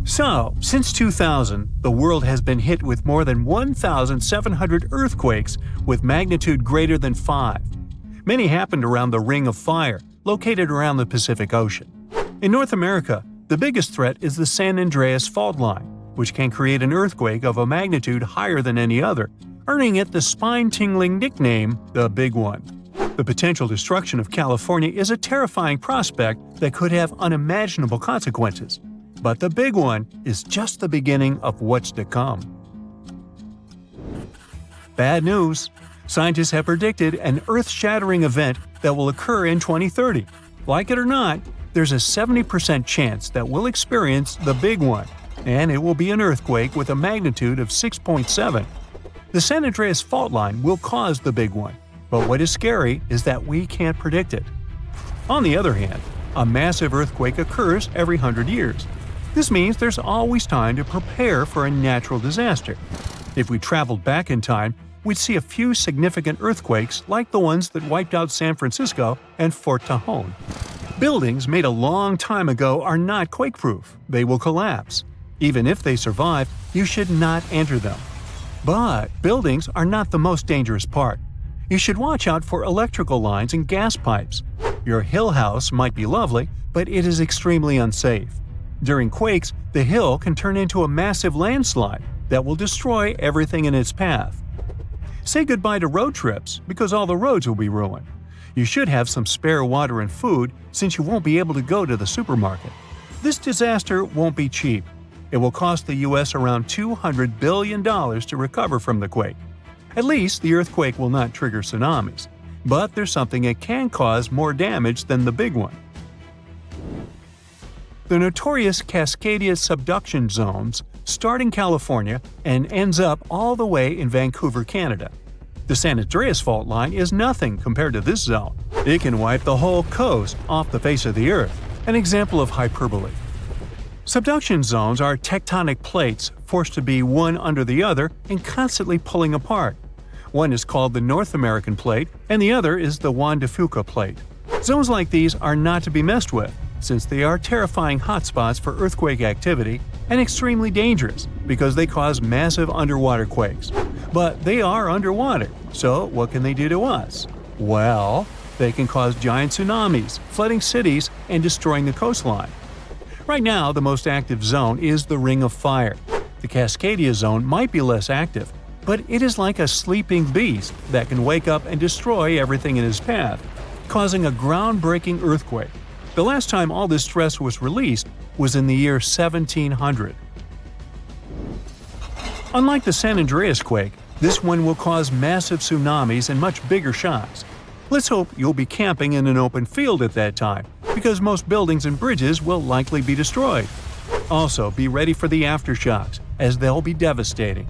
So, since 2000, the world has been hit with more than 1,700 earthquakes with magnitude greater than 5. Many happened around the Ring of Fire, located around the Pacific Ocean. In North America, the biggest threat is the San Andreas fault line, which can create an earthquake of a magnitude higher than any other, earning it the spine-tingling nickname, the Big One. The potential destruction of California is a terrifying prospect that could have unimaginable consequences. But the Big One is just the beginning of what's to come. Bad news! Scientists have predicted an earth-shattering event that will occur in 2030. Like it or not, there's a 70% chance that we'll experience the Big One, and it will be an earthquake with a magnitude of 6.7. The San Andreas fault line will cause the Big One, but what is scary is that we can't predict it. On the other hand, a massive earthquake occurs every 100 years. This means there's always time to prepare for a natural disaster. If we traveled back in time, we'd see a few significant earthquakes like the ones that wiped out San Francisco and Fort Tejon. Buildings made a long time ago are not quake-proof. They will collapse. Even if they survive, you should not enter them. But buildings are not the most dangerous part. You should watch out for electrical lines and gas pipes. Your hill house might be lovely, but it is extremely unsafe. During quakes, the hill can turn into a massive landslide that will destroy everything in its path. Say goodbye to road trips because all the roads will be ruined. You should have some spare water and food since you won't be able to go to the supermarket. This disaster won't be cheap. It will cost the U.S. around $200 billion to recover from the quake. At least the earthquake will not trigger tsunamis. But there's something it can cause more damage than the Big One. The notorious Cascadia subduction zones start in California and ends up all the way in Vancouver, Canada. The San Andreas fault line is nothing compared to this zone. It can wipe the whole coast off the face of the Earth, an example of hyperbole. Subduction zones are tectonic plates forced to be one under the other and constantly pulling apart. One is called the North American Plate and the other is the Juan de Fuca Plate. Zones like these are not to be messed with, since they are terrifying hotspots for earthquake activity and extremely dangerous because they cause massive underwater quakes. But they are underwater, so what can they do to us? Well, they can cause giant tsunamis, flooding cities, and destroying the coastline. Right now, the most active zone is the Ring of Fire. The Cascadia zone might be less active, but it is like a sleeping beast that can wake up and destroy everything in its path, causing a groundbreaking earthquake. The last time all this stress was released was in the year 1700. Unlike the San Andreas quake, this one will cause massive tsunamis and much bigger shocks. Let's hope you'll be camping in an open field at that time, because most buildings and bridges will likely be destroyed. Also, be ready for the aftershocks, as they'll be devastating.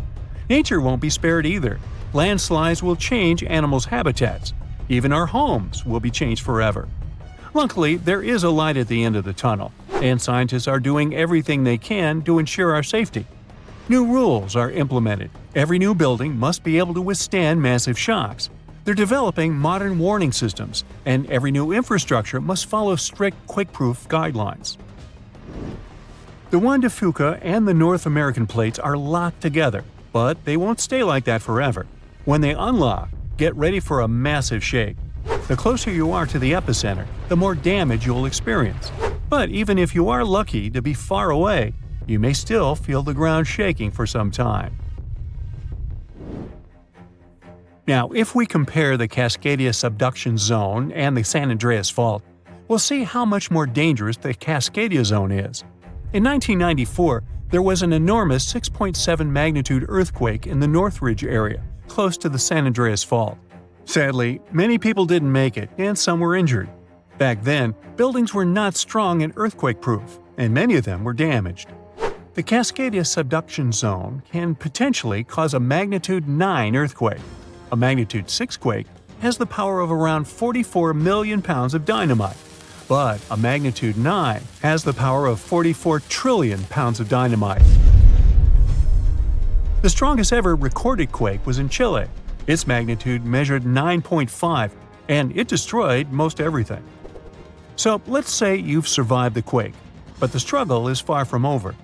Nature won't be spared either. Landslides will change animals' habitats. Even our homes will be changed forever. Luckily, there is a light at the end of the tunnel, and scientists are doing everything they can to ensure our safety. New rules are implemented. Every new building must be able to withstand massive shocks. They're developing modern warning systems, and every new infrastructure must follow strict quake-proof guidelines. The Juan de Fuca and the North American plates are locked together, but they won't stay like that forever. When they unlock, get ready for a massive shake. The closer you are to the epicenter, the more damage you'll experience. But even if you are lucky to be far away, you may still feel the ground shaking for some time. Now, if we compare the Cascadia subduction zone and the San Andreas fault, we'll see how much more dangerous the Cascadia zone is. In 1994, there was an enormous 6.7 magnitude earthquake in the Northridge area, close to the San Andreas fault. Sadly, many people didn't make it, and some were injured. Back then, buildings were not strong and earthquake-proof, and many of them were damaged. The Cascadia subduction zone can potentially cause a magnitude 9 earthquake. A magnitude 6 quake has the power of around 44 million pounds of dynamite, but a magnitude 9 has the power of 44 trillion pounds of dynamite. The strongest ever recorded quake was in Chile. Its magnitude measured 9.5, and it destroyed most everything. So let's say you've survived the quake, but the struggle is far from over.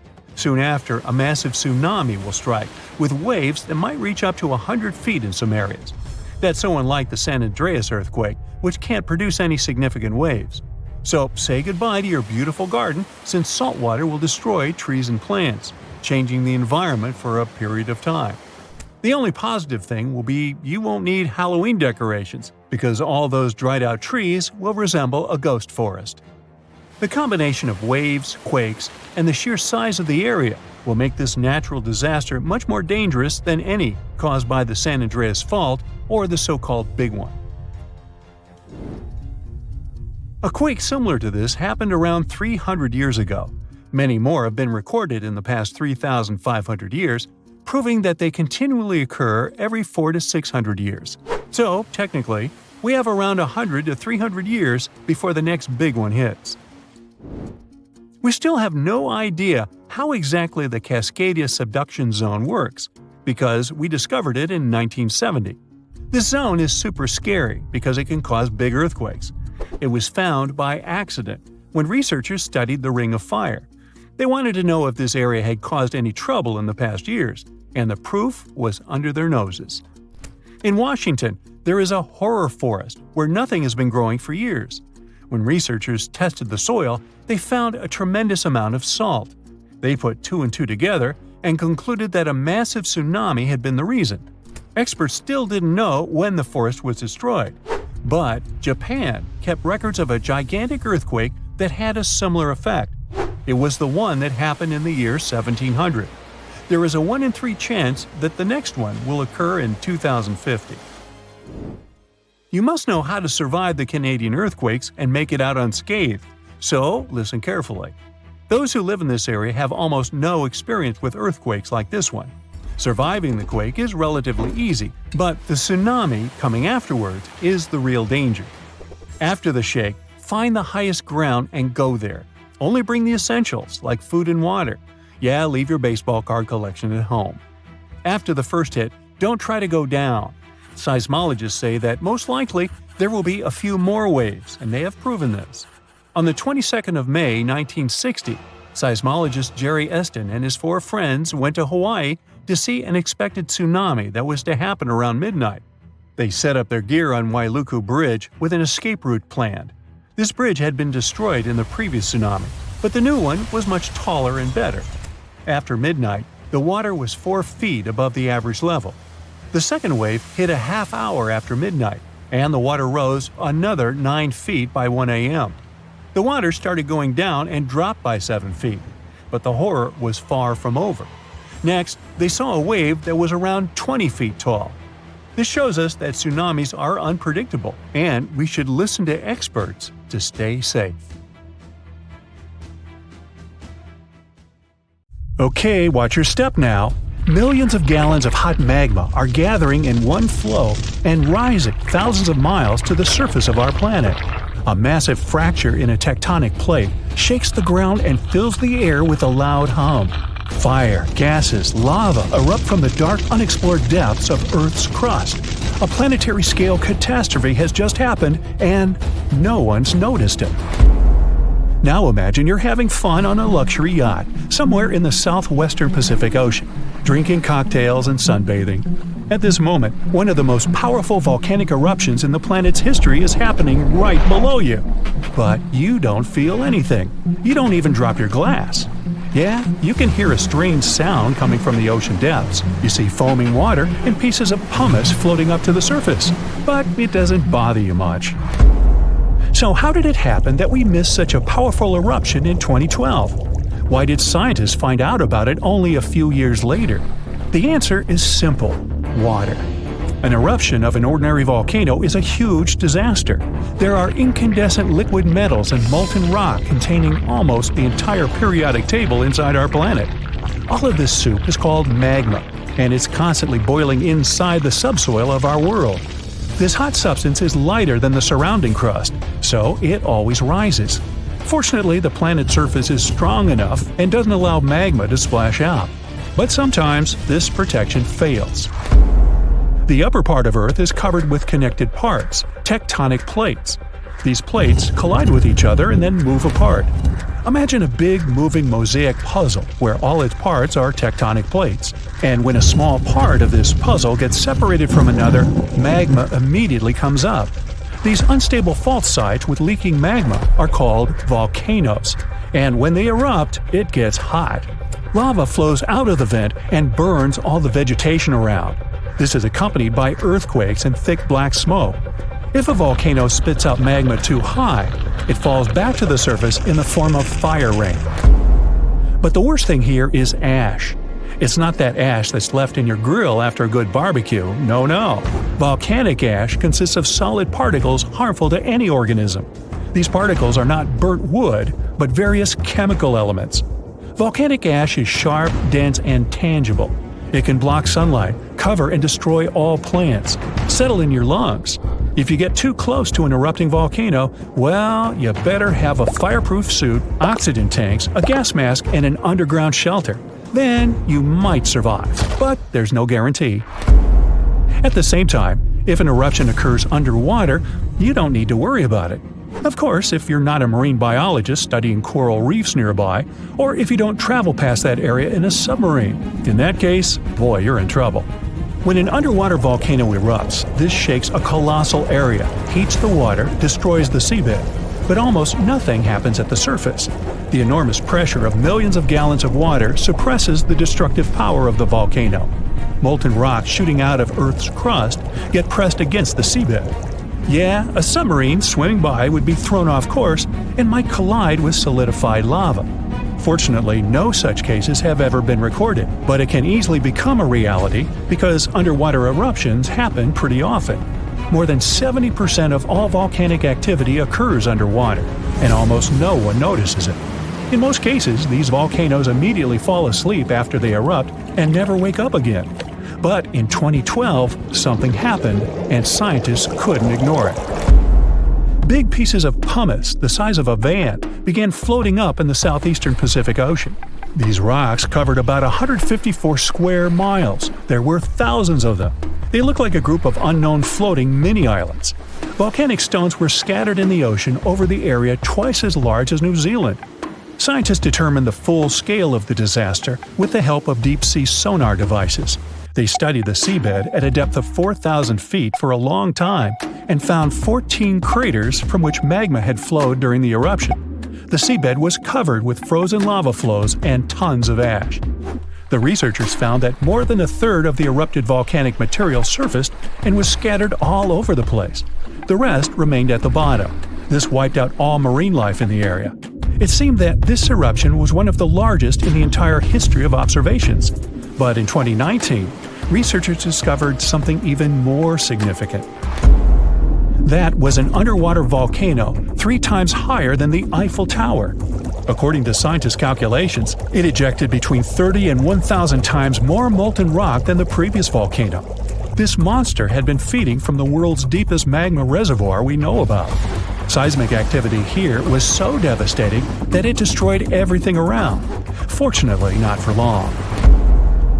Soon after, a massive tsunami will strike, with waves that might reach up to 100 feet in some areas. That's so unlike the San Andreas earthquake, which can't produce any significant waves. So say goodbye to your beautiful garden, since salt water will destroy trees and plants, changing the environment for a period of time. The only positive thing will be you won't need Halloween decorations, because all those dried-out trees will resemble a ghost forest. The combination of waves, quakes, and the sheer size of the area will make this natural disaster much more dangerous than any caused by the San Andreas Fault or the so-called Big One. A quake similar to this happened around 300 years ago. Many more have been recorded in the past 3,500 years, proving that they continually occur every 400 to 600 years. So, technically, we have around 100 to 300 years before the next big one hits. We still have no idea how exactly the Cascadia subduction zone works, because we discovered it in 1970. This zone is super scary because it can cause big earthquakes. It was found by accident when researchers studied the Ring of Fire. They wanted to know if this area had caused any trouble in the past years, and the proof was under their noses. In Washington, there is a horror forest where nothing has been growing for years. When researchers tested the soil, they found a tremendous amount of salt. They put two and two together and concluded that a massive tsunami had been the reason. Experts still didn't know when the forest was destroyed. But Japan kept records of a gigantic earthquake that had a similar effect. It was the one that happened in the year 1700. There is a 1 in 3 chance that the next one will occur in 2050. You must know how to survive the Canadian earthquakes and make it out unscathed, so listen carefully. Those who live in this area have almost no experience with earthquakes like this one. Surviving the quake is relatively easy, but the tsunami coming afterwards is the real danger. After the shake, find the highest ground and go there. Only bring the essentials, like food and water. Yeah, leave your baseball card collection at home. After the first hit, don't try to go down. Seismologists say that most likely there will be a few more waves, and they have proven this. On the 22nd of May, 1960, seismologist Jerry Eston and his 4 friends went to Hawaii to see an expected tsunami that was to happen around midnight. They set up their gear on Wailuku Bridge with an escape route planned. This bridge had been destroyed in the previous tsunami, but the new one was much taller and better. After midnight, the water was 4 feet above the average level. The second wave hit a half hour after midnight, and the water rose another 9 feet by 1 a.m. The water started going down and dropped by 7 feet, but the horror was far from over. Next, they saw a wave that was around 20 feet tall. This shows us that tsunamis are unpredictable, and we should listen to experts to stay safe. Okay, watch your step now. Millions of gallons of hot magma are gathering in one flow and rising thousands of miles to the surface of our planet. A massive fracture in a tectonic plate shakes the ground and fills the air with a loud hum. Fire, gases, lava erupt from the dark, unexplored depths of Earth's crust. A planetary-scale catastrophe has just happened, and no one's noticed it. Now imagine you're having fun on a luxury yacht somewhere in the southwestern Pacific Ocean, drinking cocktails and sunbathing. At this moment, one of the most powerful volcanic eruptions in the planet's history is happening right below you. But you don't feel anything. You don't even drop your glass. Yeah, you can hear a strange sound coming from the ocean depths. You see foaming water and pieces of pumice floating up to the surface. But it doesn't bother you much. So how did it happen that we missed such a powerful eruption in 2012? Why did scientists find out about it only a few years later? The answer is simple: water. An eruption of an ordinary volcano is a huge disaster. There are incandescent liquid metals and molten rock containing almost the entire periodic table inside our planet. All of this soup is called magma, and it's constantly boiling inside the subsoil of our world. This hot substance is lighter than the surrounding crust, so it always rises. Fortunately, the planet's surface is strong enough and doesn't allow magma to splash out. But sometimes this protection fails. The upper part of Earth is covered with connected parts, tectonic plates. These plates collide with each other and then move apart. Imagine a big moving mosaic puzzle where all its parts are tectonic plates. And when a small part of this puzzle gets separated from another, magma immediately comes up. These unstable fault sites with leaking magma are called volcanoes. And when they erupt, it gets hot. Lava flows out of the vent and burns all the vegetation around. This is accompanied by earthquakes and thick black smoke. If a volcano spits out magma too high, it falls back to the surface in the form of fire rain. But the worst thing here is ash. It's not that ash that's left in your grill after a good barbecue, no. Volcanic ash consists of solid particles harmful to any organism. These particles are not burnt wood, but various chemical elements. Volcanic ash is sharp, dense, and tangible. It can block sunlight, cover and destroy all plants, settle in your lungs. If you get too close to an erupting volcano, well, you better have a fireproof suit, oxygen tanks, a gas mask, and an underground shelter. Then you might survive, but there's no guarantee. At the same time, if an eruption occurs underwater, you don't need to worry about it. Of course, if you're not a marine biologist studying coral reefs nearby, or if you don't travel past that area in a submarine. In that case, boy, you're in trouble. When an underwater volcano erupts, this shakes a colossal area, heats the water, destroys the seabed. But almost nothing happens at the surface. The enormous pressure of millions of gallons of water suppresses the destructive power of the volcano. Molten rocks shooting out of Earth's crust get pressed against the seabed. Yeah, a submarine swimming by would be thrown off course and might collide with solidified lava. Fortunately, no such cases have ever been recorded, but it can easily become a reality because underwater eruptions happen pretty often. More than 70% of all volcanic activity occurs underwater, and almost no one notices it. In most cases, these volcanoes immediately fall asleep after they erupt and never wake up again. But in 2012, something happened, and scientists couldn't ignore it. Big pieces of pumice, the size of a van, began floating up in the southeastern Pacific Ocean. These rocks covered about 154 square miles. There were thousands of them. They looked like a group of unknown floating mini-islands. Volcanic stones were scattered in the ocean over the area twice as large as New Zealand. Scientists determined the full scale of the disaster with the help of deep-sea sonar devices. They studied the seabed at a depth of 4,000 feet for a long time and found 14 craters from which magma had flowed during the eruption. The seabed was covered with frozen lava flows and tons of ash. The researchers found that more than a third of the erupted volcanic material surfaced and was scattered all over the place. The rest remained at the bottom. This wiped out all marine life in the area. It seemed that this eruption was one of the largest in the entire history of observations. But in 2019, researchers discovered something even more significant. That was an underwater volcano 3 times higher than the Eiffel Tower. According to scientists' calculations, it ejected between 30 and 1,000 times more molten rock than the previous volcano. This monster had been feeding from the world's deepest magma reservoir we know about. Seismic activity here was so devastating that it destroyed everything around. Fortunately, not for long.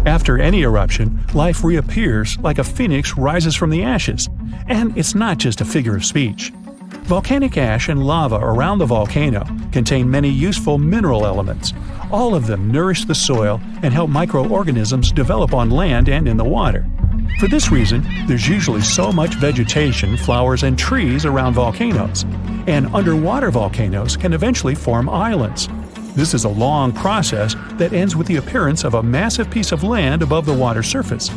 After any eruption, life reappears like a phoenix rises from the ashes. And it's not just a figure of speech. Volcanic ash and lava around the volcano contain many useful mineral elements. All of them nourish the soil and help microorganisms develop on land and in the water. For this reason, there's usually so much vegetation, flowers, and trees around volcanoes. And underwater volcanoes can eventually form islands. This is a long process that ends with the appearance of a massive piece of land above the water surface.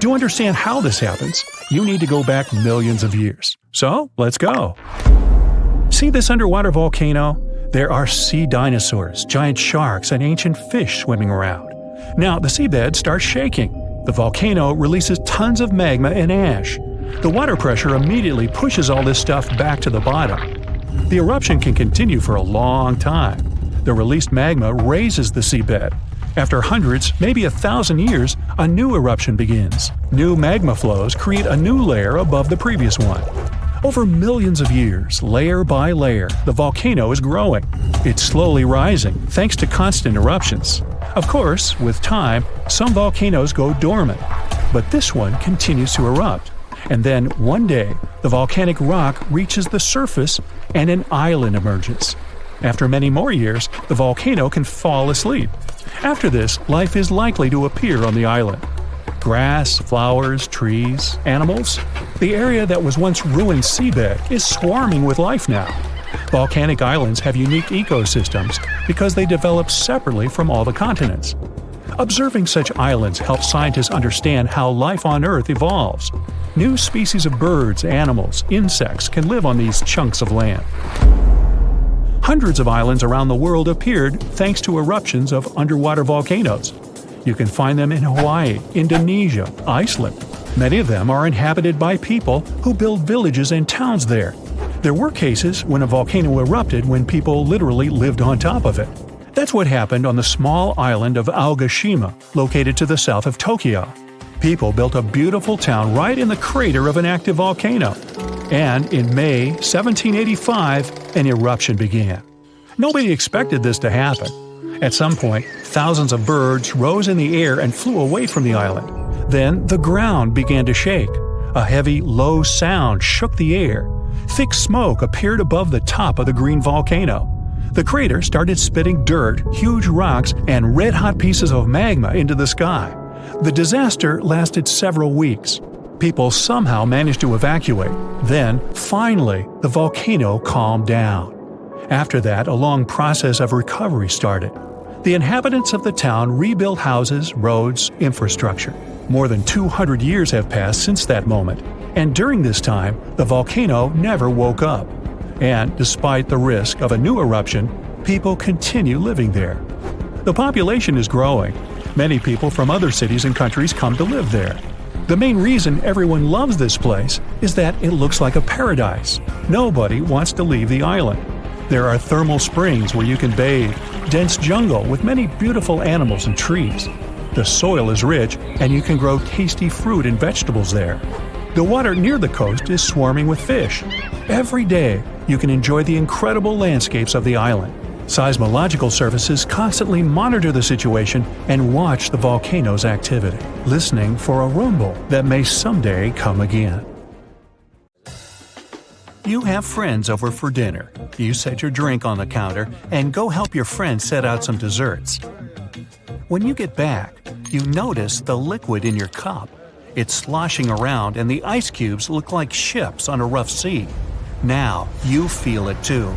To understand how this happens, you need to go back millions of years. So, let's go. See this underwater volcano? There are sea dinosaurs, giant sharks, and ancient fish swimming around. Now, the seabed starts shaking. The volcano releases tons of magma and ash. The water pressure immediately pushes all this stuff back to the bottom. The eruption can continue for a long time. The released magma raises the seabed. After hundreds, maybe 1,000 years, a new eruption begins. New magma flows create a new layer above the previous one. Over millions of years, layer by layer, the volcano is growing. It's slowly rising, thanks to constant eruptions. Of course, with time, some volcanoes go dormant, but this one continues to erupt. And then, one day, the volcanic rock reaches the surface and an island emerges. After many more years, the volcano can fall asleep. After this, life is likely to appear on the island. Grass, flowers, trees, animals. The area that was once ruined seabed is swarming with life now. Volcanic islands have unique ecosystems because they develop separately from all the continents. Observing such islands helps scientists understand how life on Earth evolves. New species of birds, animals, insects can live on these chunks of land. Hundreds of islands around the world appeared thanks to eruptions of underwater volcanoes. You can find them in Hawaii, Indonesia, Iceland. Many of them are inhabited by people who build villages and towns there. There were cases when a volcano erupted when people literally lived on top of it. That's what happened on the small island of Aogashima, located to the south of Tokyo. People built a beautiful town right in the crater of an active volcano. And in May 1785, an eruption began. Nobody expected this to happen. At some point, thousands of birds rose in the air and flew away from the island. Then the ground began to shake. A heavy, low sound shook the air. Thick smoke appeared above the top of the green volcano. The crater started spitting dirt, huge rocks, and red-hot pieces of magma into the sky. The disaster lasted several weeks. People somehow managed to evacuate. Then, finally, the volcano calmed down. After that, a long process of recovery started. The inhabitants of the town rebuilt houses, roads, infrastructure. More than 200 years have passed since that moment, and during this time, the volcano never woke up. And despite the risk of a new eruption, people continue living there. The population is growing. Many people from other cities and countries come to live there. The main reason everyone loves this place is that it looks like a paradise. Nobody wants to leave the island. There are thermal springs where you can bathe, dense jungle with many beautiful animals and trees. The soil is rich, and you can grow tasty fruit and vegetables there. The water near the coast is swarming with fish. Every day, you can enjoy the incredible landscapes of the island. Seismological services constantly monitor the situation and watch the volcano's activity, listening for a rumble that may someday come again. You have friends over for dinner. You set your drink on the counter and go help your friend set out some desserts. When you get back, you notice the liquid in your cup. It's sloshing around and the ice cubes look like ships on a rough sea. Now you feel it too.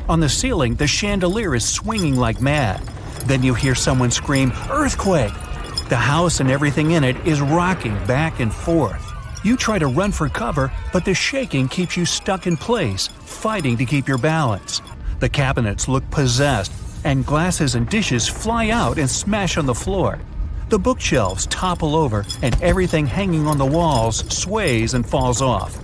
On the ceiling, the chandelier is swinging like mad. Then you hear someone scream, "Earthquake!" The house and everything in it is rocking back and forth. You try to run for cover, but the shaking keeps you stuck in place, fighting to keep your balance. The cabinets look possessed, and glasses and dishes fly out and smash on the floor. The bookshelves topple over, and everything hanging on the walls sways and falls off.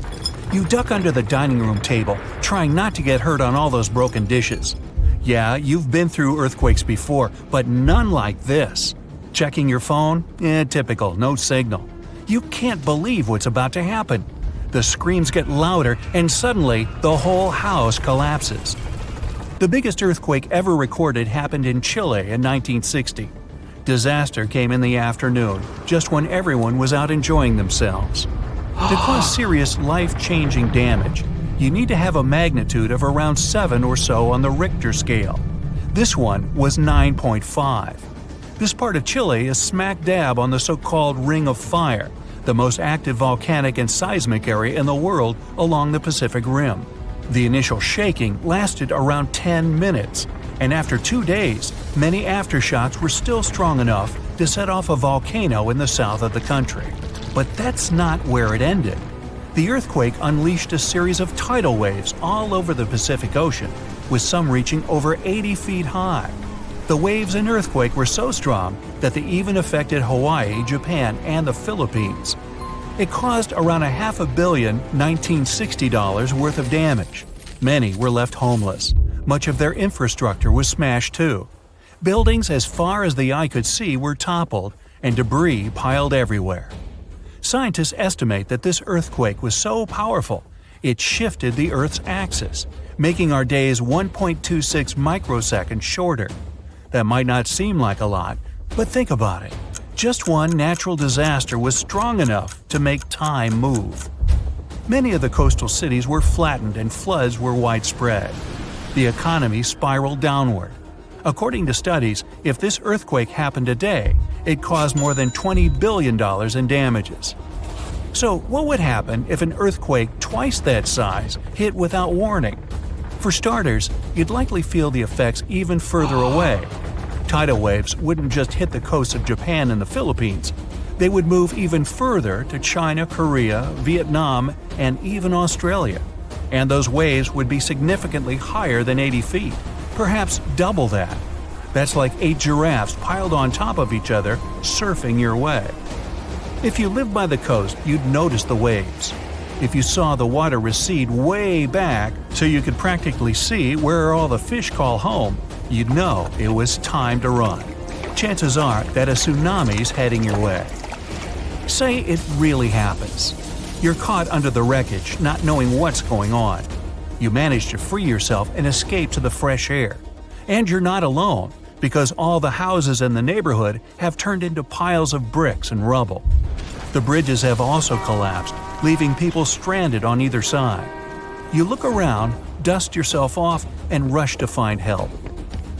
You duck under the dining room table, trying not to get hurt on all those broken dishes. Yeah, you've been through earthquakes before, but none like this. Checking your phone? Typical, no signal. You can't believe what's about to happen. The screams get louder, and suddenly, the whole house collapses. The biggest earthquake ever recorded happened in Chile in 1960. Disaster came in the afternoon, just when everyone was out enjoying themselves. To cause serious, life-changing damage, you need to have a magnitude of around 7 or so on the Richter scale. This one was 9.5. This part of Chile is smack dab on the so-called Ring of Fire, the most active volcanic and seismic area in the world along the Pacific Rim. The initial shaking lasted around 10 minutes, and after 2 days, many aftershocks were still strong enough to set off a volcano in the south of the country. But that's not where it ended. The earthquake unleashed a series of tidal waves all over the Pacific Ocean, with some reaching over 80 feet high. The waves and earthquake were so strong that they even affected Hawaii, Japan, and the Philippines. It caused around $500 million $1960 worth of damage. Many were left homeless. Much of their infrastructure was smashed too. Buildings as far as the eye could see were toppled, and debris piled everywhere. Scientists estimate that this earthquake was so powerful, it shifted the Earth's axis, making our days 1.26 microseconds shorter. That might not seem like a lot, but think about it. Just one natural disaster was strong enough to make time move. Many of the coastal cities were flattened and floods were widespread. The economy spiraled downward. According to studies, if this earthquake happened today, it caused more than $20 billion in damages. So, what would happen if an earthquake twice that size hit without warning? For starters, you'd likely feel the effects even further away. Tidal waves wouldn't just hit the coasts of Japan and the Philippines. They would move even further to China, Korea, Vietnam, and even Australia. And those waves would be significantly higher than 80 feet, perhaps double that. That's like 8 giraffes piled on top of each other, surfing your way. If you lived by the coast, you'd notice the waves. If you saw the water recede way back so you could practically see where all the fish call home, you'd know it was time to run. Chances are that a tsunami's heading your way. Say it really happens. You're caught under the wreckage, not knowing what's going on. You manage to free yourself and escape to the fresh air. And you're not alone, because all the houses in the neighborhood have turned into piles of bricks and rubble. The bridges have also collapsed, leaving people stranded on either side. You look around, dust yourself off, and rush to find help.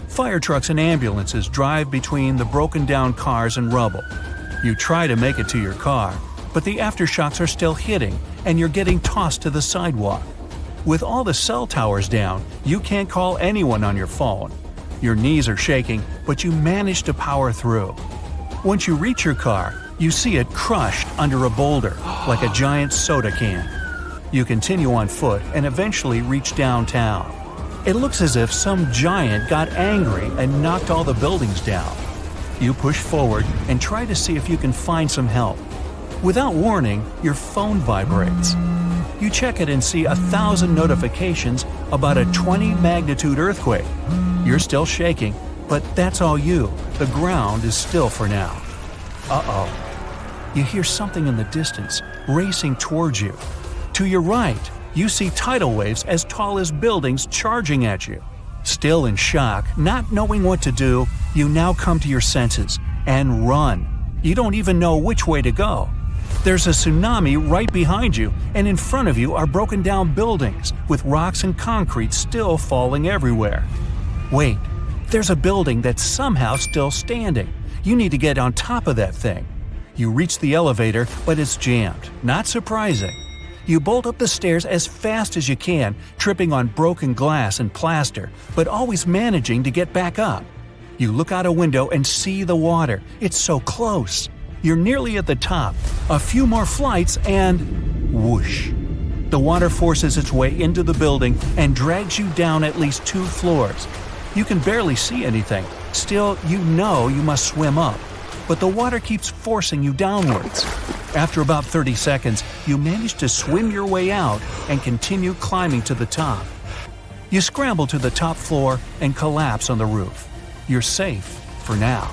Fire trucks and ambulances drive between the broken-down cars and rubble. You try to make it to your car, but the aftershocks are still hitting, and you're getting tossed to the sidewalk. With all the cell towers down, you can't call anyone on your phone. Your knees are shaking, but you manage to power through. Once you reach your car, you see it crushed under a boulder, like a giant soda can. You continue on foot and eventually reach downtown. It looks as if some giant got angry and knocked all the buildings down. You push forward and try to see if you can find some help. Without warning, your phone vibrates. You check it and see 1,000 notifications about a 20-magnitude earthquake. You're still shaking, but that's all you. The ground is still for now. Uh-oh. You hear something in the distance, racing towards you. To your right, you see tidal waves as tall as buildings charging at you. Still in shock, not knowing what to do, you now come to your senses and run. You don't even know which way to go. There's a tsunami right behind you, and in front of you are broken down buildings with rocks and concrete still falling everywhere. Wait, there's a building that's somehow still standing. You need to get on top of that thing. You reach the elevator, but it's jammed. Not surprising. You bolt up the stairs as fast as you can, tripping on broken glass and plaster, but always managing to get back up. You look out a window and see the water. It's so close. You're nearly at the top. A few more flights and… whoosh. The water forces its way into the building and drags you down at least 2 floors. You can barely see anything. Still, you know you must swim up. But the water keeps forcing you downwards. After about 30 seconds, you manage to swim your way out and continue climbing to the top. You scramble to the top floor and collapse on the roof. You're safe for now.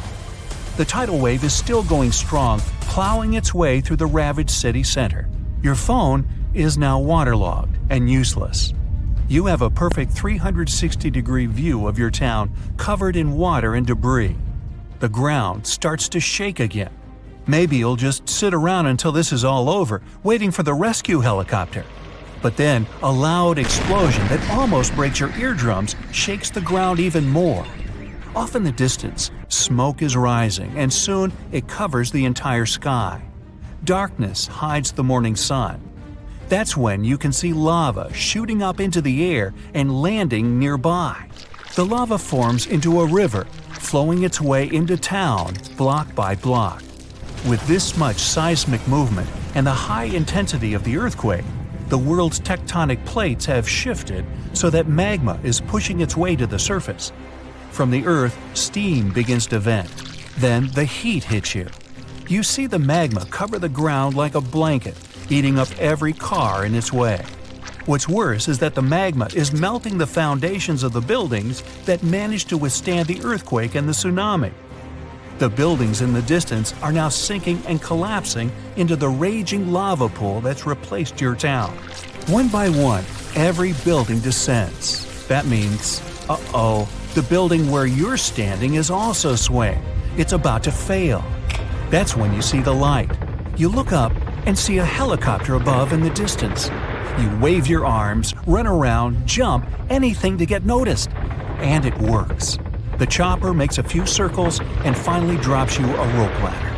The tidal wave is still going strong, plowing its way through the ravaged city center. Your phone is now waterlogged and useless. You have a perfect 360-degree view of your town covered in water and debris. The ground starts to shake again. Maybe you'll just sit around until this is all over, waiting for the rescue helicopter. But then, a loud explosion that almost breaks your eardrums shakes the ground even more. Off in the distance, smoke is rising, and soon it covers the entire sky. Darkness hides the morning sun. That's when you can see lava shooting up into the air and landing nearby. The lava forms into a river, flowing its way into town, block by block. With this much seismic movement and the high intensity of the earthquake, the world's tectonic plates have shifted so that magma is pushing its way to the surface. From the earth, steam begins to vent. Then the heat hits you. You see the magma cover the ground like a blanket, eating up every car in its way. What's worse is that the magma is melting the foundations of the buildings that managed to withstand the earthquake and the tsunami. The buildings in the distance are now sinking and collapsing into the raging lava pool that's replaced your town. One by one, every building descends. That means, uh-oh, the building where you're standing is also swaying. It's about to fail. That's when you see the light. You look up and see a helicopter above in the distance. You wave your arms, run around, jump, anything to get noticed. And it works. The chopper makes a few circles and finally drops you a rope ladder.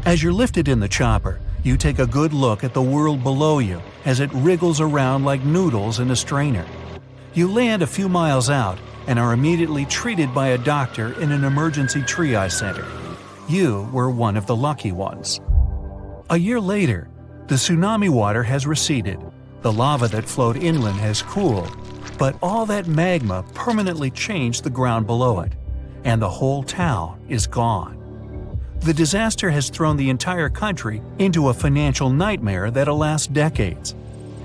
As you're lifted in the chopper, you take a good look at the world below you as it wriggles around like noodles in a strainer. You land a few miles out and are immediately treated by a doctor in an emergency triage center. You were one of the lucky ones. A year later, the tsunami water has receded. The lava that flowed inland has cooled, but all that magma permanently changed the ground below it, and the whole town is gone. The disaster has thrown the entire country into a financial nightmare that'll last decades.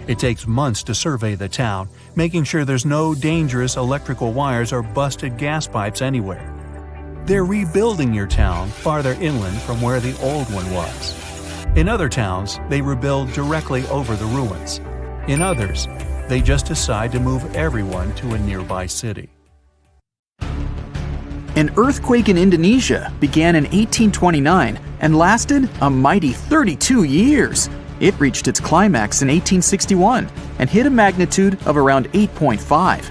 It takes months to survey the town, making sure there's no dangerous electrical wires or busted gas pipes anywhere. They're rebuilding your town farther inland from where the old one was. In other towns, they rebuild directly over the ruins. In others, they just decide to move everyone to a nearby city. An earthquake in Indonesia began in 1829 and lasted a mighty 32 years. It reached its climax in 1861 and hit a magnitude of around 8.5.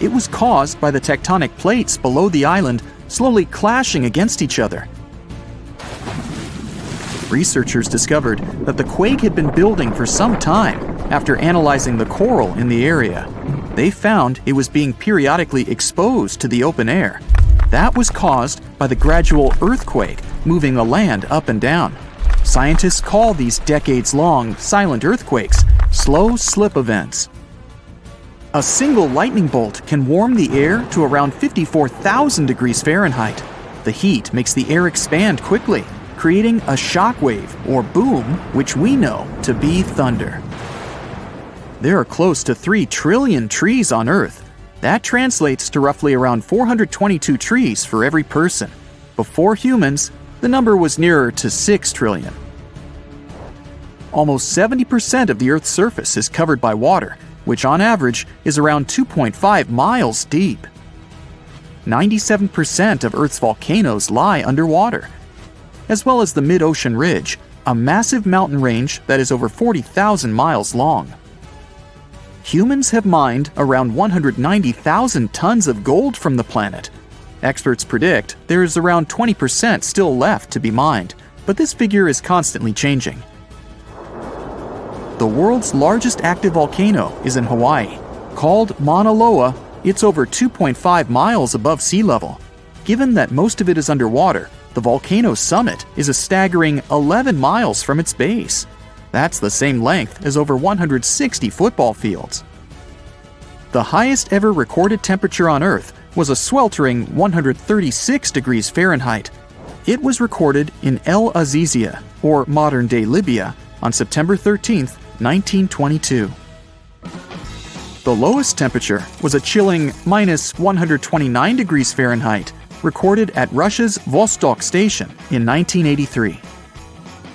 It was caused by the tectonic plates below the island slowly clashing against each other. Researchers discovered that the quake had been building for some time after analyzing the coral in the area. They found it was being periodically exposed to the open air. That was caused by the gradual earthquake moving the land up and down. Scientists call these decades-long silent earthquakes slow slip events. A single lightning bolt can warm the air to around 54,000 degrees Fahrenheit. The heat makes the air expand quickly, creating a shock wave or boom, which we know to be thunder. There are close to 3 trillion trees on Earth. That translates to roughly around 422 trees for every person. Before humans, the number was nearer to 6 trillion. Almost 70% of the Earth's surface is covered by water, which on average is around 2.5 miles deep. 97% of Earth's volcanoes lie underwater, as well as the mid-ocean ridge, a massive mountain range that is over 40,000 miles long. Humans have mined around 190,000 tons of gold from the planet. Experts predict there is around 20% still left to be mined, but this figure is constantly changing. The world's largest active volcano is in Hawaii. Called Mauna Loa, it's over 2.5 miles above sea level. Given that most of it is underwater, the volcano's summit is a staggering 11 miles from its base. That's the same length as over 160 football fields. The highest ever recorded temperature on Earth was a sweltering 136 degrees Fahrenheit. It was recorded in El Azizia, or modern-day Libya, on September 13, 1922. The lowest temperature was a chilling minus 129 degrees Fahrenheit, recorded at Russia's Vostok station in 1983.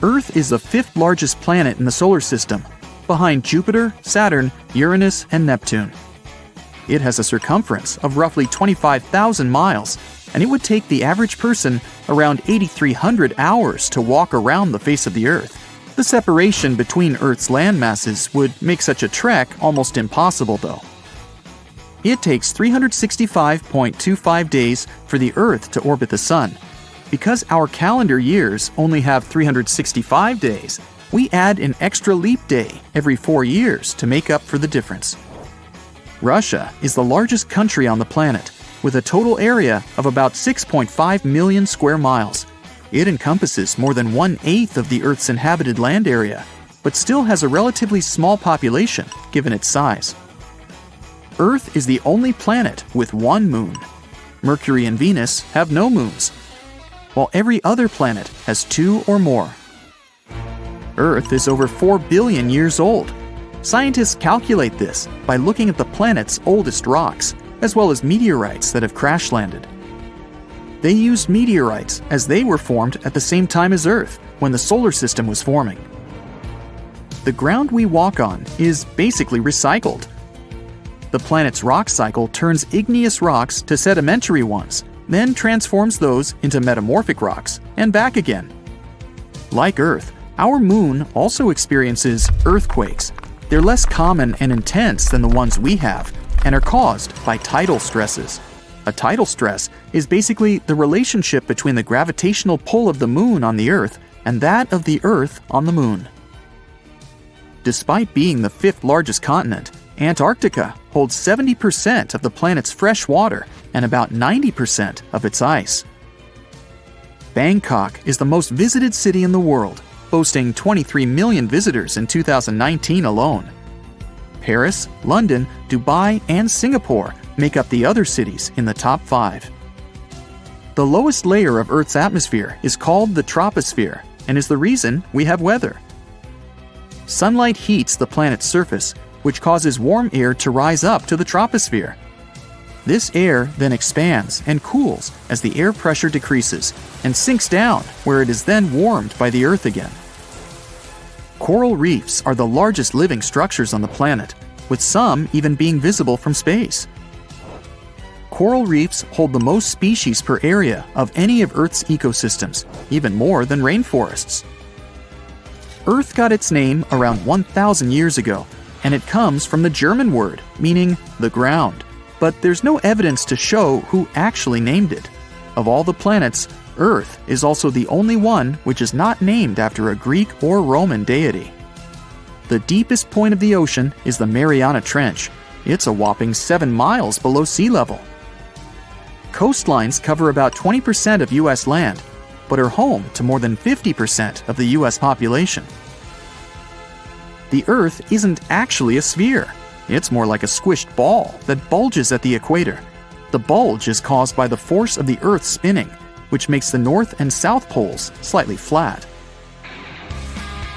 Earth is the 5th largest planet in the solar system, behind Jupiter, Saturn, Uranus, and Neptune. It has a circumference of roughly 25,000 miles, and it would take the average person around 8,300 hours to walk around the face of the Earth. The separation between Earth's land masses would make such a trek almost impossible, though. It takes 365.25 days for the Earth to orbit the Sun. Because our calendar years only have 365 days, we add an extra leap day every 4 years to make up for the difference. Russia is the largest country on the planet, with a total area of about 6.5 million square miles. It encompasses more than 1/8 of the Earth's inhabited land area, but still has a relatively small population given its size. Earth is the only planet with one moon. Mercury and Venus have no moons, while every other planet has 2 or more. Earth is over 4 billion years old. Scientists calculate this by looking at the planet's oldest rocks, as well as meteorites that have crash-landed. They used meteorites as they were formed at the same time as Earth, when the solar system was forming. The ground we walk on is basically recycled. The planet's rock cycle turns igneous rocks to sedimentary ones, then transforms those into metamorphic rocks, and back again. Like Earth, our moon also experiences earthquakes. They're less common and intense than the ones we have and are caused by tidal stresses. A tidal stress is basically the relationship between the gravitational pull of the moon on the Earth and that of the Earth on the moon. Despite being the 5th largest continent, Antarctica holds 70% of the planet's fresh water and about 90% of its ice. Bangkok is the most visited city in the world, boasting 23 million visitors in 2019 alone. Paris, London, Dubai, and Singapore make up the other cities in the top 5. The lowest layer of Earth's atmosphere is called the troposphere and is the reason we have weather. Sunlight heats the planet's surface, which causes warm air to rise up to the troposphere. This air then expands and cools as the air pressure decreases and sinks down, where it is then warmed by the Earth again. Coral reefs are the largest living structures on the planet, with some even being visible from space. Coral reefs hold the most species per area of any of Earth's ecosystems, even more than rainforests. Earth got its name around 1,000 years ago, and it comes from the German word meaning the ground, but there's no evidence to show who actually named it. Of all the planets, Earth is also the only one which is not named after a Greek or Roman deity. The deepest point of the ocean is the Mariana Trench. It's a whopping 7 miles below sea level. Coastlines cover about 20% of U.S. land, but are home to more than 50% of the U.S. population. The Earth isn't actually a sphere. It's more like a squished ball that bulges at the equator. The bulge is caused by the force of the Earth spinning, which makes the north and south poles slightly flat.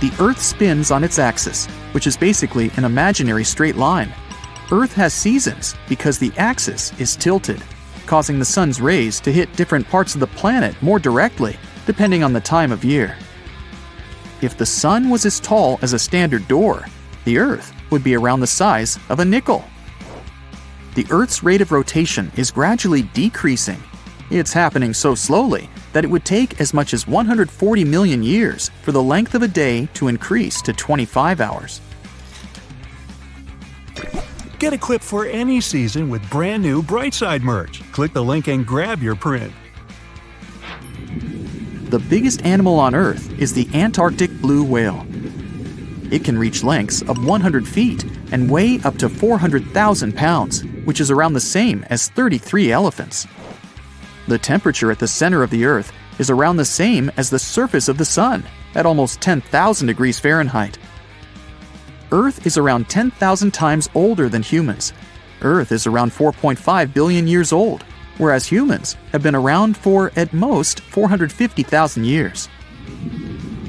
The Earth spins on its axis, which is basically an imaginary straight line. Earth has seasons because the axis is tilted, causing the sun's rays to hit different parts of the planet more directly, depending on the time of year. If the sun was as tall as a standard door, the Earth would be around the size of a nickel. The Earth's rate of rotation is gradually decreasing. It's happening so slowly that it would take as much as 140 million years for the length of a day to increase to 25 hours. Get equipped for any season with brand new Brightside merch. Click the link and grab your print. The biggest animal on Earth is the Antarctic blue whale. It can reach lengths of 100 feet and weigh up to 400,000 pounds, which is around the same as 33 elephants. The temperature at the center of the Earth is around the same as the surface of the Sun, at almost 10,000 degrees Fahrenheit. Earth is around 10,000 times older than humans. Earth is around 4.5 billion years old, whereas humans have been around for, at most, 450,000 years.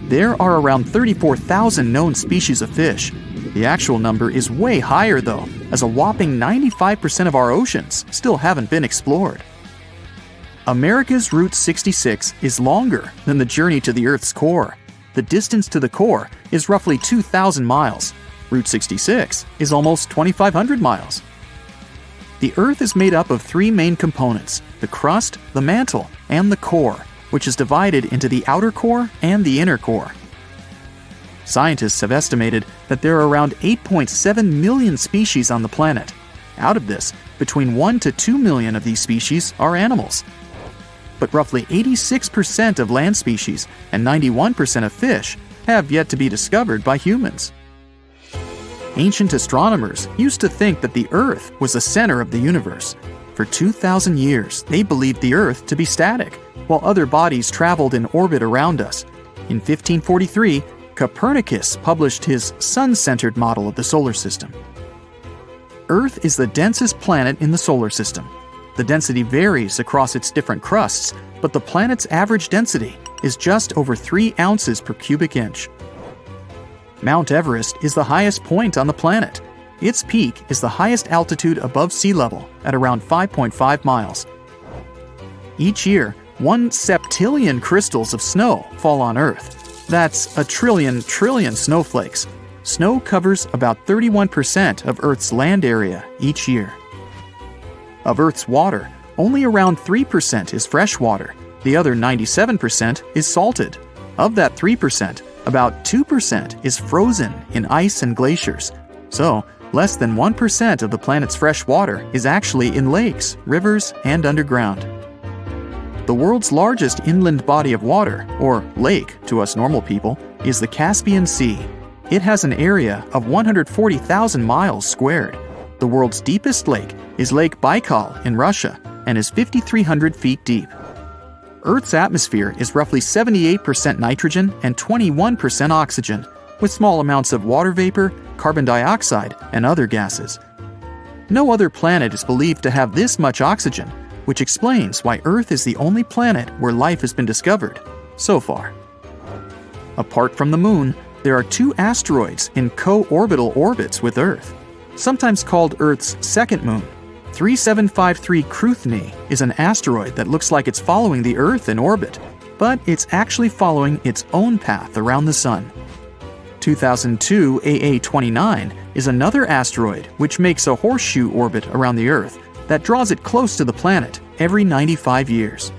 There are around 34,000 known species of fish. The actual number is way higher though, as a whopping 95% of our oceans still haven't been explored. America's Route 66 is longer than the journey to the Earth's core. The distance to the core is roughly 2,000 miles. Route 66 is almost 2,500 miles. The Earth is made up of 3 main components: the crust, the mantle, and the core, which is divided into the outer core and the inner core. Scientists have estimated that there are around 8.7 million species on the planet. Out of this, between 1 to 2 million of these species are animals. But roughly 86% of land species and 91% of fish have yet to be discovered by humans. Ancient astronomers used to think that the Earth was the center of the universe. For 2,000 years, they believed the Earth to be static, while other bodies traveled in orbit around us. In 1543, Copernicus published his sun-centered model of the solar system. Earth is the densest planet in the solar system. The density varies across its different crusts, but the planet's average density is just over 3 ounces per cubic inch. Mount Everest is the highest point on the planet. Its peak is the highest altitude above sea level at around 5.5 miles. Each year, 1 septillion crystals of snow fall on Earth. That's a trillion snowflakes. Snow covers about 31% of Earth's land area each year. Of Earth's water, only around 3% is fresh water. The other 97% is salted. Of that 3%, about 2% is frozen in ice and glaciers. So, less than 1% of the planet's fresh water is actually in lakes, rivers, and underground. The world's largest inland body of water, or lake to us normal people, is the Caspian Sea. It has an area of 140,000 miles squared. The world's deepest lake is Lake Baikal in Russia and is 5,300 feet deep. Earth's atmosphere is roughly 78% nitrogen and 21% oxygen, with small amounts of water vapor, carbon dioxide, and other gases. No other planet is believed to have this much oxygen, which explains why Earth is the only planet where life has been discovered so far. Apart from the Moon, there are 2 asteroids in co-orbital orbits with Earth, sometimes called Earth's second moon. 3753 Cruithne is an asteroid that looks like it's following the Earth in orbit, but it's actually following its own path around the Sun. 2002 AA29 is another asteroid which makes a horseshoe orbit around the Earth that draws it close to the planet every 95 years.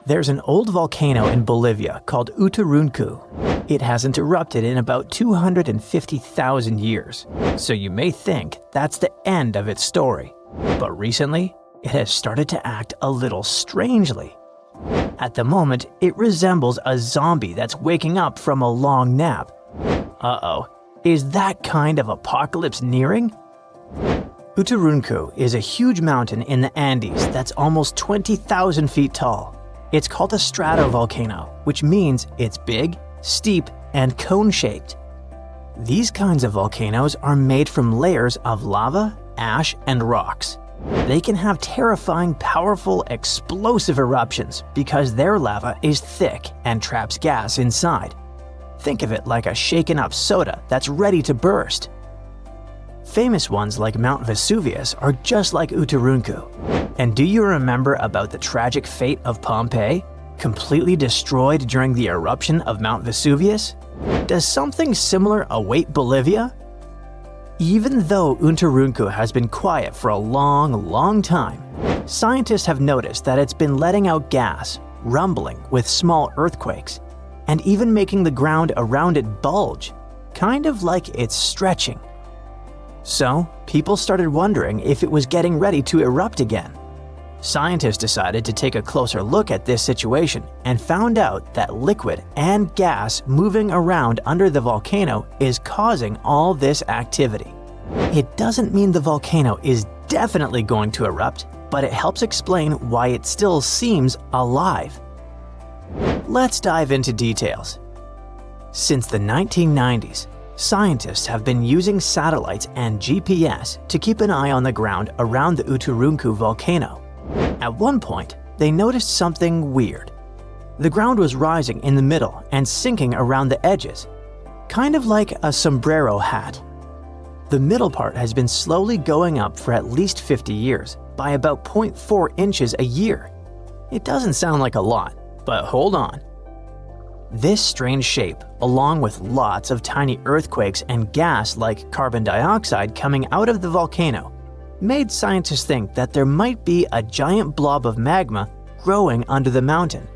There's an old volcano in Bolivia called Uturuncu. It hasn't erupted in about 250,000 years, so you may think that's the end of its story. But recently, it has started to act a little strangely. At the moment, it resembles a zombie that's waking up from a long nap. Uh-oh, is that kind of apocalypse nearing? Uturuncu is a huge mountain in the Andes that's almost 20,000 feet tall. It's called a stratovolcano, which means it's big, steep, and cone-shaped. These kinds of volcanoes are made from layers of lava, ash, and rocks. They can have terrifying, powerful, explosive eruptions because their lava is thick and traps gas inside. Think of it like a shaken-up soda that's ready to burst. Famous ones like Mount Vesuvius are just like Uturuncu. And do you remember about the tragic fate of Pompeii, completely destroyed during the eruption of Mount Vesuvius? Does something similar await Bolivia? Even though Uturuncu has been quiet for a long time, scientists have noticed that it's been letting out gas, rumbling with small earthquakes, and even making the ground around it bulge, kind of like it's stretching. So, people started wondering if it was getting ready to erupt again. Scientists decided to take a closer look at this situation and found out that liquid and gas moving around under the volcano is causing all this activity. It doesn't mean the volcano is definitely going to erupt, but it helps explain why it still seems alive. Let's dive into details. Since the 1990s, scientists have been using satellites and GPS to keep an eye on the ground around the Uturuncu volcano. At one point, they noticed something weird. The ground was rising in the middle and sinking around the edges, kind of like a sombrero hat. The middle part has been slowly going up for at least 50 years, by about 0.4 inches a year. It doesn't sound like a lot, but hold on. This strange shape, along with lots of tiny earthquakes and gas like carbon dioxide coming out of the volcano, made scientists think that there might be a giant blob of magma growing under the mountain.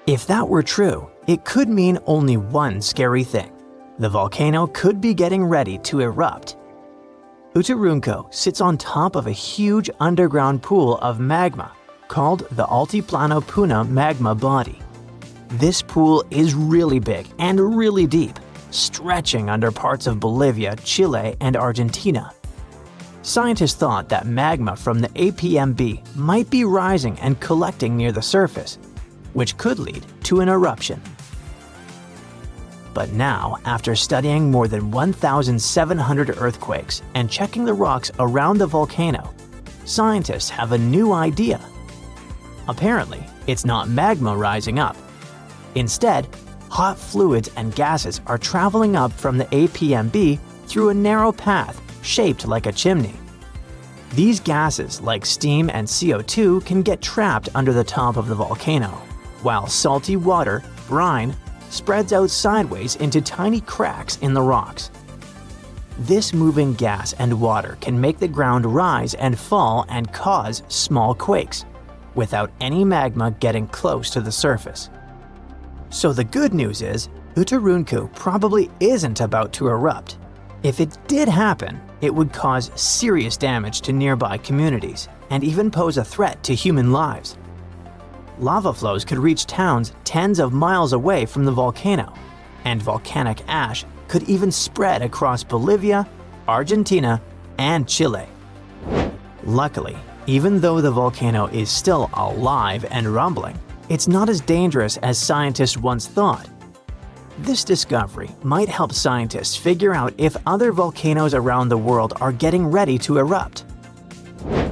If that were true, it could mean only one scary thing. The volcano could be getting ready to erupt. Uturuncu sits on top of a huge underground pool of magma called the Altiplano Puna magma body. This pool is really big and really deep, stretching under parts of Bolivia, Chile, and Argentina. Scientists thought that magma from the APMB might be rising and collecting near the surface, which could lead to an eruption. But now, after studying more than 1,700 earthquakes and checking the rocks around the volcano, scientists have a new idea. Apparently, it's not magma rising up. Instead, hot fluids and gases are traveling up from the APMB through a narrow path shaped like a chimney. These gases, like steam and CO2, can get trapped under the top of the volcano, while salty water, brine, spreads out sideways into tiny cracks in the rocks. This moving gas and water can make the ground rise and fall and cause small quakes, without any magma getting close to the surface. So the good news is, Uturuncu probably isn't about to erupt. If it did happen, it would cause serious damage to nearby communities and even pose a threat to human lives. Lava flows could reach towns tens of miles away from the volcano, and volcanic ash could even spread across Bolivia, Argentina, and Chile. Luckily, even though the volcano is still alive and rumbling, it's not as dangerous as scientists once thought. This discovery might help scientists figure out if other volcanoes around the world are getting ready to erupt.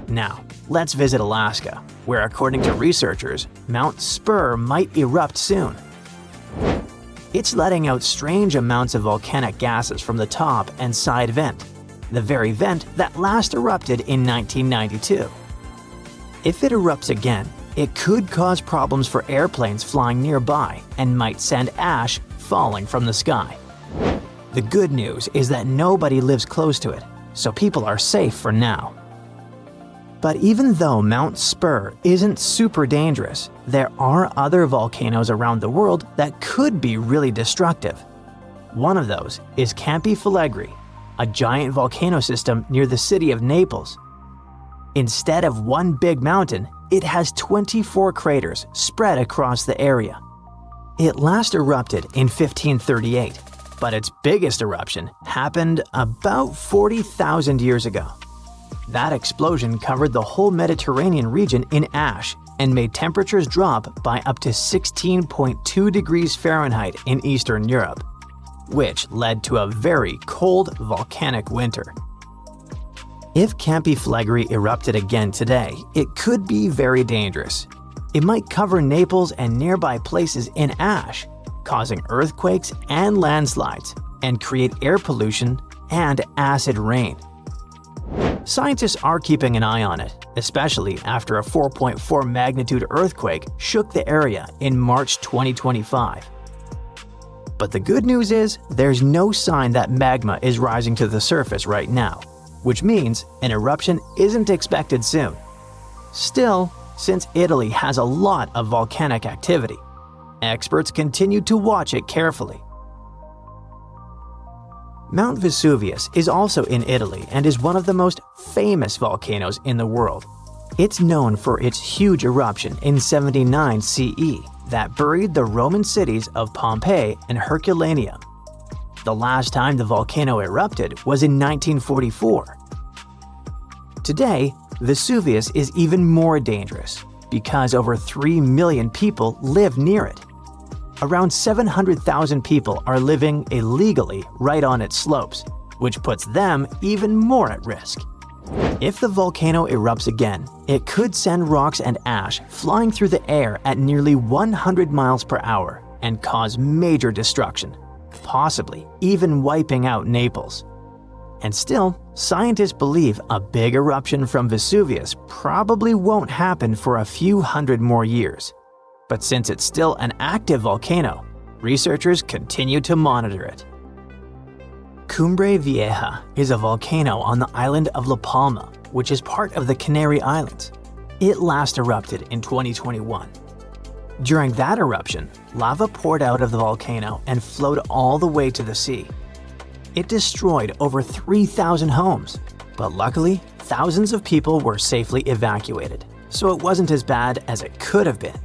Now, let's visit Alaska, where according to researchers, Mount Spur might erupt soon. It's letting out strange amounts of volcanic gases from the top and side vent, the very vent that last erupted in 1992. If it erupts again, it could cause problems for airplanes flying nearby and might send ash falling from the sky. The good news is that nobody lives close to it, so people are safe for now. But even though Mount Spur isn't super dangerous, there are other volcanoes around the world that could be really destructive. One of those is Campi Flegrei, a giant volcano system near the city of Naples. Instead of one big mountain, it has 24 craters spread across the area. It last erupted in 1538, but its biggest eruption happened about 40,000 years ago. That explosion covered the whole Mediterranean region in ash and made temperatures drop by up to 16.2 degrees Fahrenheit in Eastern Europe, which led to a very cold volcanic winter. If Campi Flegrei erupted again today, it could be very dangerous. It might cover Naples and nearby places in ash, causing earthquakes and landslides, and create air pollution and acid rain. Scientists are keeping an eye on it, especially after a 4.4 magnitude earthquake shook the area in March 2025. But the good news is there's no sign that magma is rising to the surface right now, which means an eruption isn't expected soon. Still, since Italy has a lot of volcanic activity, experts continue to watch it carefully. Mount Vesuvius is also in Italy and is one of the most famous volcanoes in the world. It's known for its huge eruption in 79 CE that buried the Roman cities of Pompeii and Herculaneum. The last time the volcano erupted was in 1944. Today, Vesuvius is even more dangerous because over 3 million people live near it. Around 700,000 people are living illegally right on its slopes, which puts them even more at risk. If the volcano erupts again, it could send rocks and ash flying through the air at nearly 100 miles per hour and cause major destruction, possibly even wiping out Naples. And still, scientists believe a big eruption from Vesuvius probably won't happen for a few hundred more years. But since it's still an active volcano, researchers continue to monitor it. Cumbre Vieja is a volcano on the island of La Palma, which is part of the Canary Islands. It last erupted in 2021. During that eruption, lava poured out of the volcano and flowed all the way to the sea. It destroyed over 3,000 homes, but luckily, thousands of people were safely evacuated, so it wasn't as bad as it could have been.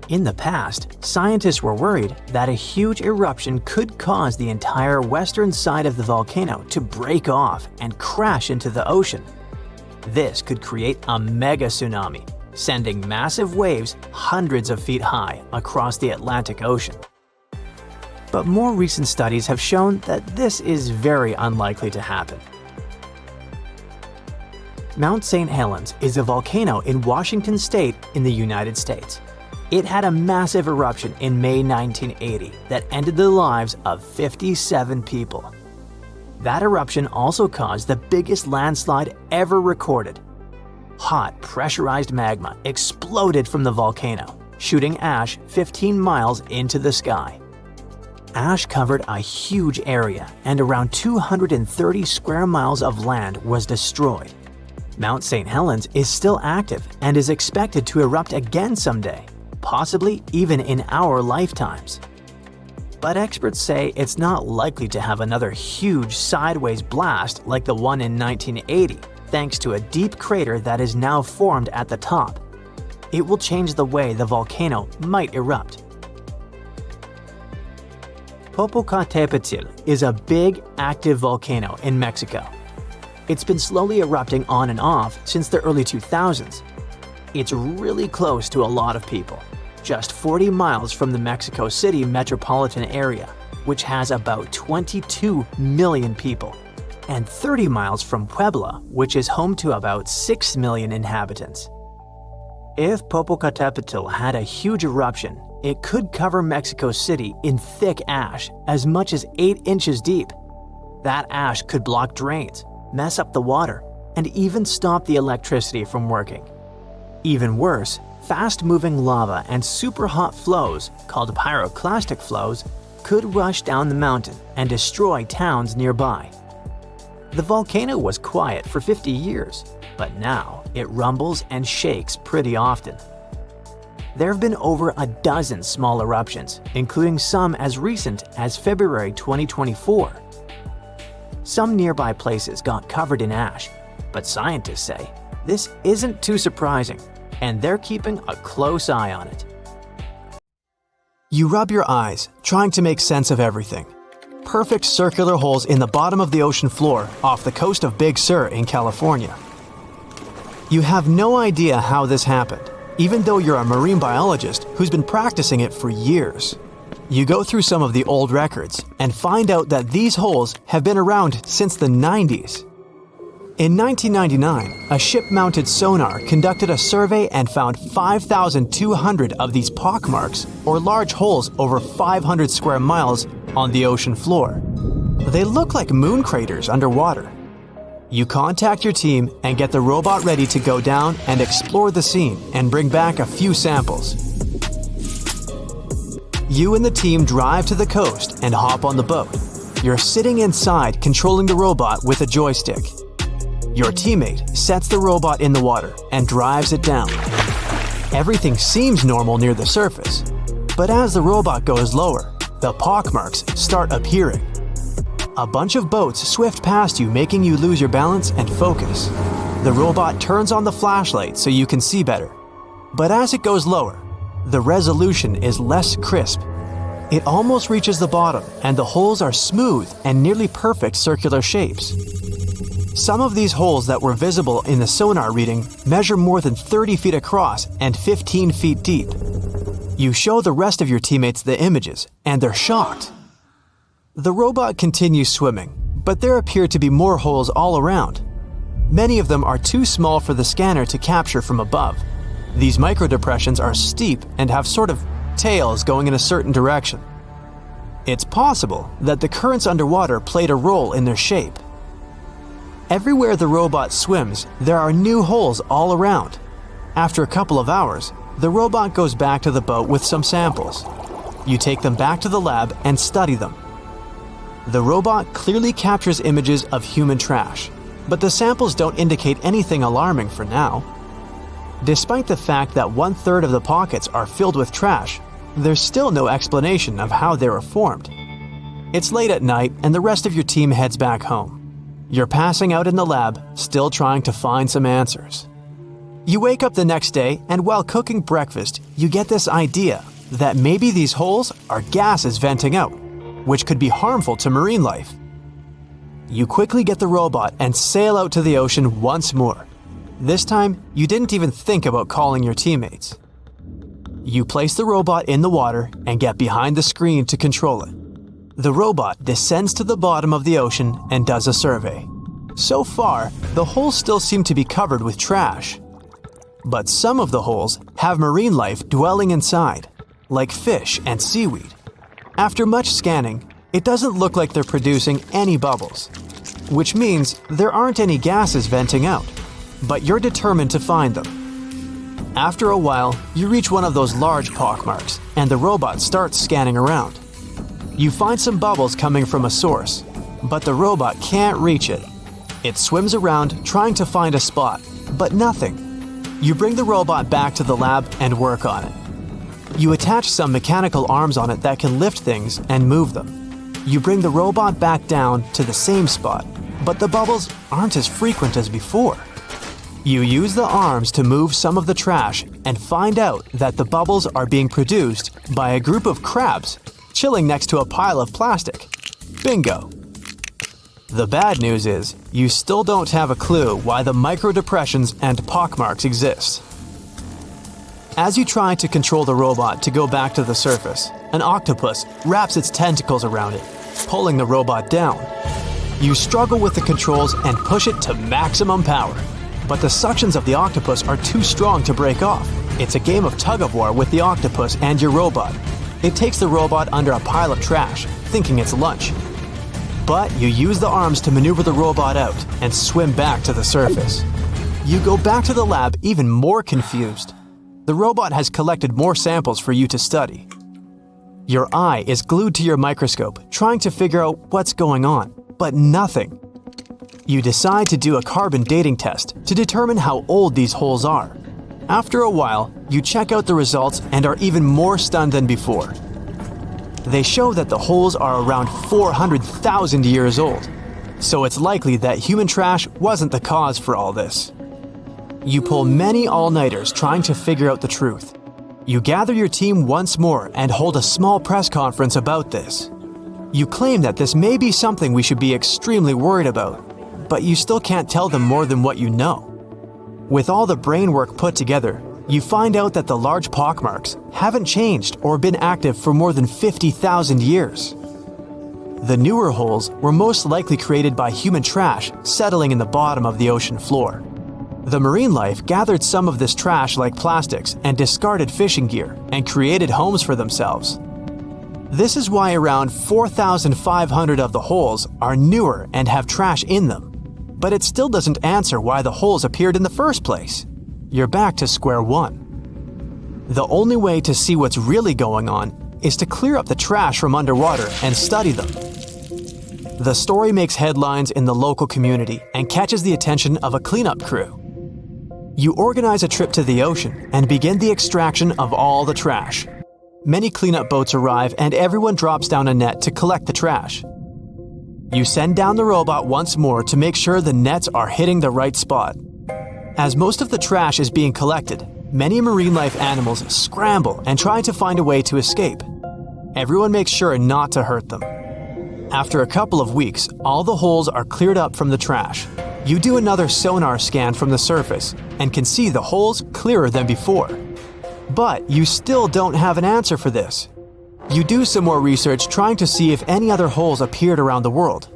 In the past, scientists were worried that a huge eruption could cause the entire western side of the volcano to break off and crash into the ocean. This could create a mega tsunami, sending massive waves hundreds of feet high across the Atlantic Ocean. But more recent studies have shown that this is very unlikely to happen. Mount St. Helens is a volcano in Washington State in the United States. It had a massive eruption in May 1980 that ended the lives of 57 people. That eruption also caused the biggest landslide ever recorded. Hot, pressurized magma exploded from the volcano, shooting ash 15 miles into the sky. Ash covered a huge area, and around 230 square miles of land was destroyed. Mount St. Helens is still active and is expected to erupt again someday, possibly even in our lifetimes. but experts say it's not likely to have another huge sideways blast like the one in 1980, thanks to a deep crater that is now formed at the top. It will change the way the volcano might erupt. Popocatépetl is a big, active volcano in Mexico. It's been slowly erupting on and off since the early 2000s. It's really close to a lot of people, just 40 miles from the Mexico City metropolitan area, which has about 22 million people, and 30 miles from Puebla, which is home to about 6 million inhabitants. If Popocatépetl had a huge eruption, it could cover Mexico City in thick ash as much as 8 inches deep. That ash could block drains, mess up the water, and even stop the electricity from working. Even worse, fast-moving lava and super hot flows, called pyroclastic flows, could rush down the mountain and destroy towns nearby. The volcano was quiet for 50 years, but now it rumbles and shakes pretty often. There have been over a dozen small eruptions, including some as recent as February 2024. Some nearby places got covered in ash, but scientists say this isn't too surprising, and they're keeping a close eye on it. You rub your eyes, trying to make sense of everything. Perfect circular holes in the bottom of the ocean floor off the coast of Big Sur in California. You have no idea how this happened, even though you're a marine biologist who's been practicing it for years. You go through some of the old records and find out that these holes have been around since the 90s. In 1999, a ship-mounted sonar conducted a survey and found 5,200 of these pockmarks, or large holes over 500 square miles, on the ocean floor. They look like moon craters underwater. You contact your team and get the robot ready to go down and explore the scene and bring back a few samples. You and the team drive to the coast and hop on the boat. You're sitting inside controlling the robot with a joystick. Your teammate sets the robot in the water and drives it down. Everything seems normal near the surface, but as the robot goes lower, the pockmarks start appearing. A bunch of boats swift past you, making you lose your balance and focus. The robot turns on the flashlight so you can see better. But as it goes lower, the resolution is less crisp. It almost reaches the bottom, and the holes are smooth and nearly perfect circular shapes. Some of these holes that were visible in the sonar reading measure more than 30 feet across and 15 feet deep. You show the rest of your teammates the images, and they're shocked. The robot continues swimming, but there appear to be more holes all around. Many of them are too small for the scanner to capture from above. These microdepressions are steep and have sort of tails going in a certain direction. It's possible that the currents underwater played a role in their shape. Everywhere the robot swims, there are new holes all around. After a couple of hours, the robot goes back to the boat with some samples. You take them back to the lab and study them. The robot clearly captures images of human trash, but the samples don't indicate anything alarming for now. Despite the fact that 1/3 of the pockets are filled with trash, there's still no explanation of how they were formed. It's late at night and the rest of your team heads back home. You're passing out in the lab, still trying to find some answers. You wake up the next day, and while cooking breakfast, you get this idea that maybe these holes are gases venting out, which could be harmful to marine life. You quickly get the robot and sail out to the ocean once more. This time, you didn't even think about calling your teammates. You place the robot in the water and get behind the screen to control it. The robot descends to the bottom of the ocean and does a survey. So far, the holes still seem to be covered with trash. But some of the holes have marine life dwelling inside, like fish and seaweed. After much scanning, it doesn't look like they're producing any bubbles, which means there aren't any gases venting out, but you're determined to find them. After a while, you reach one of those large pockmarks, and the robot starts scanning around. You find some bubbles coming from a source, but the robot can't reach it. It swims around trying to find a spot, but nothing. You bring the robot back to the lab and work on it. You attach some mechanical arms on it that can lift things and move them. You bring the robot back down to the same spot, but the bubbles aren't as frequent as before. You use the arms to move some of the trash and find out that the bubbles are being produced by a group of crabs chilling next to a pile of plastic. Bingo! The bad news is, you still don't have a clue why the microdepressions and pockmarks exist. As you try to control the robot to go back to the surface, an octopus wraps its tentacles around it, pulling the robot down. You struggle with the controls and push it to maximum power, but the suctions of the octopus are too strong to break off. It's a game of tug-of-war with the octopus and your robot. It takes the robot under a pile of trash, thinking it's lunch. But you use the arms to maneuver the robot out and swim back to the surface. You go back to the lab even more confused. The robot has collected more samples for you to study. Your eye is glued to your microscope, trying to figure out what's going on, but nothing. You decide to do a carbon dating test to determine how old these holes are. After a while, you check out the results and are even more stunned than before. They show that the holes are around 400,000 years old, so it's likely that human trash wasn't the cause for all this. You pull many all-nighters trying to figure out the truth. You gather your team once more and hold a small press conference about this. You claim that this may be something we should be extremely worried about, but you still can't tell them more than what you know. With all the brain work put together, you find out that the large pockmarks haven't changed or been active for more than 50,000 years. The newer holes were most likely created by human trash settling in the bottom of the ocean floor. The marine life gathered some of this trash like plastics and discarded fishing gear and created homes for themselves. This is why around 4,500 of the holes are newer and have trash in them. But it still doesn't answer why the holes appeared in the first place. You're back to square one. The only way to see what's really going on is to clear up the trash from underwater and study them. The story makes headlines in the local community and catches the attention of a cleanup crew. You organize a trip to the ocean and begin the extraction of all the trash. Many cleanup boats arrive and everyone drops down a net to collect the trash. You send down the robot once more to make sure the nets are hitting the right spot. As most of the trash is being collected, many marine life animals scramble and try to find a way to escape. Everyone makes sure not to hurt them. After a couple of weeks, all the holes are cleared up from the trash. You do another sonar scan from the surface and can see the holes clearer than before. But you still don't have an answer for this. You do some more research trying to see if any other holes appeared around the world.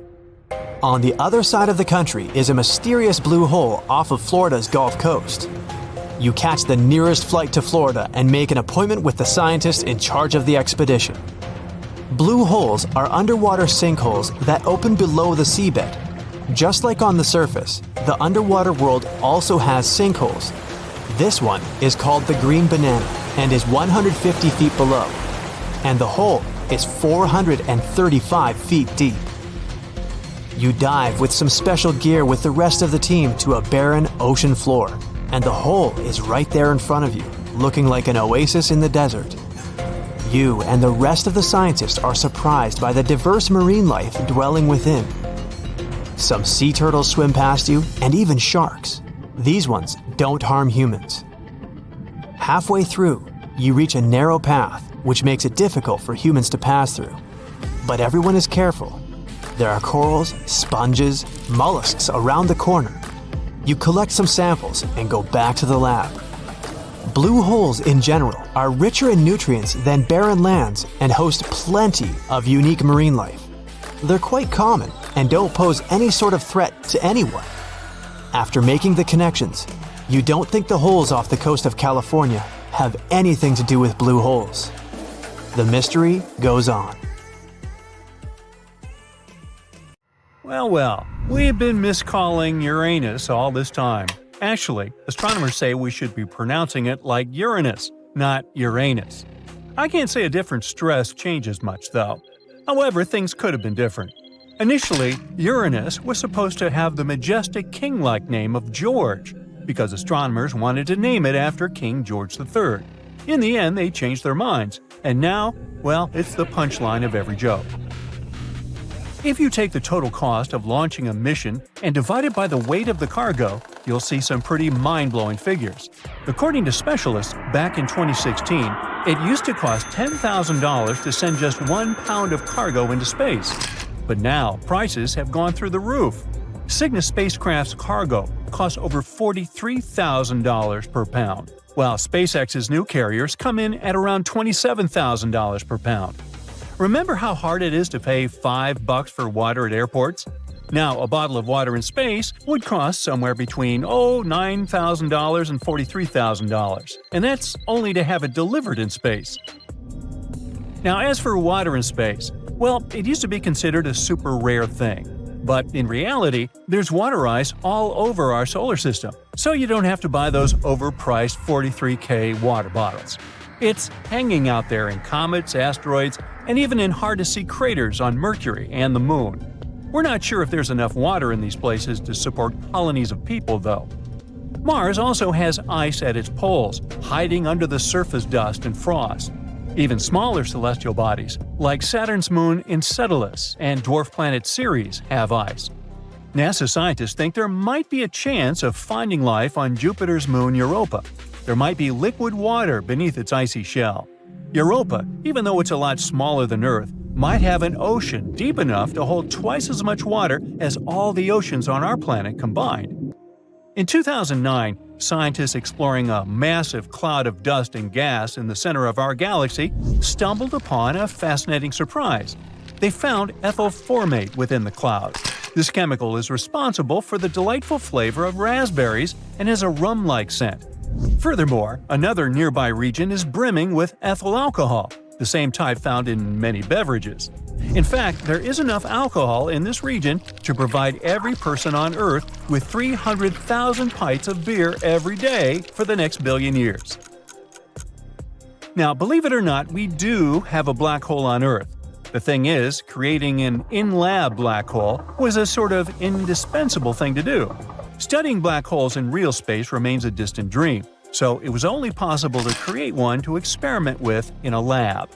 On the other side of the country is a mysterious blue hole off of Florida's Gulf Coast. You catch the nearest flight to Florida and make an appointment with the scientists in charge of the expedition. Blue holes are underwater sinkholes that open below the seabed. Just like on the surface, the underwater world also has sinkholes. This one is called the Green Banana and is 150 feet below, and the hole is 435 feet deep. You dive with some special gear with the rest of the team to a barren ocean floor, and the hole is right there in front of you, looking like an oasis in the desert. You and the rest of the scientists are surprised by the diverse marine life dwelling within. Some sea turtles swim past you, and even sharks. These ones don't harm humans. Halfway through, you reach a narrow path, which makes it difficult for humans to pass through. But everyone is careful. There are corals, sponges, mollusks around the corner. You collect some samples and go back to the lab. Blue holes in general are richer in nutrients than barren lands and host plenty of unique marine life. They're quite common and don't pose any sort of threat to anyone. After making the connections, you don't think the holes off the coast of California have anything to do with blue holes. The mystery goes on. Well, we've been miscalling Uranus all this time. Actually, astronomers say we should be pronouncing it like Uranus, not Uranus. I can't say a different stress changes much, though. However, things could have been different. Initially, Uranus was supposed to have the majestic king-like name of George, because astronomers wanted to name it after King George III. In the end, they changed their minds, and now, well, it's the punchline of every joke. If you take the total cost of launching a mission and divide it by the weight of the cargo, you'll see some pretty mind-blowing figures. According to specialists, back in 2016, it used to cost $10,000 to send just 1 pound of cargo into space. But now, prices have gone through the roof. Cygnus spacecraft's cargo costs over $43,000 per pound, while SpaceX's new carriers come in at around $27,000 per pound. Remember how hard it is to pay $5 for water at airports? Now, a bottle of water in space would cost somewhere between $9,000 and $43,000, and that's only to have it delivered in space. Now, as for water in space, well, it used to be considered a super rare thing. But in reality, there's water ice all over our solar system, so you don't have to buy those overpriced $43K water bottles. It's hanging out there in comets, asteroids, and even in hard-to-see craters on Mercury and the Moon. We're not sure if there's enough water in these places to support colonies of people, though. Mars also has ice at its poles, hiding under the surface dust and frost. Even smaller celestial bodies, like Saturn's moon Enceladus and dwarf planet Ceres, have ice. NASA scientists think there might be a chance of finding life on Jupiter's moon Europa. There might be liquid water beneath its icy shell. Europa, even though it's a lot smaller than Earth, might have an ocean deep enough to hold twice as much water as all the oceans on our planet combined. In 2009, scientists exploring a massive cloud of dust and gas in the center of our galaxy stumbled upon a fascinating surprise. They found ethyl formate within the cloud. This chemical is responsible for the delightful flavor of raspberries and has a rum-like scent. Furthermore, another nearby region is brimming with ethyl alcohol, the same type found in many beverages. In fact, there is enough alcohol in this region to provide every person on Earth with 300,000 pints of beer every day for the next billion years. Now, believe it or not, we do have a black hole on Earth. The thing is, creating an in-lab black hole was a sort of indispensable thing to do. Studying black holes in real space remains a distant dream, so it was only possible to create one to experiment with in a lab.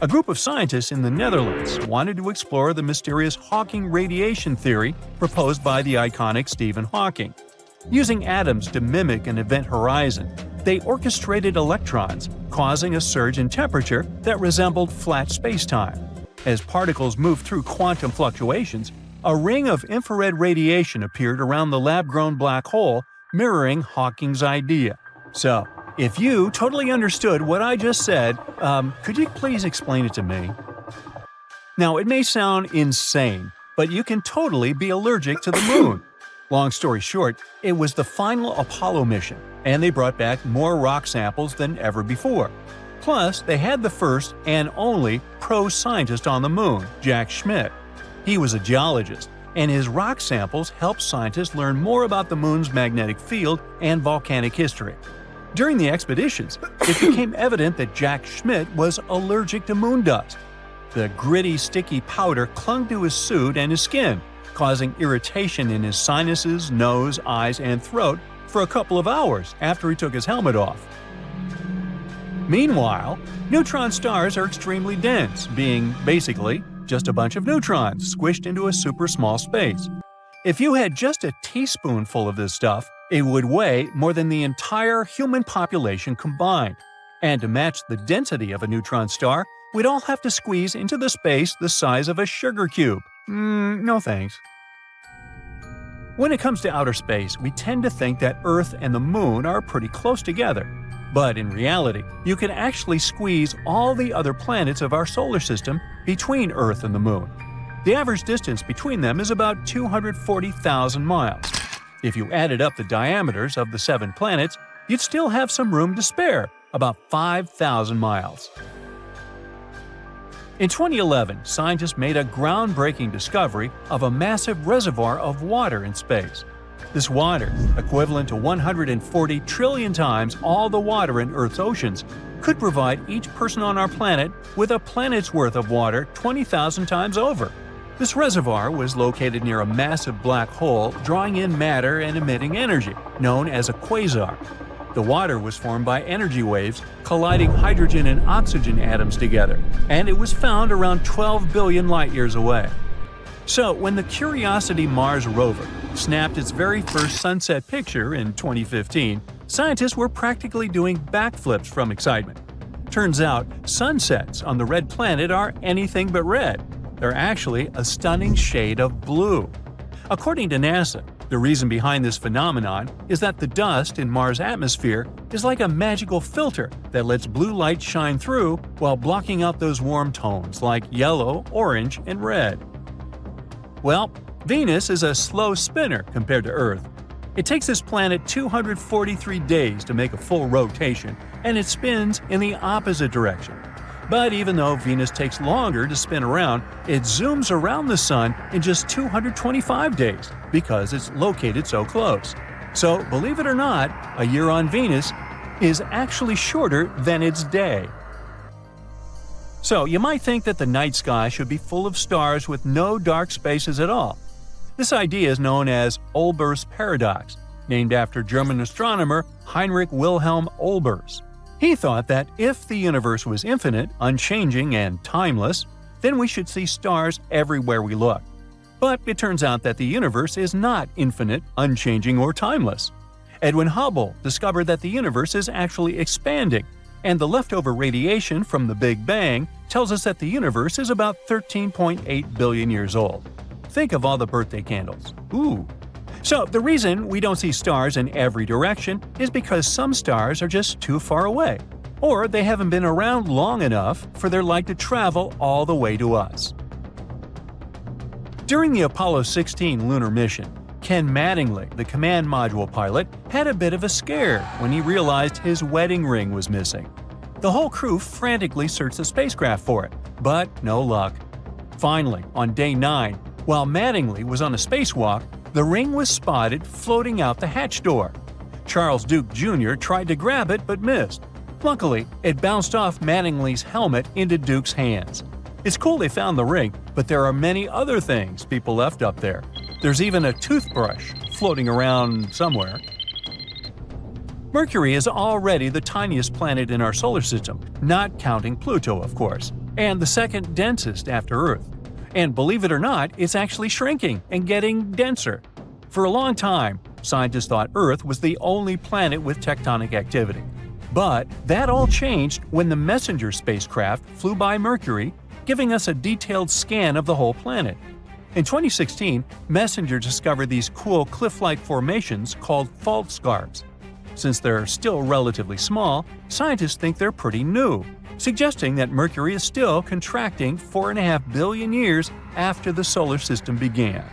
A group of scientists in the Netherlands wanted to explore the mysterious Hawking radiation theory proposed by the iconic Stephen Hawking. Using atoms to mimic an event horizon, they orchestrated electrons, causing a surge in temperature that resembled flat spacetime. As particles moved through quantum fluctuations, a ring of infrared radiation appeared around the lab-grown black hole, mirroring Hawking's idea. So, if you totally understood what I just said, could you please explain it to me? Now, it may sound insane, but you can totally be allergic to the moon. Long story short, it was the final Apollo mission, and they brought back more rock samples than ever before. Plus, they had the first and only pro-scientist on the moon, Jack Schmitt. He was a geologist, and his rock samples helped scientists learn more about the moon's magnetic field and volcanic history. During the expeditions, it became evident that Jack Schmitt was allergic to moon dust. The gritty, sticky powder clung to his suit and his skin, causing irritation in his sinuses, nose, eyes, and throat for a couple of hours after he took his helmet off. Meanwhile, neutron stars are extremely dense, being basically just a bunch of neutrons squished into a super small space. If you had just a teaspoonful of this stuff, it would weigh more than the entire human population combined. And to match the density of a neutron star, we'd all have to squeeze into the space the size of a sugar cube. No thanks. When it comes to outer space, we tend to think that Earth and the Moon are pretty close together. But in reality, you can actually squeeze all the other planets of our solar system between Earth and the Moon. The average distance between them is about 240,000 miles. If you added up the diameters of the 7 planets, you'd still have some room to spare, about 5,000 miles. In 2011, scientists made a groundbreaking discovery of a massive reservoir of water in space. This water, equivalent to 140 trillion times all the water in Earth's oceans, could provide each person on our planet with a planet's worth of water 20,000 times over. This reservoir was located near a massive black hole drawing in matter and emitting energy, known as a quasar. The water was formed by energy waves colliding hydrogen and oxygen atoms together, and it was found around 12 billion light-years away. So, when the Curiosity Mars rover snapped its very first sunset picture in 2015, scientists were practically doing backflips from excitement. Turns out, sunsets on the red planet are anything but red. They're actually a stunning shade of blue. According to NASA, the reason behind this phenomenon is that the dust in Mars' atmosphere is like a magical filter that lets blue light shine through while blocking out those warm tones like yellow, orange, and red. Well, Venus is a slow spinner compared to Earth. It takes this planet 243 days to make a full rotation, and it spins in the opposite direction. But even though Venus takes longer to spin around, it zooms around the Sun in just 225 days because it's located so close. So, believe it or not, a year on Venus is actually shorter than its day. So, you might think that the night sky should be full of stars with no dark spaces at all. This idea is known as Olbers' paradox, named after German astronomer Heinrich Wilhelm Olbers. He thought that if the universe was infinite, unchanging, and timeless, then we should see stars everywhere we look. But it turns out that the universe is not infinite, unchanging, or timeless. Edwin Hubble discovered that the universe is actually expanding, and the leftover radiation from the Big Bang tells us that the universe is about 13.8 billion years old. Think of all the birthday candles. Ooh! So, the reason we don't see stars in every direction is because some stars are just too far away, or they haven't been around long enough for their light to travel all the way to us. During the Apollo 16 lunar mission, Ken Mattingly, the command module pilot, had a bit of a scare when he realized his wedding ring was missing. The whole crew frantically searched the spacecraft for it, but no luck. Finally, on day 9, while Mattingly was on a spacewalk, the ring was spotted floating out the hatch door. Charles Duke Jr. tried to grab it but missed. Luckily, it bounced off Mattingly's helmet into Duke's hands. It's cool they found the ring, but there are many other things people left up there. There's even a toothbrush floating around somewhere. Mercury is already the tiniest planet in our solar system, not counting Pluto, of course, and the second densest after Earth. And believe it or not, it's actually shrinking and getting denser. For a long time, scientists thought Earth was the only planet with tectonic activity. But that all changed when the Messenger spacecraft flew by Mercury, giving us a detailed scan of the whole planet. In 2016, Messenger discovered these cool cliff-like formations called fault scarps. Since they're still relatively small, scientists think they're pretty new, suggesting that Mercury is still contracting 4.5 billion years after the solar system began.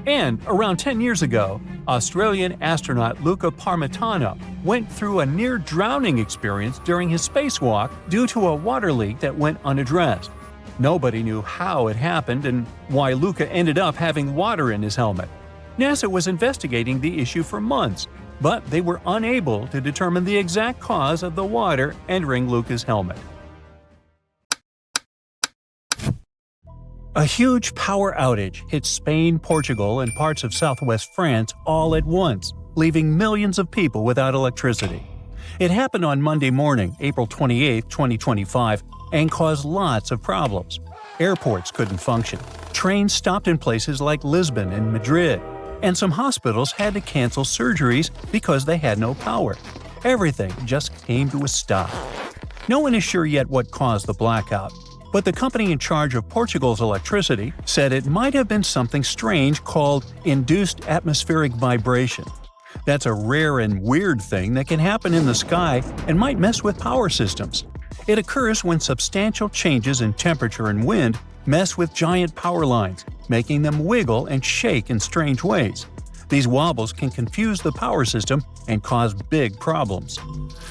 And around 10 years ago, Australian astronaut Luca Parmitano went through a near-drowning experience during his spacewalk due to a water leak that went unaddressed. Nobody knew how it happened and why Luca ended up having water in his helmet. NASA was investigating the issue for months, but they were unable to determine the exact cause of the water entering Luca's helmet. A huge power outage hit Spain, Portugal, and parts of southwest France all at once, leaving millions of people without electricity. It happened on Monday morning, April 28, 2025, and caused lots of problems. Airports couldn't function, trains stopped in places like Lisbon and Madrid, and some hospitals had to cancel surgeries because they had no power. Everything just came to a stop. No one is sure yet what caused the blackout, but the company in charge of Portugal's electricity said it might have been something strange called induced atmospheric vibration. That's a rare and weird thing that can happen in the sky and might mess with power systems. It occurs when substantial changes in temperature and wind mess with giant power lines, making them wiggle and shake in strange ways. These wobbles can confuse the power system and cause big problems.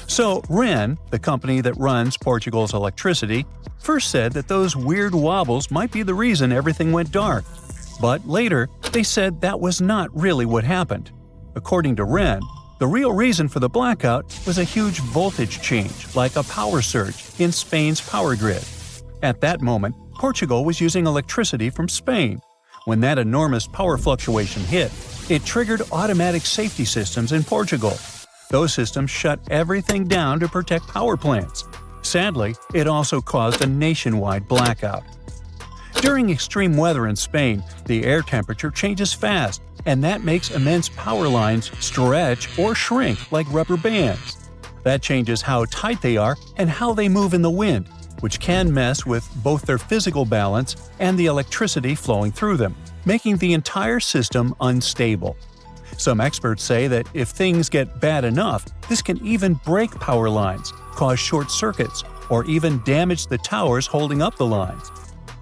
So REN, the company that runs Portugal's electricity, first said that those weird wobbles might be the reason everything went dark. But later, they said that was not really what happened. According to REN, the real reason for the blackout was a huge voltage change, like a power surge, in Spain's power grid. At that moment, Portugal was using electricity from Spain. When that enormous power fluctuation hit, It triggered automatic safety systems in Portugal. Those systems shut everything down to protect power plants. Sadly, it also caused a nationwide blackout. During extreme weather in Spain, the air temperature changes fast, and that makes immense power lines stretch or shrink like rubber bands. That changes how tight they are and how they move in the wind, which can mess with both their physical balance and the electricity flowing through them, making the entire system unstable. Some experts say that if things get bad enough, this can even break power lines, cause short circuits, or even damage the towers holding up the lines.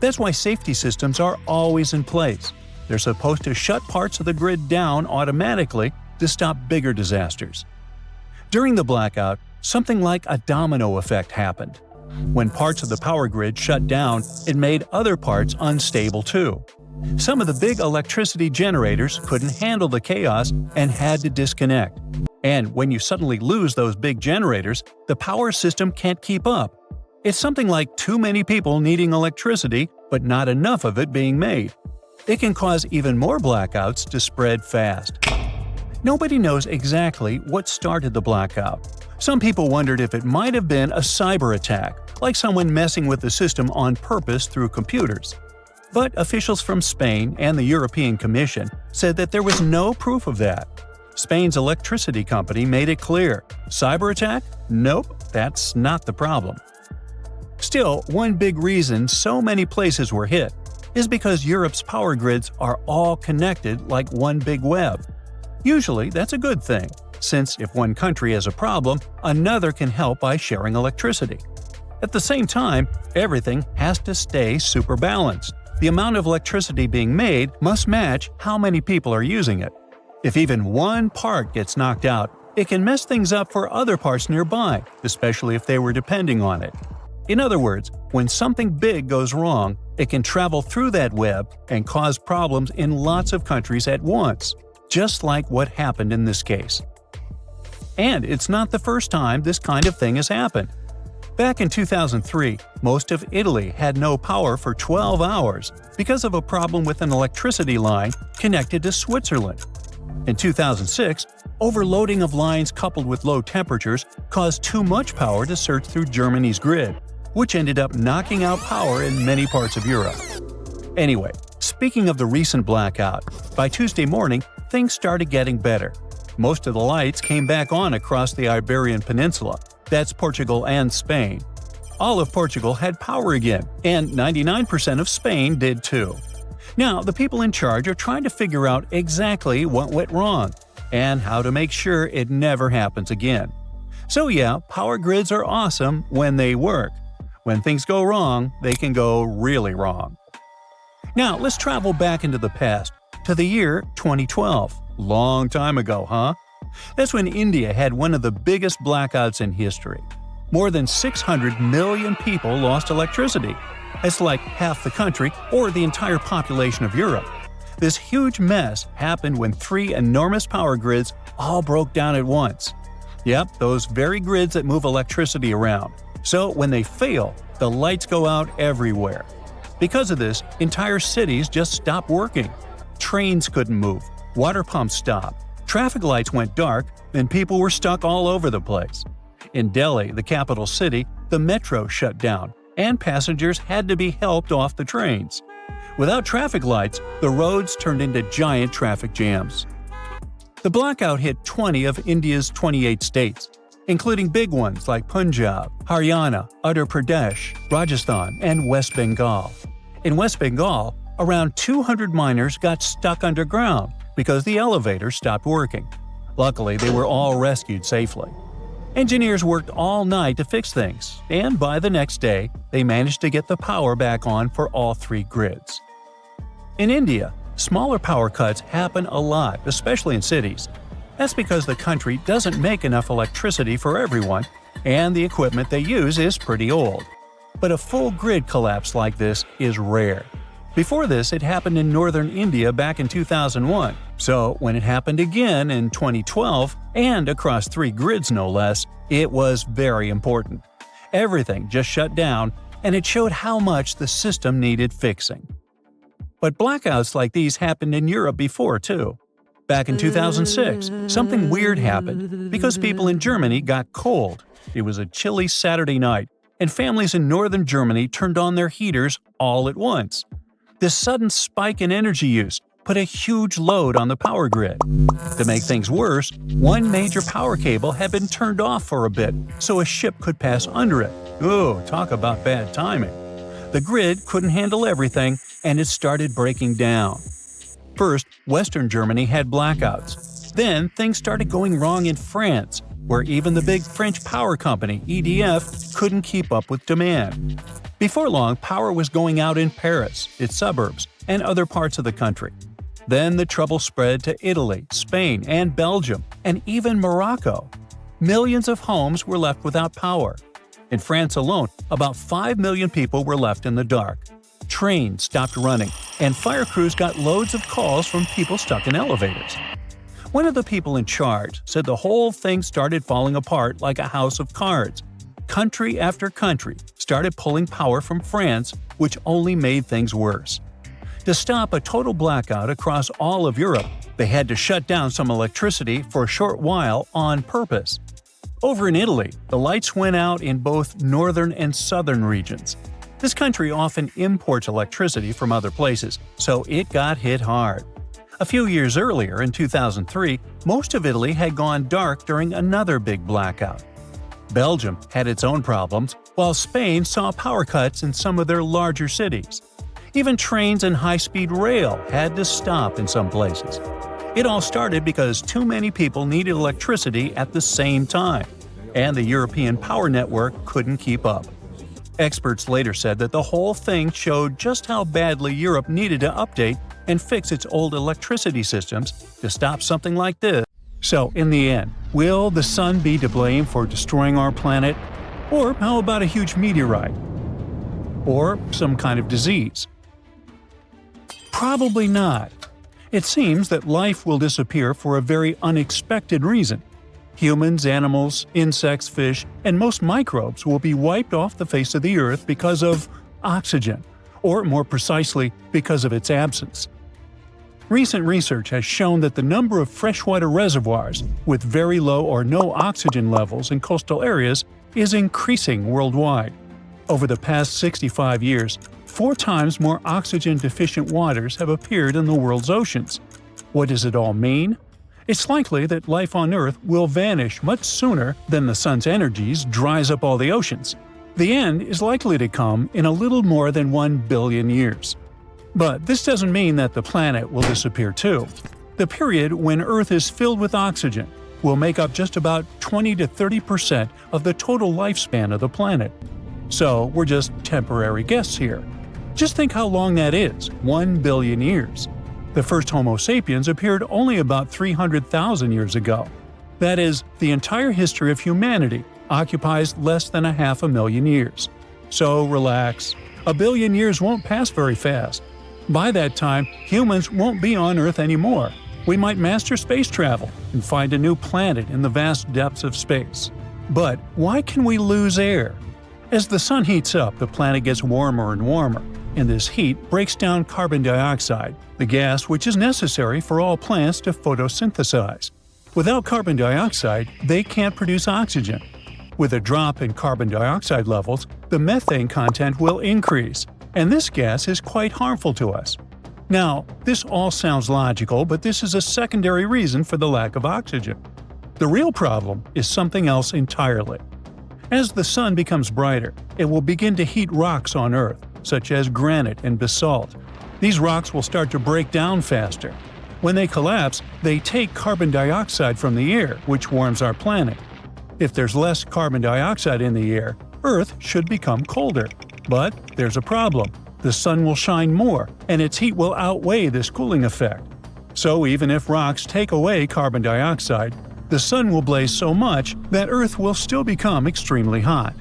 That's why safety systems are always in place. They're supposed to shut parts of the grid down automatically to stop bigger disasters. During the blackout, something like a domino effect happened. When parts of the power grid shut down, it made other parts unstable too. Some of the big electricity generators couldn't handle the chaos and had to disconnect. And when you suddenly lose those big generators, the power system can't keep up. It's something like too many people needing electricity, but not enough of it being made. It can cause even more blackouts to spread fast. Nobody knows exactly what started the blackout. Some people wondered if it might have been a cyber attack, like someone messing with the system on purpose through computers. But officials from Spain and the European Commission said that there was no proof of that. Spain's electricity company made it clear. Cyber attack? Nope, that's not the problem. Still, one big reason so many places were hit is because Europe's power grids are all connected like one big web. Usually, that's a good thing, since if one country has a problem, another can help by sharing electricity. At the same time, everything has to stay super balanced. The amount of electricity being made must match how many people are using it. If even one part gets knocked out, it can mess things up for other parts nearby, especially if they were depending on it. In other words, when something big goes wrong, it can travel through that web and cause problems in lots of countries at once, just like what happened in this case. And it's not the first time this kind of thing has happened. Back in 2003, most of Italy had no power for 12 hours because of a problem with an electricity line connected to Switzerland. In 2006, overloading of lines coupled with low temperatures caused too much power to surge through Germany's grid, which ended up knocking out power in many parts of Europe. Anyway, speaking of the recent blackout, by Tuesday morning, things started getting better. Most of the lights came back on across the Iberian Peninsula. That's Portugal and Spain. All of Portugal had power again, and 99% of Spain did too. Now, the people in charge are trying to figure out exactly what went wrong and how to make sure it never happens again. So yeah, power grids are awesome when they work. When things go wrong, they can go really wrong. Now, let's travel back into the past, to the year 2012. Long time ago, huh? That's when India had one of the biggest blackouts in history. More than 600 million people lost electricity. It's like half the country or the entire population of Europe. This huge mess happened when 3 enormous power grids all broke down at once. Yep, those very grids that move electricity around. So when they fail, the lights go out everywhere. Because of this, entire cities just stopped working. Trains couldn't move, water pumps stopped, traffic lights went dark, and people were stuck all over the place. In Delhi, the capital city, the metro shut down, and passengers had to be helped off the trains. Without traffic lights, the roads turned into giant traffic jams. The blackout hit 20 of India's 28 states, including big ones like Punjab, Haryana, Uttar Pradesh, Rajasthan, and West Bengal. In West Bengal, around 200 miners got stuck underground because the elevator stopped working. Luckily, they were all rescued safely. Engineers worked all night to fix things, and by the next day, they managed to get the power back on for all 3 grids. In India, smaller power cuts happen a lot, especially in cities. That's because the country doesn't make enough electricity for everyone, and the equipment they use is pretty old. But a full grid collapse like this is rare. Before this, it happened in northern India back in 2001, so when it happened again in 2012, and across 3 grids no less, it was very important. Everything just shut down, and it showed how much the system needed fixing. But blackouts like these happened in Europe before too. Back in 2006, something weird happened because people in Germany got cold. It was a chilly Saturday night, and families in northern Germany turned on their heaters all at once. This sudden spike in energy use put a huge load on the power grid. To make things worse, one major power cable had been turned off for a bit so a ship could pass under it. Ooh, talk about bad timing. The grid couldn't handle everything, and it started breaking down. First, Western Germany had blackouts. Then, things started going wrong in France, where even the big French power company, EDF, couldn't keep up with demand. Before long, power was going out in Paris, its suburbs, and other parts of the country. Then the trouble spread to Italy, Spain, and Belgium, and even Morocco. Millions of homes were left without power. In France alone, about 5 million people were left in the dark. Trains stopped running, and fire crews got loads of calls from people stuck in elevators. One of the people in charge said the whole thing started falling apart like a house of cards. Country after country started pulling power from France, which only made things worse. To stop a total blackout across all of Europe, they had to shut down some electricity for a short while on purpose. Over in Italy, the lights went out in both northern and southern regions. This country often imports electricity from other places, so it got hit hard. A few years earlier, in 2003, most of Italy had gone dark during another big blackout. Belgium had its own problems, while Spain saw power cuts in some of their larger cities. Even trains and high-speed rail had to stop in some places. It all started because too many people needed electricity at the same time, and the European power network couldn't keep up. Experts later said that the whole thing showed just how badly Europe needed to update and fix its old electricity systems to stop something like this. So, in the end, will the sun be to blame for destroying our planet? Or how about a huge meteorite? Or some kind of disease? Probably not. It seems that life will disappear for a very unexpected reason. Humans, animals, insects, fish, and most microbes will be wiped off the face of the Earth because of oxygen, or more precisely, because of its absence. Recent research has shown that the number of freshwater reservoirs with very low or no oxygen levels in coastal areas is increasing worldwide. Over the past 65 years, 4 times more oxygen-deficient waters have appeared in the world's oceans. What does it all mean? It's likely that life on Earth will vanish much sooner than the sun's energies dries up all the oceans. The end is likely to come in a little more than 1 billion years. But this doesn't mean that the planet will disappear too. The period when Earth is filled with oxygen will make up just about 20 to 30% of the total lifespan of the planet. So we're just temporary guests here. Just think how long that is, 1 billion years. The first Homo sapiens appeared only about 300,000 years ago. That is, the entire history of humanity occupies less than 500,000 years. So relax. 1 billion years won't pass very fast. By that time, humans won't be on Earth anymore. We might master space travel and find a new planet in the vast depths of space. But why can we lose air? As the sun heats up, the planet gets warmer and warmer, and this heat breaks down carbon dioxide, the gas which is necessary for all plants to photosynthesize. Without carbon dioxide, they can't produce oxygen. With a drop in carbon dioxide levels, the methane content will increase, and this gas is quite harmful to us. Now, this all sounds logical, but this is a secondary reason for the lack of oxygen. The real problem is something else entirely. As the sun becomes brighter, it will begin to heat rocks on Earth, such as granite and basalt. These rocks will start to break down faster. When they collapse, they take carbon dioxide from the air, which warms our planet. If there's less carbon dioxide in the air, Earth should become colder. But there's a problem. The sun will shine more, and its heat will outweigh this cooling effect. So even if rocks take away carbon dioxide, the sun will blaze so much that Earth will still become extremely hot.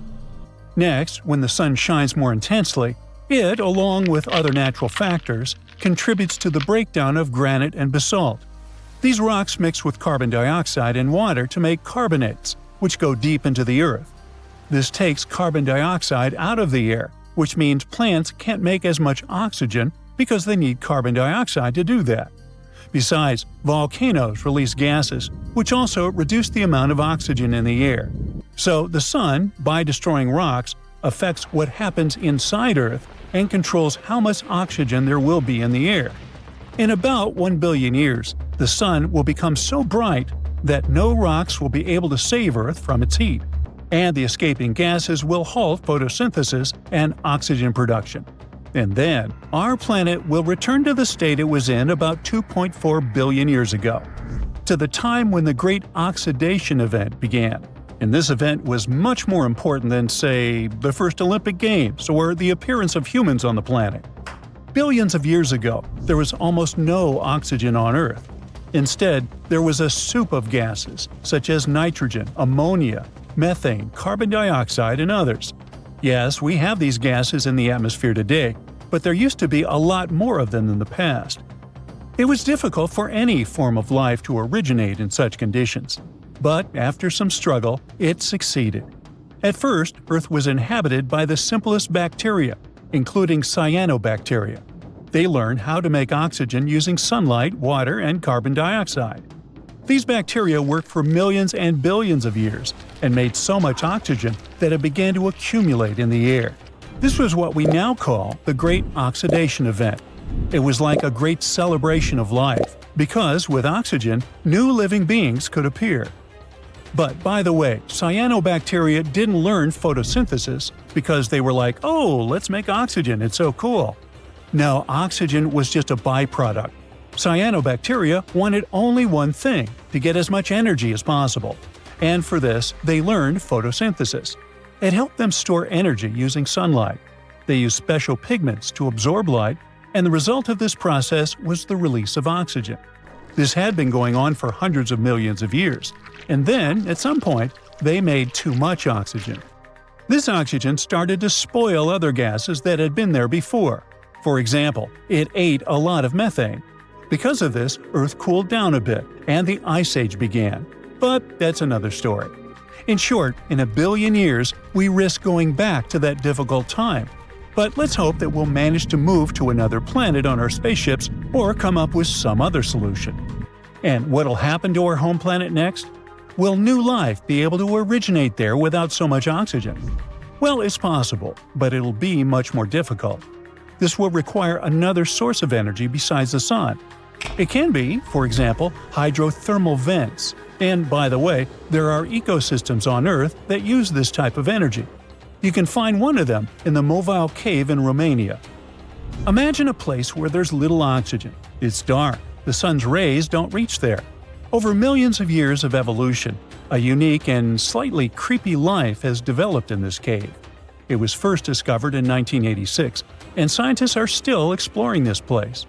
Next, when the sun shines more intensely, it, along with other natural factors, contributes to the breakdown of granite and basalt. These rocks mix with carbon dioxide and water to make carbonates, which go deep into the Earth. This takes carbon dioxide out of the air, which means plants can't make as much oxygen because they need carbon dioxide to do that. Besides, volcanoes release gases, which also reduce the amount of oxygen in the air. So the sun, by destroying rocks, affects what happens inside Earth and controls how much oxygen there will be in the air. In about 1 billion years, the sun will become so bright that no rocks will be able to save Earth from its heat, and the escaping gases will halt photosynthesis and oxygen production. And then, our planet will return to the state it was in about 2.4 billion years ago, to the time when the Great Oxidation Event began. And this event was much more important than, say, the first Olympic Games or the appearance of humans on the planet. Billions of years ago, there was almost no oxygen on Earth. Instead, there was a soup of gases, such as nitrogen, ammonia, methane, carbon dioxide, and others. Yes, we have these gases in the atmosphere today, but there used to be a lot more of them in the past. It was difficult for any form of life to originate in such conditions. But after some struggle, it succeeded. At first, Earth was inhabited by the simplest bacteria, including cyanobacteria. They learned how to make oxygen using sunlight, water, and carbon dioxide. These bacteria worked for millions and billions of years and made so much oxygen that it began to accumulate in the air. This was what we now call the Great Oxidation Event. It was like a great celebration of life, because with oxygen, new living beings could appear. But by the way, cyanobacteria didn't learn photosynthesis because they were like, oh, let's make oxygen, it's so cool. No, oxygen was just a byproduct. Cyanobacteria wanted only one thing, to get as much energy as possible. And for this, they learned photosynthesis. It helped them store energy using sunlight. They used special pigments to absorb light, and the result of this process was the release of oxygen. This had been going on for hundreds of millions of years, and then, at some point, they made too much oxygen. This oxygen started to spoil other gases that had been there before. For example, it ate a lot of methane. Because of this, Earth cooled down a bit, and the Ice Age began. But that's another story. In short, in 1 billion years, we risk going back to that difficult time. But let's hope that we'll manage to move to another planet on our spaceships or come up with some other solution. And what'll happen to our home planet next? Will new life be able to originate there without so much oxygen? Well, it's possible, but it'll be much more difficult. This will require another source of energy besides the sun. It can be, for example, hydrothermal vents. And by the way, there are ecosystems on Earth that use this type of energy. You can find one of them in the Mobile Cave in Romania. Imagine a place where there's little oxygen. It's dark. The sun's rays don't reach there. Over millions of years of evolution, a unique and slightly creepy life has developed in this cave. It was first discovered in 1986, and scientists are still exploring this place.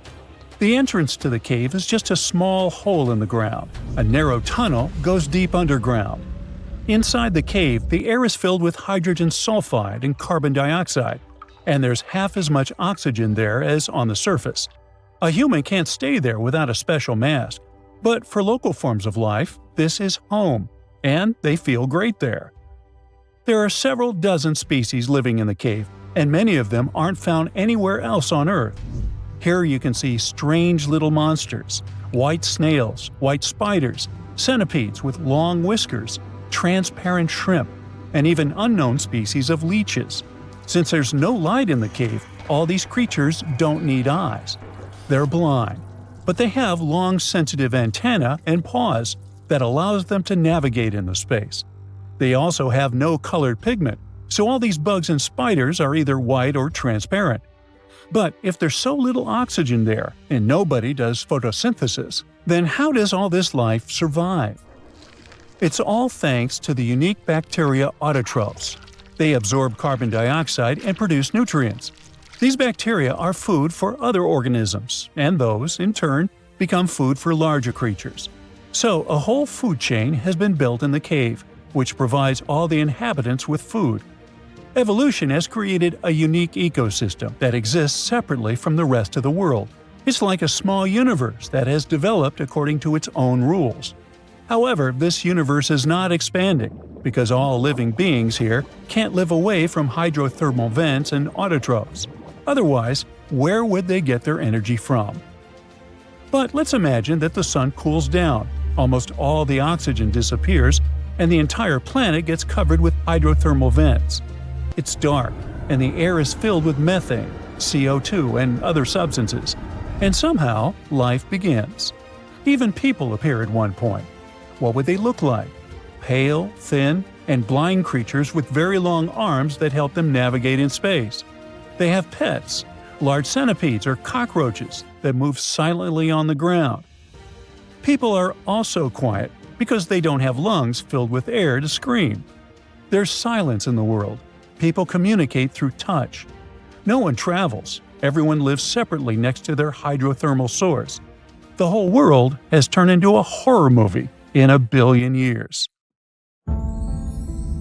The entrance to the cave is just a small hole in the ground. A narrow tunnel goes deep underground. Inside the cave, the air is filled with hydrogen sulfide and carbon dioxide, and there's half as much oxygen there as on the surface. A human can't stay there without a special mask. But for local forms of life, this is home, and they feel great there. There are several dozen species living in the cave, and many of them aren't found anywhere else on Earth. Here you can see strange little monsters, white snails, white spiders, centipedes with long whiskers, transparent shrimp, and even unknown species of leeches. Since there's no light in the cave, all these creatures don't need eyes. They're blind, but they have long sensitive antennae and paws that allows them to navigate in the space. They also have no colored pigment, so all these bugs and spiders are either white or transparent. But if there's so little oxygen there, and nobody does photosynthesis, then how does all this life survive? It's all thanks to the unique bacteria autotrophs. They absorb carbon dioxide and produce nutrients. These bacteria are food for other organisms, and those, in turn, become food for larger creatures. So a whole food chain has been built in the cave, which provides all the inhabitants with food. Evolution has created a unique ecosystem that exists separately from the rest of the world. It's like a small universe that has developed according to its own rules. However, this universe is not expanding, because all living beings here can't live away from hydrothermal vents and autotrophs. Otherwise, where would they get their energy from? But let's imagine that the sun cools down, almost all the oxygen disappears, and the entire planet gets covered with hydrothermal vents. It's dark, and the air is filled with methane, CO2, and other substances. And somehow, life begins. Even people appear at one point. What would they look like? Pale, thin, and blind creatures with very long arms that help them navigate in space. They have pets, large centipedes or cockroaches that move silently on the ground. People are also quiet because they don't have lungs filled with air to scream. There's silence in the world. People communicate through touch. No one travels. Everyone lives separately next to their hydrothermal source. The whole world has turned into a horror movie in 1 billion years.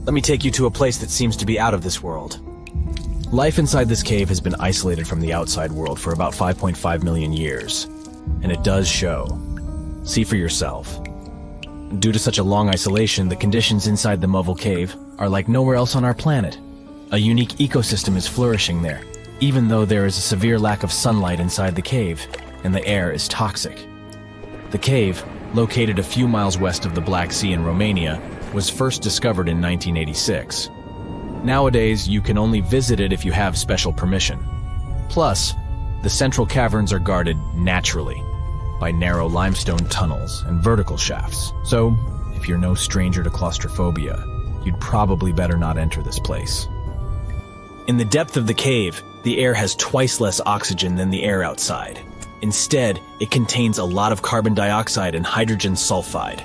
Let me take you to a place that seems to be out of this world. Life inside this cave has been isolated from the outside world for about 5.5 million years. And it does show. See for yourself. Due to such a long isolation, the conditions inside the Mobile Cave are like nowhere else on our planet. A unique ecosystem is flourishing there, even though there is a severe lack of sunlight inside the cave, and the air is toxic. The cave, located a few miles west of the Black Sea in Romania, was first discovered in 1986. Nowadays, you can only visit it if you have special permission. Plus, the central caverns are guarded naturally by narrow limestone tunnels and vertical shafts. So, if you're no stranger to claustrophobia, you'd probably better not enter this place. In the depth of the cave, the air has twice less oxygen than the air outside. Instead, it contains a lot of carbon dioxide and hydrogen sulfide.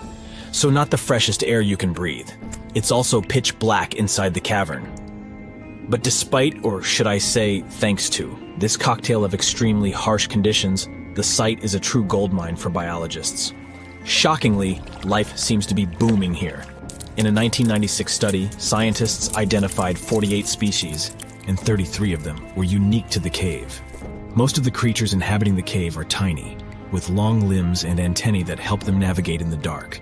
So not the freshest air you can breathe. It's also pitch black inside the cavern. But despite, or should I say, thanks to, this cocktail of extremely harsh conditions, the site is a true goldmine for biologists. Shockingly, life seems to be booming here. In a 1996 study, scientists identified 48 species, and 33 of them were unique to the cave. Most of the creatures inhabiting the cave are tiny, with long limbs and antennae that help them navigate in the dark.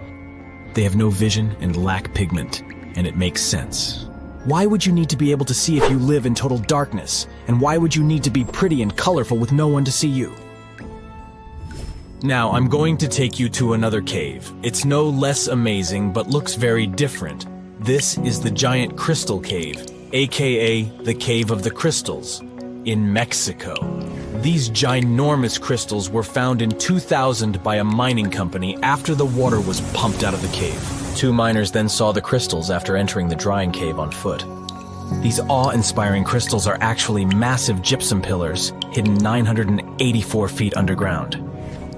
They have no vision and lack pigment, and it makes sense. Why would you need to be able to see if you live in total darkness? And why would you need to be pretty and colorful with no one to see you? Now, I'm going to take you to another cave. It's no less amazing, but looks very different. This is the Giant Crystal Cave, aka the Cave of the Crystals, in Mexico. These ginormous crystals were found in 2000 by a mining company after the water was pumped out of the cave. 2 miners then saw the crystals after entering the drying cave on foot. These awe-inspiring crystals are actually massive gypsum pillars hidden 984 feet underground.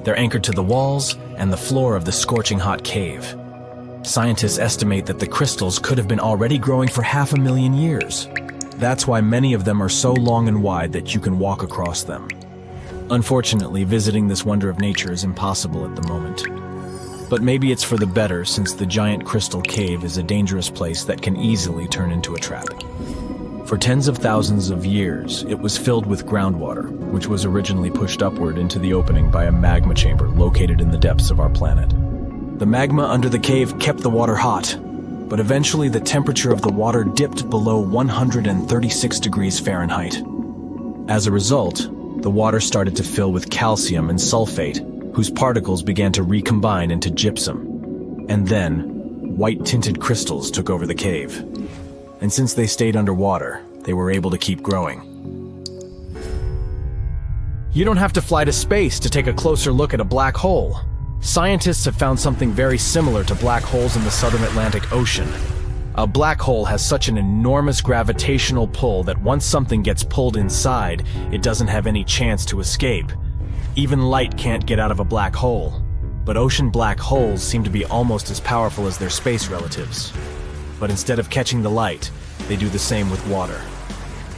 They're anchored to the walls and the floor of the scorching hot cave. Scientists estimate that the crystals could have been already growing for 500,000 years. That's why many of them are so long and wide that you can walk across them. Unfortunately, visiting this wonder of nature is impossible at the moment. But maybe it's for the better, since the Giant Crystal Cave is a dangerous place that can easily turn into a trap. For tens of thousands of years, it was filled with groundwater, which was originally pushed upward into the opening by a magma chamber located in the depths of our planet. The magma under the cave kept the water hot, but eventually the temperature of the water dipped below 136 degrees Fahrenheit. As a result, the water started to fill with calcium and sulfate, whose particles began to recombine into gypsum. And then, white-tinted crystals took over the cave. And since they stayed underwater, they were able to keep growing. You don't have to fly to space to take a closer look at a black hole. Scientists have found something very similar to black holes in the southern Atlantic Ocean. A black hole has such an enormous gravitational pull that once something gets pulled inside, it doesn't have any chance to escape. Even light can't get out of a black hole. But ocean black holes seem to be almost as powerful as their space relatives. But instead of catching the light, they do the same with water.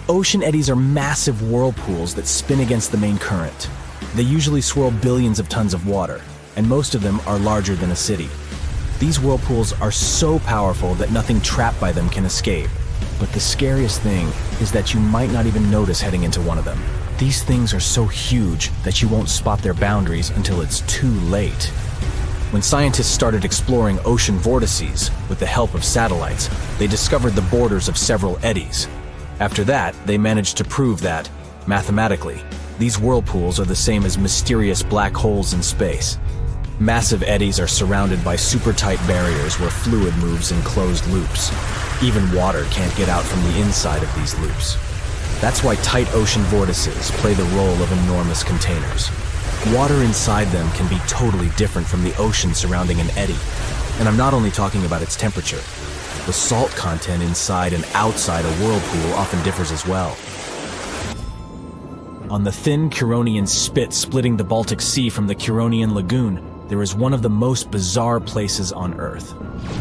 Ocean eddies are massive whirlpools that spin against the main current. They usually swirl billions of tons of water, and most of them are larger than a city. These whirlpools are so powerful that nothing trapped by them can escape. But the scariest thing is that you might not even notice heading into one of them. These things are so huge that you won't spot their boundaries until it's too late. When scientists started exploring ocean vortices with the help of satellites, they discovered the borders of several eddies. After that, they managed to prove that, mathematically, These whirlpools are the same as mysterious black holes in space. Massive eddies are surrounded by super-tight barriers where fluid moves in closed loops. Even water can't get out from the inside of these loops. That's why tight ocean vortices play the role of enormous containers. Water inside them can be totally different from the ocean surrounding an eddy. And I'm not only talking about its temperature. The salt content inside and outside a whirlpool often differs as well. On the thin Curonian spit splitting the Baltic Sea from the Curonian Lagoon, there is one of the most bizarre places on Earth.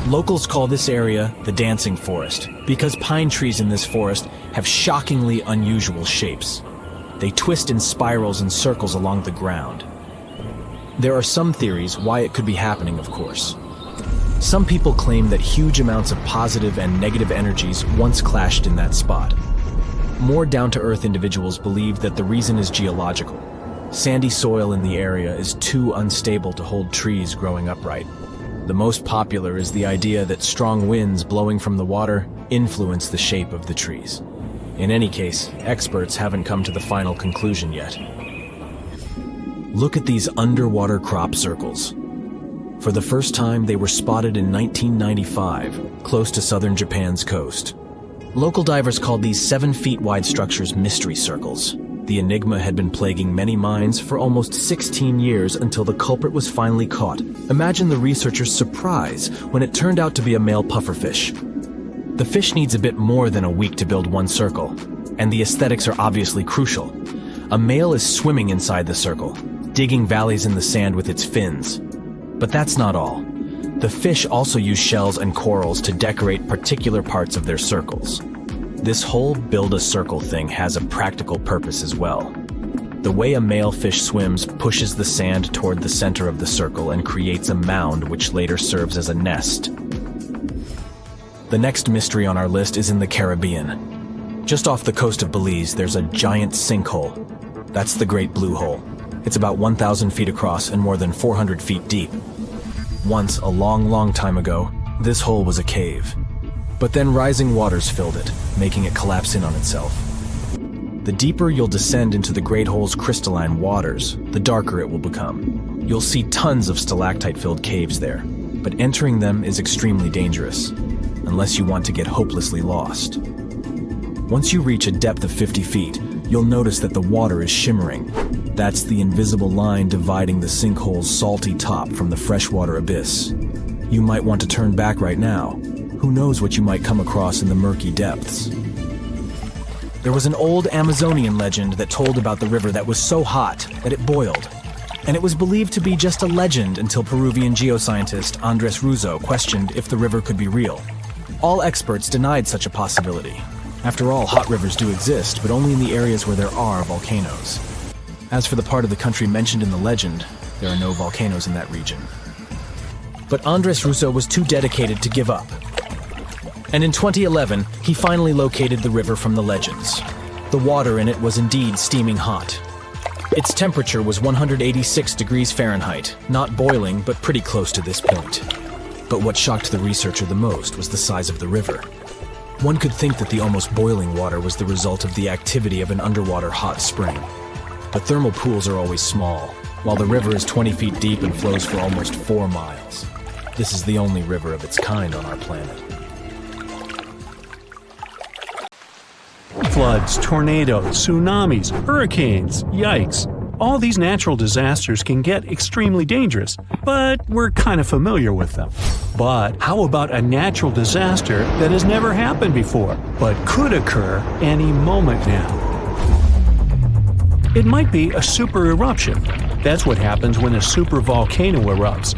Locals call this area the Dancing Forest because pine trees in this forest have shockingly unusual shapes. They twist in spirals and circles along the ground. There are some theories why it could be happening, of course. Some people claim that huge amounts of positive and negative energies once clashed in that spot. More down-to-earth individuals believe that the reason is geological. Sandy soil in the area is too unstable to hold trees growing upright. The most popular is the idea that strong winds blowing from the water influence the shape of the trees. In any case, experts haven't come to the final conclusion yet. Look at these underwater crop circles. For the first time, they were spotted in 1995, close to southern Japan's coast. Local divers called these 7 feet wide structures mystery circles. The enigma had been plaguing many minds for almost 16 years until the culprit was finally caught. Imagine the researchers' surprise when it turned out to be a male pufferfish. The fish needs a bit more than a week to build one circle, and the aesthetics are obviously crucial. A male is swimming inside the circle, digging valleys in the sand with its fins. But that's not all. The fish also use shells and corals to decorate particular parts of their circles. This whole build-a-circle thing has a practical purpose as well. The way a male fish swims pushes the sand toward the center of the circle and creates a mound which later serves as a nest. The next mystery on our list is in the Caribbean. Just off the coast of Belize, there's a giant sinkhole. That's the Great Blue Hole. It's about 1,000 feet across and more than 400 feet deep. Once, a long time ago, this hole was a cave. But then rising waters filled it, making it collapse in on itself. The deeper you'll descend into the Great Hole's crystalline waters, the darker it will become. You'll see tons of stalactite-filled caves there, but entering them is extremely dangerous, unless you want to get hopelessly lost. Once you reach a depth of 50 feet, you'll notice that the water is shimmering. That's the invisible line dividing the sinkhole's salty top from the freshwater abyss. You might want to turn back right now. Who knows what you might come across in the murky depths. There was an old Amazonian legend that told about the river that was so hot that it boiled. And it was believed to be just a legend until Peruvian geoscientist Andres Russo questioned if the river could be real. All experts denied such a possibility. After all, hot rivers do exist, but only in the areas where there are volcanoes. As for the part of the country mentioned in the legend, there are no volcanoes in that region. But Andres Russo was too dedicated to give up. And in 2011, he finally located the river from the legends. The water in it was indeed steaming hot. Its temperature was 186 degrees Fahrenheit, not boiling, but pretty close to this point. But what shocked the researcher the most was the size of the river. One could think that the almost boiling water was the result of the activity of an underwater hot spring. But thermal pools are always small, while the river is 20 feet deep and flows for almost 4 miles. This is the only river of its kind on our planet. Floods, tornadoes, tsunamis, hurricanes, yikes. All these natural disasters can get extremely dangerous, but we're kind of familiar with them. But how about a natural disaster that has never happened before, but could occur any moment now? It might be a super eruption. That's what happens when a super volcano erupts.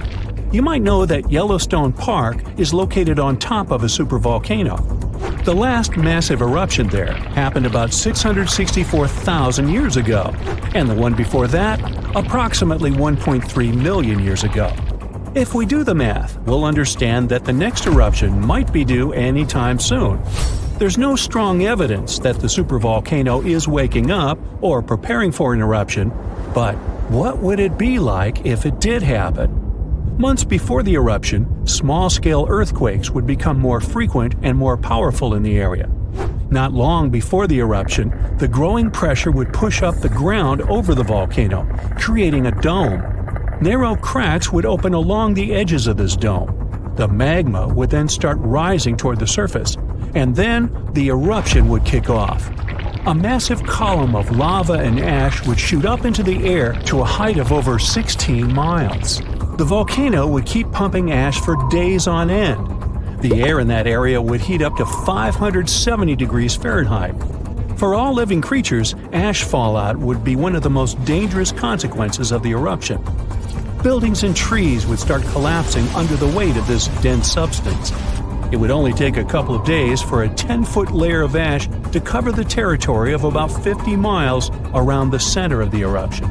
You might know that Yellowstone Park is located on top of a supervolcano. The last massive eruption there happened about 664,000 years ago, and the one before that, approximately 1.3 million years ago. If we do the math, we'll understand that the next eruption might be due anytime soon. There's no strong evidence that the supervolcano is waking up or preparing for an eruption, but what would it be like if it did happen? Months before the eruption, small-scale earthquakes would become more frequent and more powerful in the area. Not long before the eruption, the growing pressure would push up the ground over the volcano, creating a dome. Narrow cracks would open along the edges of this dome. The magma would then start rising toward the surface, and then the eruption would kick off. A massive column of lava and ash would shoot up into the air to a height of over 16 miles. The volcano would keep pumping ash for days on end. The air in that area would heat up to 570 degrees Fahrenheit. For all living creatures, ash fallout would be one of the most dangerous consequences of the eruption. Buildings and trees would start collapsing under the weight of this dense substance. It would only take a couple of days for a 10-foot layer of ash to cover the territory of about 50 miles around the center of the eruption.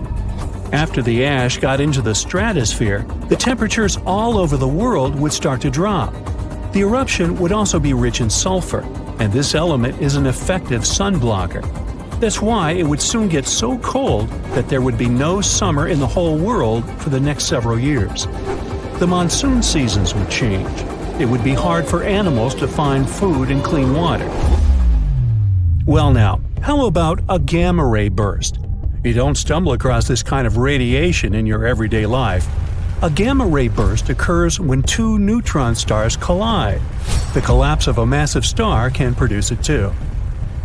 After the ash got into the stratosphere, the temperatures all over the world would start to drop. The eruption would also be rich in sulfur, and this element is an effective sun blocker. That's why it would soon get so cold that there would be no summer in the whole world for the next several years. The monsoon seasons would change. It would be hard for animals to find food and clean water. Well now, how about a gamma ray burst? You don't stumble across this kind of radiation in your everyday life. A gamma ray burst occurs when two neutron stars collide. The collapse of a massive star can produce it too.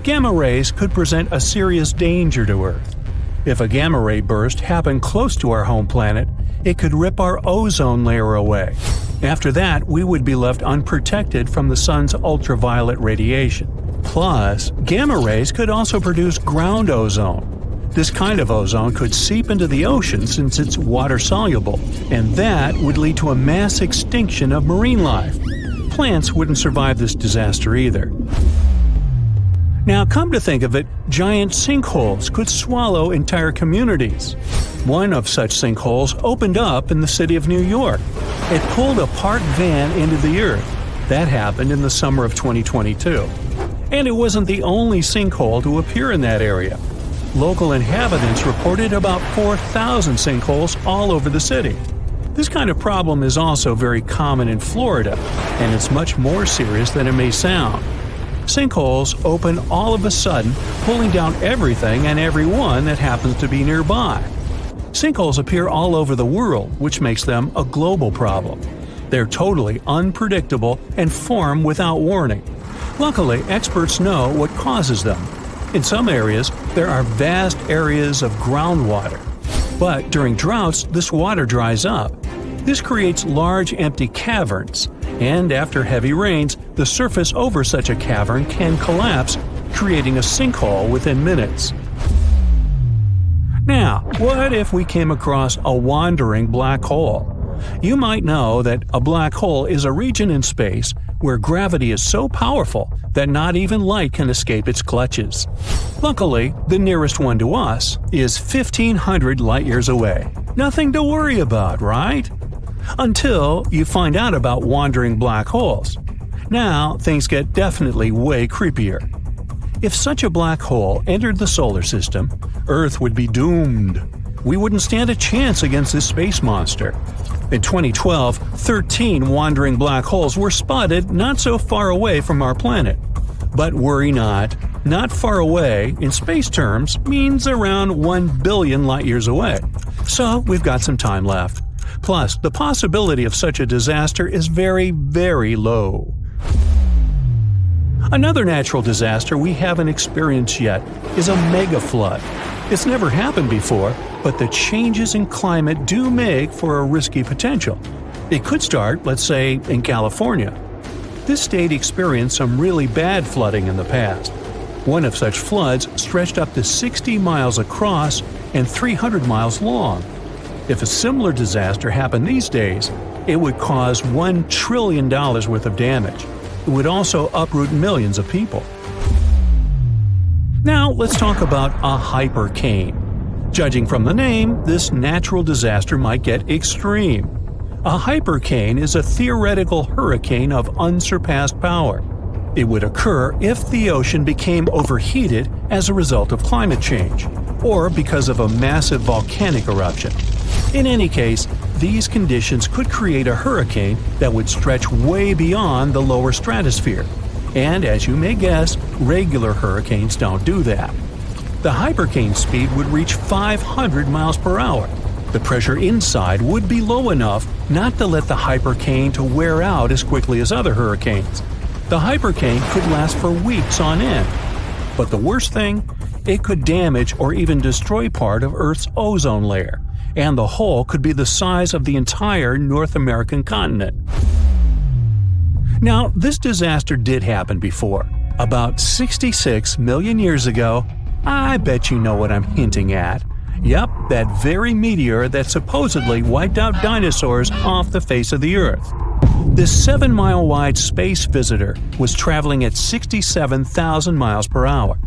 Gamma rays could present a serious danger to Earth. If a gamma ray burst happened close to our home planet, it could rip our ozone layer away. After that, we would be left unprotected from the sun's ultraviolet radiation. Plus, gamma rays could also produce ground ozone. This kind of ozone could seep into the ocean since it's water-soluble, and that would lead to a mass extinction of marine life. Plants wouldn't survive this disaster either. Now, come to think of it, giant sinkholes could swallow entire communities. One of such sinkholes opened up in the city of New York. It pulled a parked van into the earth. That happened in the summer of 2022. And it wasn't the only sinkhole to appear in that area. Local inhabitants reported about 4,000 sinkholes all over the city. This kind of problem is also very common in Florida, and it's much more serious than it may sound. Sinkholes open all of a sudden, pulling down everything and everyone that happens to be nearby. Sinkholes appear all over the world, which makes them a global problem. They're totally unpredictable and form without warning. Luckily, experts know what causes them. In some areas, there are vast areas of groundwater. But during droughts, this water dries up. This creates large empty caverns, and after heavy rains, the surface over such a cavern can collapse, creating a sinkhole within minutes. Now, what if we came across a wandering black hole? You might know that a black hole is a region in space where gravity is so powerful that not even light can escape its clutches. Luckily, the nearest one to us is 1,500 light-years away. Nothing to worry about, right? Until you find out about wandering black holes. Now, things get definitely way creepier. If such a black hole entered the solar system, Earth would be doomed. We wouldn't stand a chance against this space monster. In 2012, 13 wandering black holes were spotted not so far away from our planet. But worry not. Not far away, in space terms, means around 1 billion light-years away. So we've got some time left. Plus, the possibility of such a disaster is very, very low. Another natural disaster we haven't experienced yet is a mega flood. It's never happened before, but the changes in climate do make for a risky potential. It could start, let's say, in California. This state experienced some really bad flooding in the past. One of such floods stretched up to 60 miles across and 300 miles long. If a similar disaster happened these days, it would cause $1 trillion worth of damage. It would also uproot millions of people. Now let's talk about a hypercane. Judging from the name, this natural disaster might get extreme. A hypercane is a theoretical hurricane of unsurpassed power. It would occur if the ocean became overheated as a result of climate change, or because of a massive volcanic eruption. In any case, these conditions could create a hurricane that would stretch way beyond the lower stratosphere. And as you may guess, regular hurricanes don't do that. The hypercane speed would reach 500 miles per hour. The pressure inside would be low enough not to let the hypercane to wear out as quickly as other hurricanes. The hypercane could last for weeks on end. But the worst thing? It could damage or even destroy part of Earth's ozone layer, and the hole could be the size of the entire North American continent. Now, this disaster did happen before. About 66 million years ago. I bet you know what I'm hinting at. Yep, that very meteor that supposedly wiped out dinosaurs off the face of the Earth. This 7-mile-wide space visitor was traveling at 67,000 miles per hour.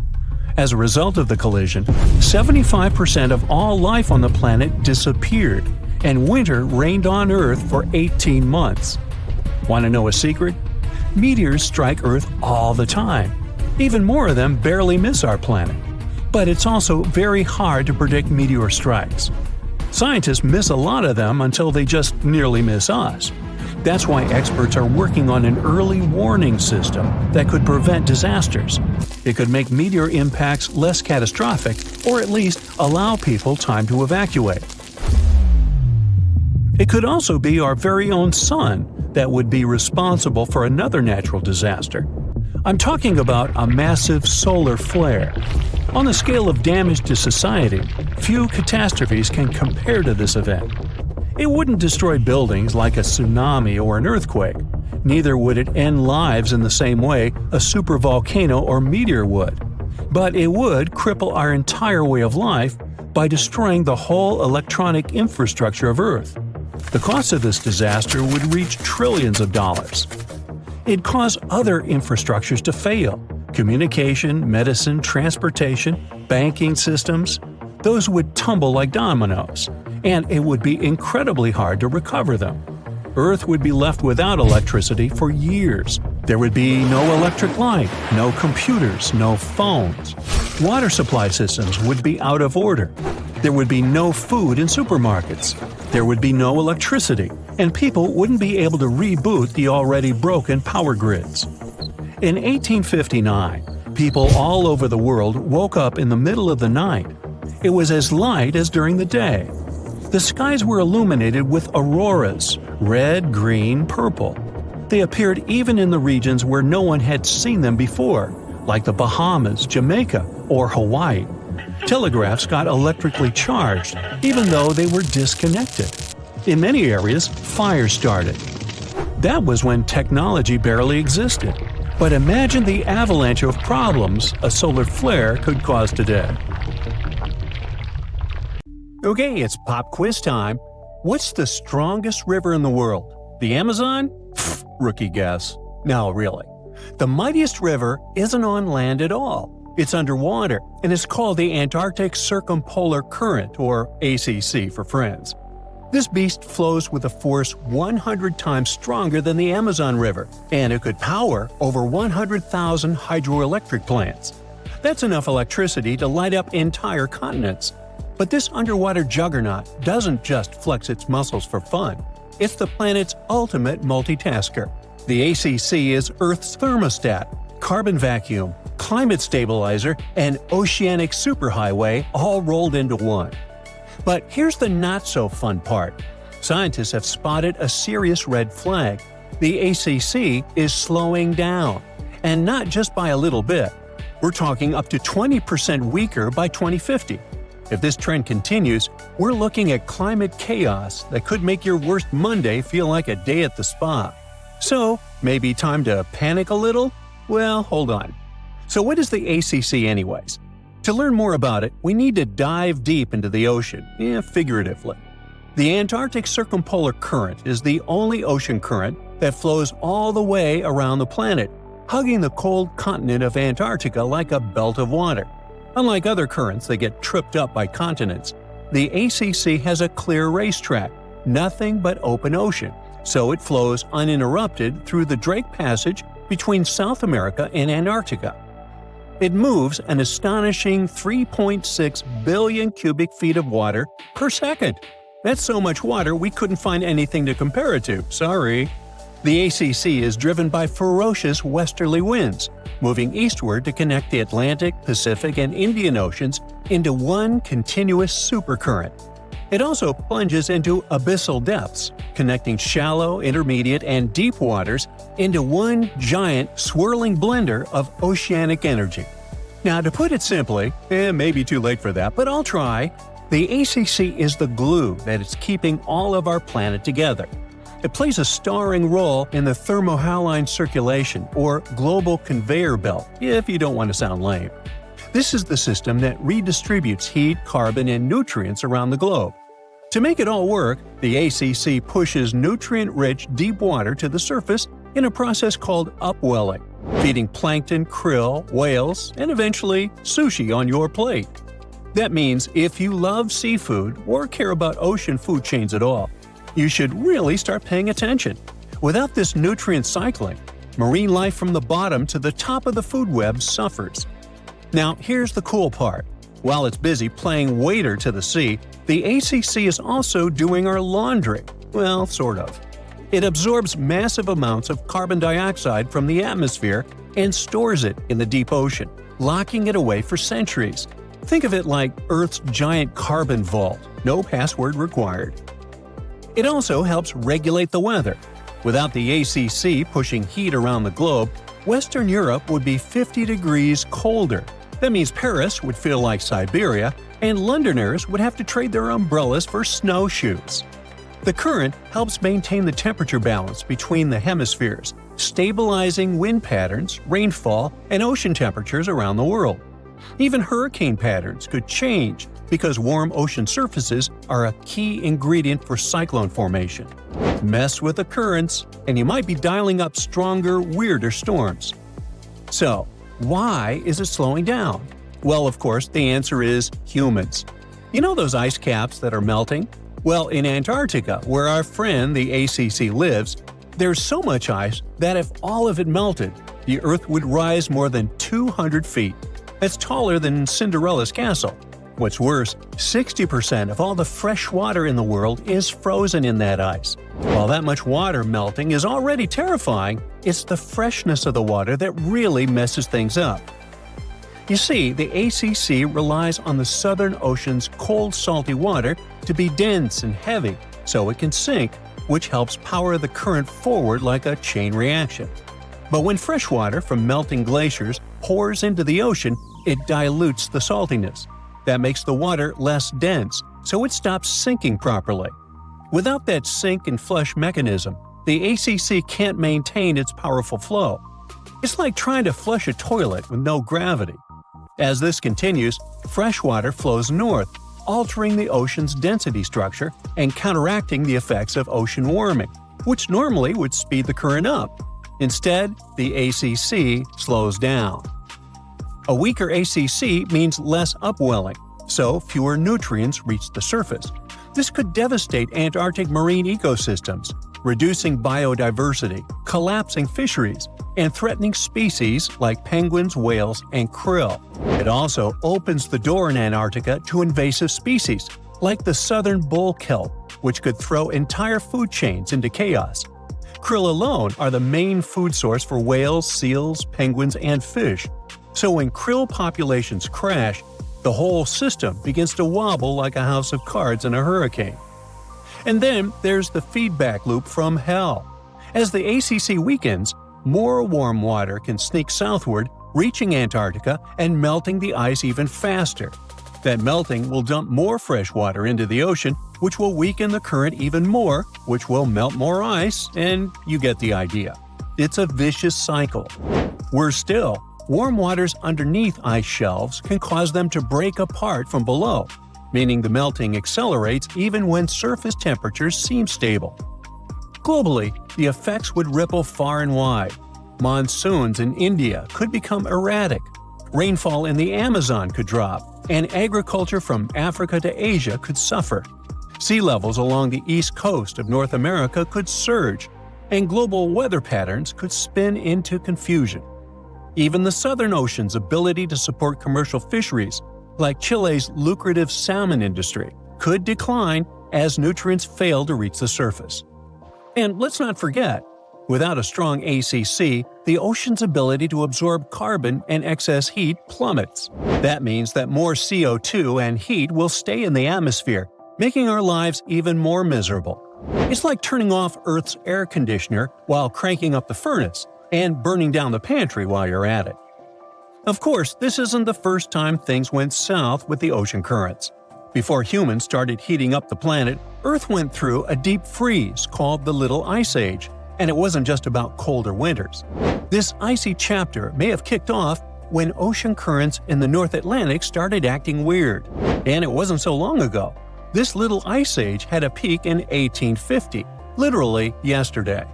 As a result of the collision, 75% of all life on the planet disappeared, and winter reigned on Earth for 18 months. Want to know a secret? Meteors strike Earth all the time. Even more of them barely miss our planet. But it's also very hard to predict meteor strikes. Scientists miss a lot of them until they just nearly miss us. That's why experts are working on an early warning system that could prevent disasters. It could make meteor impacts less catastrophic, or at least allow people time to evacuate. It could also be our very own sun that would be responsible for another natural disaster. I'm talking about a massive solar flare. On the scale of damage to society, few catastrophes can compare to this event. It wouldn't destroy buildings like a tsunami or an earthquake. Neither would it end lives in the same way a supervolcano or meteor would. But it would cripple our entire way of life by destroying the whole electronic infrastructure of Earth. The cost of this disaster would reach trillions of dollars. It'd cause other infrastructures to fail. Communication, medicine, transportation, banking systems, those would tumble like dominoes, and it would be incredibly hard to recover them. Earth would be left without electricity for years. There would be no electric light, no computers, no phones. Water supply systems would be out of order. There would be no food in supermarkets. There would be no electricity, and people wouldn't be able to reboot the already broken power grids. In 1859, people all over the world woke up in the middle of the night. It was as light as during the day. The skies were illuminated with auroras, red, green, purple. They appeared even in the regions where no one had seen them before, like the Bahamas, Jamaica, or Hawaii. Telegraphs got electrically charged, even though they were disconnected. In many areas, fires started. That was when technology barely existed. But imagine the avalanche of problems a solar flare could cause today. Okay, it's pop quiz time. What's the strongest river in the world? The Amazon? Pfft, rookie guess. No, really. The mightiest river isn't on land at all. It's underwater, and it's called the Antarctic Circumpolar Current, or ACC for friends. This beast flows with a force 100 times stronger than the Amazon River, and it could power over 100,000 hydroelectric plants. That's enough electricity to light up entire continents. But this underwater juggernaut doesn't just flex its muscles for fun. It's the planet's ultimate multitasker. The ACC is Earth's thermostat, carbon vacuum, climate stabilizer, and oceanic superhighway all rolled into one. But here's the not-so-fun part. Scientists have spotted a serious red flag. The ACC is slowing down. And not just by a little bit. We're talking up to 20% weaker by 2050. If this trend continues, we're looking at climate chaos that could make your worst Monday feel like a day at the spa. So, maybe time to panic a little? Well, hold on. So what is the ACC anyways? To learn more about it, we need to dive deep into the ocean, figuratively. The Antarctic Circumpolar Current is the only ocean current that flows all the way around the planet, hugging the cold continent of Antarctica like a belt of water. Unlike other currents that get tripped up by continents, the ACC has a clear racetrack, nothing but open ocean, so it flows uninterrupted through the Drake Passage between South America and Antarctica. It moves an astonishing 3.6 billion cubic feet of water per second. That's so much water we couldn't find anything to compare it to, sorry. The ACC is driven by ferocious westerly winds, moving eastward to connect the Atlantic, Pacific, and Indian Oceans into one continuous supercurrent. It also plunges into abyssal depths, connecting shallow, intermediate, and deep waters into one giant, swirling blender of oceanic energy. Now, to put it simply, it may be too late for that, but I'll try. The ACC is the glue that is keeping all of our planet together. It plays a starring role in the thermohaline circulation, or global conveyor belt, if you don't want to sound lame. This is the system that redistributes heat, carbon, and nutrients around the globe. To make it all work, the ACC pushes nutrient-rich deep water to the surface in a process called upwelling, feeding plankton, krill, whales, and eventually sushi on your plate. That means if you love seafood or care about ocean food chains at all, you should really start paying attention. Without this nutrient cycling, marine life from the bottom to the top of the food web suffers. Now, here's the cool part. While it's busy playing waiter to the sea, the ACC is also doing our laundry. Well, sort of. It absorbs massive amounts of carbon dioxide from the atmosphere and stores it in the deep ocean, locking it away for centuries. Think of it like Earth's giant carbon vault, no password required. It also helps regulate the weather. Without the ACC pushing heat around the globe, Western Europe would be 50 degrees colder. That means Paris would feel like Siberia, and Londoners would have to trade their umbrellas for snowshoes. The current helps maintain the temperature balance between the hemispheres, stabilizing wind patterns, rainfall, and ocean temperatures around the world. Even hurricane patterns could change because warm ocean surfaces are a key ingredient for cyclone formation. Mess with the currents, and you might be dialing up stronger, weirder storms. So, why is it slowing down? Well, of course, the answer is humans. You know those ice caps that are melting? Well, in Antarctica, where our friend the ACC lives, there's so much ice that if all of it melted, the Earth would rise more than 200 feet. That's taller than Cinderella's castle. What's worse, 60% of all the fresh water in the world is frozen in that ice. While that much water melting is already terrifying, it's the freshness of the water that really messes things up. You see, the ACC relies on the Southern Ocean's cold, salty water to be dense and heavy so it can sink, which helps power the current forward like a chain reaction. But when fresh water from melting glaciers pours into the ocean, it dilutes the saltiness. That makes the water less dense, so it stops sinking properly. Without that sink and flush mechanism, the ACC can't maintain its powerful flow. It's like trying to flush a toilet with no gravity. As this continues, fresh water flows north, altering the ocean's density structure and counteracting the effects of ocean warming, which normally would speed the current up. Instead, the ACC slows down. A weaker ACC means less upwelling, so fewer nutrients reach the surface. This could devastate Antarctic marine ecosystems, reducing biodiversity, collapsing fisheries, and threatening species like penguins, whales, and krill. It also opens the door in Antarctica to invasive species, like the southern bull kelp, which could throw entire food chains into chaos. Krill alone are the main food source for whales, seals, penguins, and fish. So when krill populations crash, the whole system begins to wobble like a house of cards in a hurricane. And then there's the feedback loop from hell. As the ACC weakens, more warm water can sneak southward, reaching Antarctica and melting the ice even faster. That melting will dump more fresh water into the ocean, which will weaken the current even more, which will melt more ice, and you get the idea. It's a vicious cycle. Worse still, warm waters underneath ice shelves can cause them to break apart from below, meaning the melting accelerates even when surface temperatures seem stable. Globally, the effects would ripple far and wide. Monsoons in India could become erratic, rainfall in the Amazon could drop, and agriculture from Africa to Asia could suffer. Sea levels along the east coast of North America could surge, and global weather patterns could spin into confusion. Even the Southern Ocean's ability to support commercial fisheries, like Chile's lucrative salmon industry, could decline as nutrients fail to reach the surface. And let's not forget, Without a strong ACC, the ocean's ability to absorb carbon and excess heat plummets. That means that more CO2 and heat will stay in the atmosphere, making our lives even more miserable. It's like turning off Earth's air conditioner while cranking up the furnace, and burning down the pantry while you're at it. Of course, this isn't the first time things went south with the ocean currents. Before humans started heating up the planet, Earth went through a deep freeze called the Little Ice Age, and it wasn't just about colder winters. This icy chapter may have kicked off when ocean currents in the North Atlantic started acting weird. And it wasn't so long ago. This Little Ice Age had a peak in 1850, literally yesterday.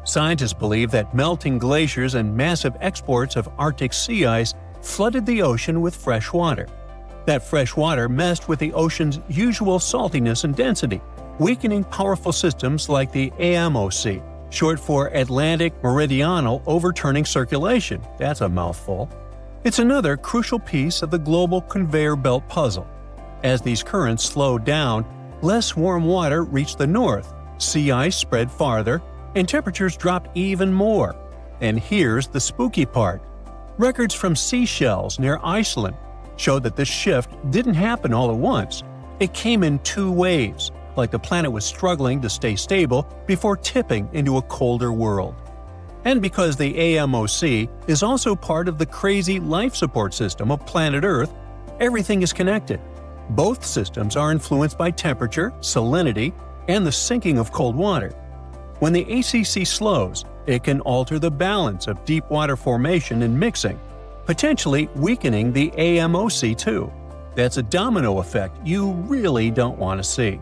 Scientists believe that melting glaciers and massive exports of Arctic sea ice flooded the ocean with fresh water. That fresh water messed with the ocean's usual saltiness and density, weakening powerful systems like the AMOC, short for Atlantic Meridional Overturning Circulation. That's a mouthful. It's another crucial piece of the global conveyor belt puzzle. As these currents slowed down, less warm water reached the north, sea ice spread farther, and temperatures dropped even more. And here's the spooky part. Records from seashells near Iceland show that this shift didn't happen all at once. It came in two waves, like the planet was struggling to stay stable before tipping into a colder world. And because the AMOC is also part of the crazy life support system of planet Earth, everything is connected. Both systems are influenced by temperature, salinity, and the sinking of cold water. When the ACC slows, it can alter the balance of deep water formation and mixing, potentially weakening the AMOC too. That's a domino effect you really don't want to see.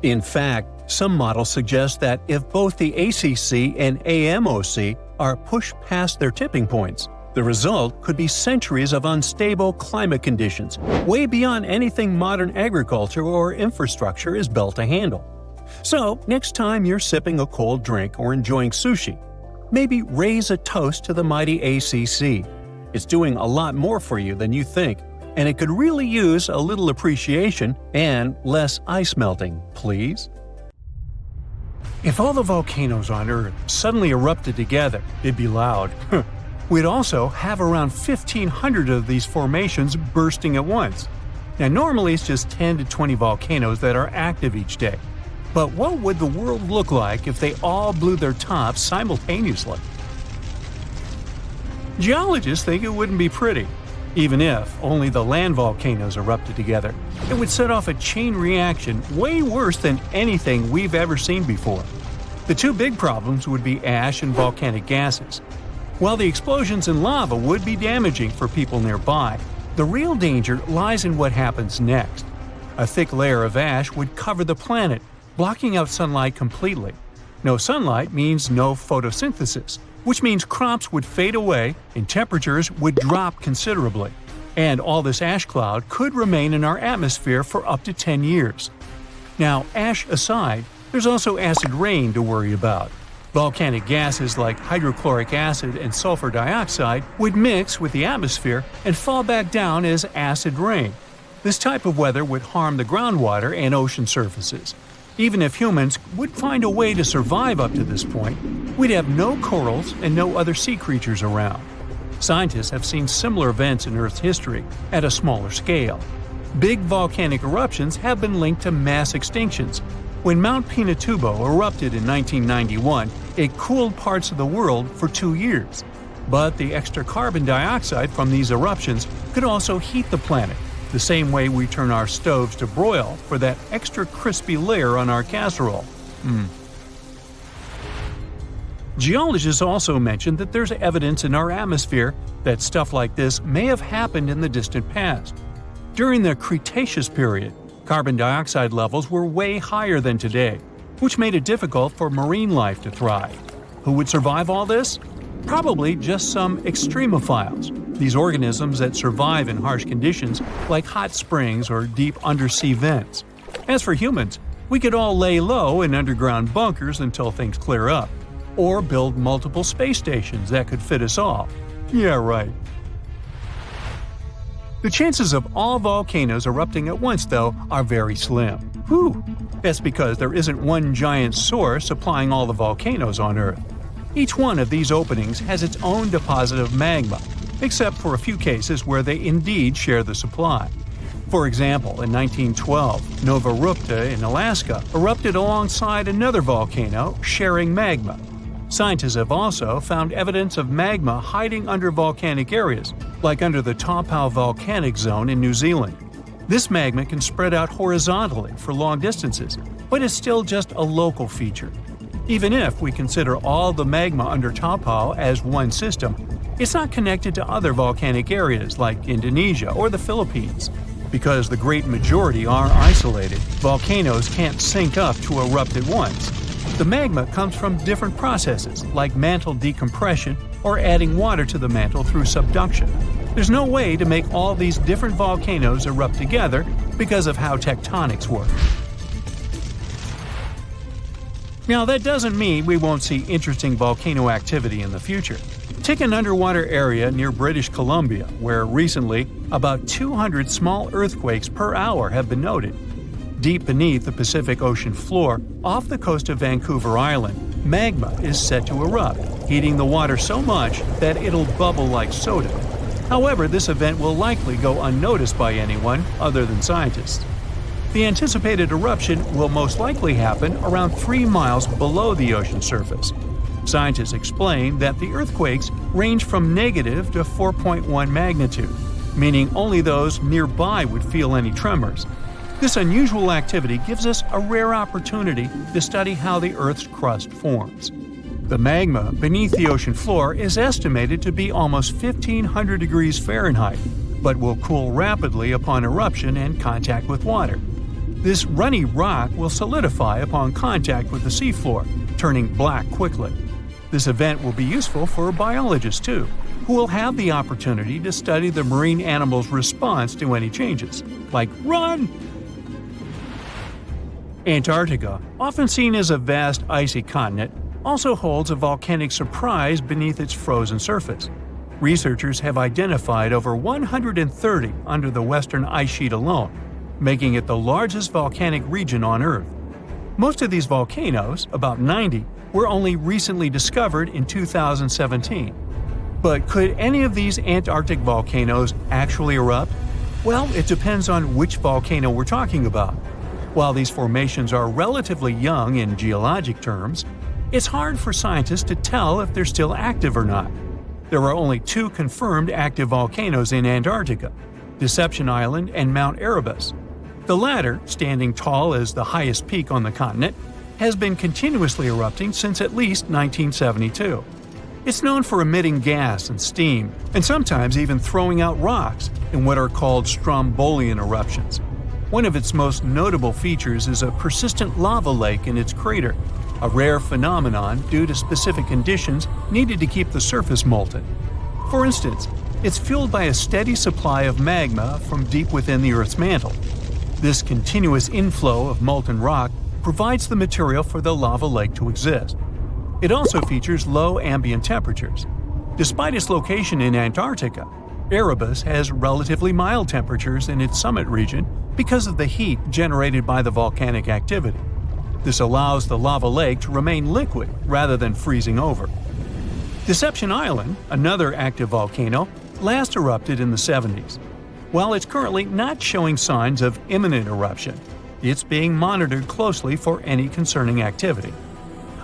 In fact, some models suggest that if both the ACC and AMOC are pushed past their tipping points, the result could be centuries of unstable climate conditions, way beyond anything modern agriculture or infrastructure is built to handle. So, next time you're sipping a cold drink or enjoying sushi, maybe raise a toast to the mighty ACC. It's doing a lot more for you than you think, and it could really use a little appreciation and less ice melting, please. If all the volcanoes on Earth suddenly erupted together, it'd be loud. We'd also have around 1,500 of these formations bursting at once. Now normally it's just 10 to 20 volcanoes that are active each day. But what would the world look like if they all blew their tops simultaneously? Geologists think it wouldn't be pretty. Even if only the land volcanoes erupted together, it would set off a chain reaction way worse than anything we've ever seen before. The two big problems would be ash and volcanic gases. While the explosions in lava would be damaging for people nearby, the real danger lies in what happens next. A thick layer of ash would cover the planet, blocking out sunlight completely. No sunlight means no photosynthesis, which means crops would fade away and temperatures would drop considerably. And all this ash cloud could remain in our atmosphere for up to 10 years. Now, ash aside, there's also acid rain to worry about. Volcanic gases like hydrochloric acid and sulfur dioxide would mix with the atmosphere and fall back down as acid rain. This type of weather would harm the groundwater and ocean surfaces. Even if humans would find a way to survive up to this point, we'd have no corals and no other sea creatures around. Scientists have seen similar events in Earth's history at a smaller scale. Big volcanic eruptions have been linked to mass extinctions. When Mount Pinatubo erupted in 1991, it cooled parts of the world for 2 years. But the extra carbon dioxide from these eruptions could also heat the planet, the same way we turn our stoves to broil for that extra crispy layer on our casserole. Geologists also mentioned that there's evidence in our atmosphere that stuff like this may have happened in the distant past. During the Cretaceous period, carbon dioxide levels were way higher than today, which made it difficult for marine life to thrive. Who would survive all this? Probably just some extremophiles, these organisms that survive in harsh conditions like hot springs or deep undersea vents. As for humans, we could all lay low in underground bunkers until things clear up, or build multiple space stations that could fit us all. Yeah, right. The chances of all volcanoes erupting at once, though, are very slim. Whew! That's because there isn't one giant source supplying all the volcanoes on Earth. Each one of these openings has its own deposit of magma, except for a few cases where they indeed share the supply. For example, in 1912, Nova Rupta in Alaska erupted alongside another volcano sharing magma. Scientists have also found evidence of magma hiding under volcanic areas, like under the Taupau volcanic zone in New Zealand. This magma can spread out horizontally for long distances, but is still just a local feature. Even if we consider all the magma under Taupau as one system, it's not connected to other volcanic areas like Indonesia or the Philippines. Because the great majority are isolated, volcanoes can't sync up to erupt at once. The magma comes from different processes like mantle decompression or adding water to the mantle through subduction. There's no way to make all these different volcanoes erupt together because of how tectonics work. Now, that doesn't mean we won't see interesting volcano activity in the future. Take an underwater area near British Columbia, where recently about 200 small earthquakes per hour have been noted. Deep beneath the Pacific Ocean floor, off the coast of Vancouver Island, magma is set to erupt, heating the water so much that it'll bubble like soda. However, this event will likely go unnoticed by anyone other than scientists. The anticipated eruption will most likely happen around 3 miles below the ocean surface. Scientists explain that the earthquakes range from negative to 4.1 magnitude, meaning only those nearby would feel any tremors. This unusual activity gives us a rare opportunity to study how the Earth's crust forms. The magma beneath the ocean floor is estimated to be almost 1,500 degrees Fahrenheit, but will cool rapidly upon eruption and contact with water. This runny rock will solidify upon contact with the seafloor, turning black quickly. This event will be useful for biologists too, who will have the opportunity to study the marine animal's response to any changes, like run! Antarctica, often seen as a vast icy continent, also holds a volcanic surprise beneath its frozen surface. Researchers have identified over 130 under the western ice sheet alone, making it the largest volcanic region on Earth. Most of these volcanoes, about 90, were only recently discovered in 2017. But could any of these Antarctic volcanoes actually erupt? Well, it depends on which volcano we're talking about. While these formations are relatively young in geologic terms, it's hard for scientists to tell if they're still active or not. There are only 2 confirmed active volcanoes in Antarctica, Deception Island and Mount Erebus. The latter, standing tall as the highest peak on the continent, has been continuously erupting since at least 1972. It's known for emitting gas and steam, and sometimes even throwing out rocks in what are called strombolian eruptions. One of its most notable features is a persistent lava lake in its crater, a rare phenomenon due to specific conditions needed to keep the surface molten. For instance, it's fueled by a steady supply of magma from deep within the Earth's mantle. This continuous inflow of molten rock provides the material for the lava lake to exist. It also features low ambient temperatures. Despite its location in Antarctica, Erebus has relatively mild temperatures in its summit region because of the heat generated by the volcanic activity. This allows the lava lake to remain liquid rather than freezing over. Deception Island, another active volcano, last erupted in the 70s. While it's currently not showing signs of imminent eruption, it's being monitored closely for any concerning activity.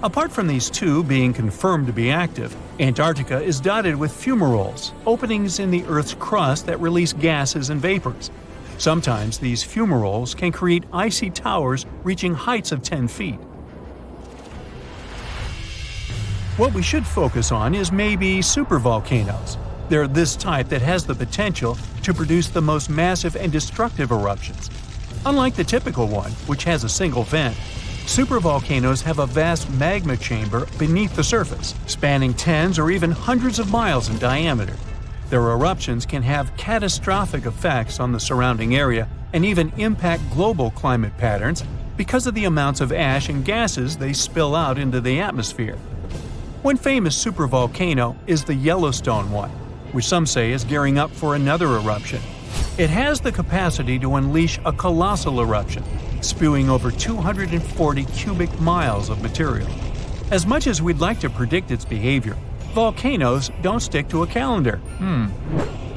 Apart from these 2 being confirmed to be active, Antarctica is dotted with fumaroles, openings in the Earth's crust that release gases and vapors. Sometimes these fumaroles can create icy towers reaching heights of 10 feet. What we should focus on is maybe supervolcanoes. They're this type that has the potential to produce the most massive and destructive eruptions. Unlike the typical one, which has a single vent, supervolcanoes have a vast magma chamber beneath the surface, spanning tens or even hundreds of miles in diameter. Their eruptions can have catastrophic effects on the surrounding area and even impact global climate patterns because of the amounts of ash and gases they spill out into the atmosphere. One famous supervolcano is the Yellowstone one, which some say is gearing up for another eruption. It has the capacity to unleash a colossal eruption, spewing over 240 cubic miles of material. As much as we'd like to predict its behavior, volcanoes don't stick to a calendar.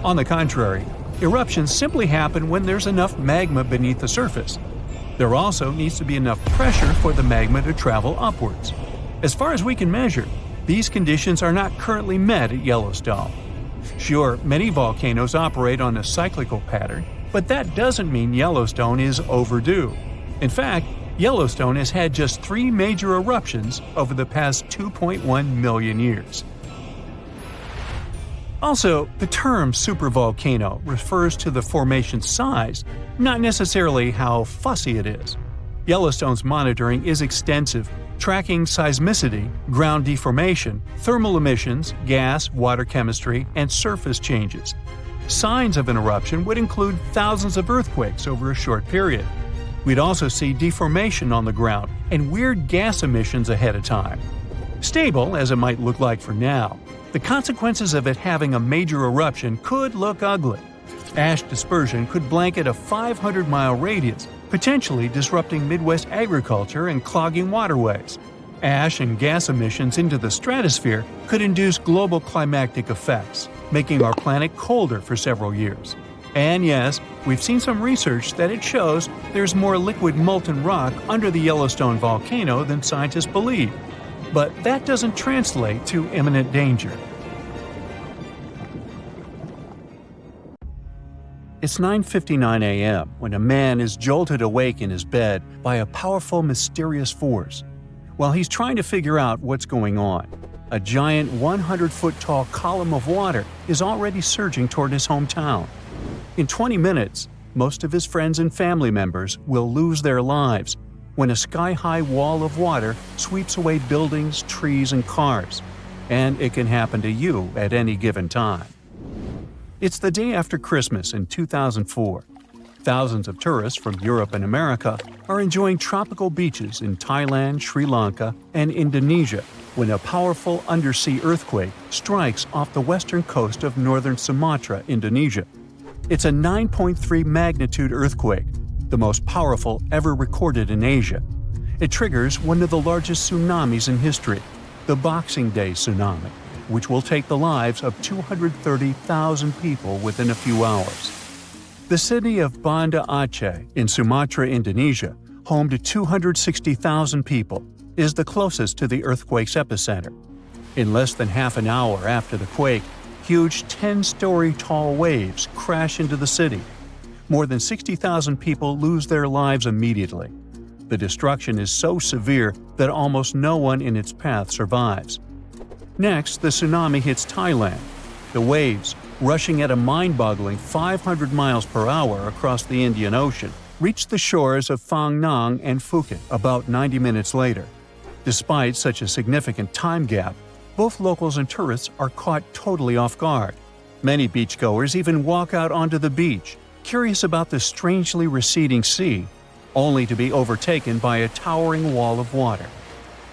On the contrary, eruptions simply happen when there's enough magma beneath the surface. There also needs to be enough pressure for the magma to travel upwards. As far as we can measure, these conditions are not currently met at Yellowstone. Sure, many volcanoes operate on a cyclical pattern, but that doesn't mean Yellowstone is overdue. In fact, Yellowstone has had just 3 major eruptions over the past 2.1 million years. Also, the term supervolcano refers to the formation's size, not necessarily how fussy it is. Yellowstone's monitoring is extensive, tracking seismicity, ground deformation, thermal emissions, gas, water chemistry, and surface changes. Signs of an eruption would include thousands of earthquakes over a short period. We'd also see deformation on the ground and weird gas emissions ahead of time. Stable, as it might look like for now, the consequences of it having a major eruption could look ugly. Ash dispersion could blanket a 500-mile radius, potentially disrupting Midwest agriculture and clogging waterways. Ash and gas emissions into the stratosphere could induce global climatic effects, making our planet colder for several years. And yes, we've seen some research that it shows there's more liquid molten rock under the Yellowstone volcano than scientists believe. But that doesn't translate to imminent danger. It's 9:59 a.m. when a man is jolted awake in his bed by a powerful, mysterious force. While he's trying to figure out what's going on, a giant 100-foot-tall column of water is already surging toward his hometown. In 20 minutes, most of his friends and family members will lose their lives when a sky-high wall of water sweeps away buildings, trees, and cars. And it can happen to you at any given time. It's the day after Christmas in 2004. Thousands of tourists from Europe and America are enjoying tropical beaches in Thailand, Sri Lanka, and Indonesia when a powerful undersea earthquake strikes off the western coast of northern Sumatra, Indonesia. It's a 9.3 magnitude earthquake, the most powerful ever recorded in Asia. It triggers one of the largest tsunamis in history, the Boxing Day tsunami, which will take the lives of 230,000 people within a few hours. The city of Banda Aceh in Sumatra, Indonesia, home to 260,000 people, is the closest to the earthquake's epicenter. In less than half an hour after the quake, huge 10-story tall waves crash into the city. More than 60,000 people lose their lives immediately. The destruction is so severe that almost no one in its path survives. Next, the tsunami hits Thailand. The waves, rushing at a mind-boggling 500 miles per hour across the Indian Ocean, reach the shores of Phang Nang and Phuket about 90 minutes later. Despite such a significant time gap, both locals and tourists are caught totally off guard. Many beachgoers even walk out onto the beach, curious about the strangely receding sea, only to be overtaken by a towering wall of water.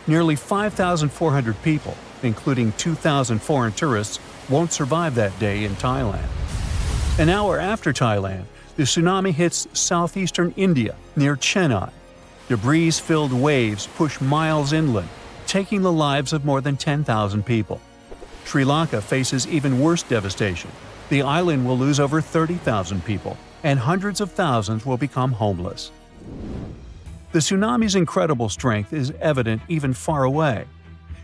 Nearly 5,400 people, including 2,000 foreign tourists, won't survive that day in Thailand. An hour after Thailand, the tsunami hits southeastern India near Chennai. Debris-filled waves push miles inland, taking the lives of more than 10,000 people. Sri Lanka faces even worse devastation. The island will lose over 30,000 people, and hundreds of thousands will become homeless. The tsunami's incredible strength is evident even far away.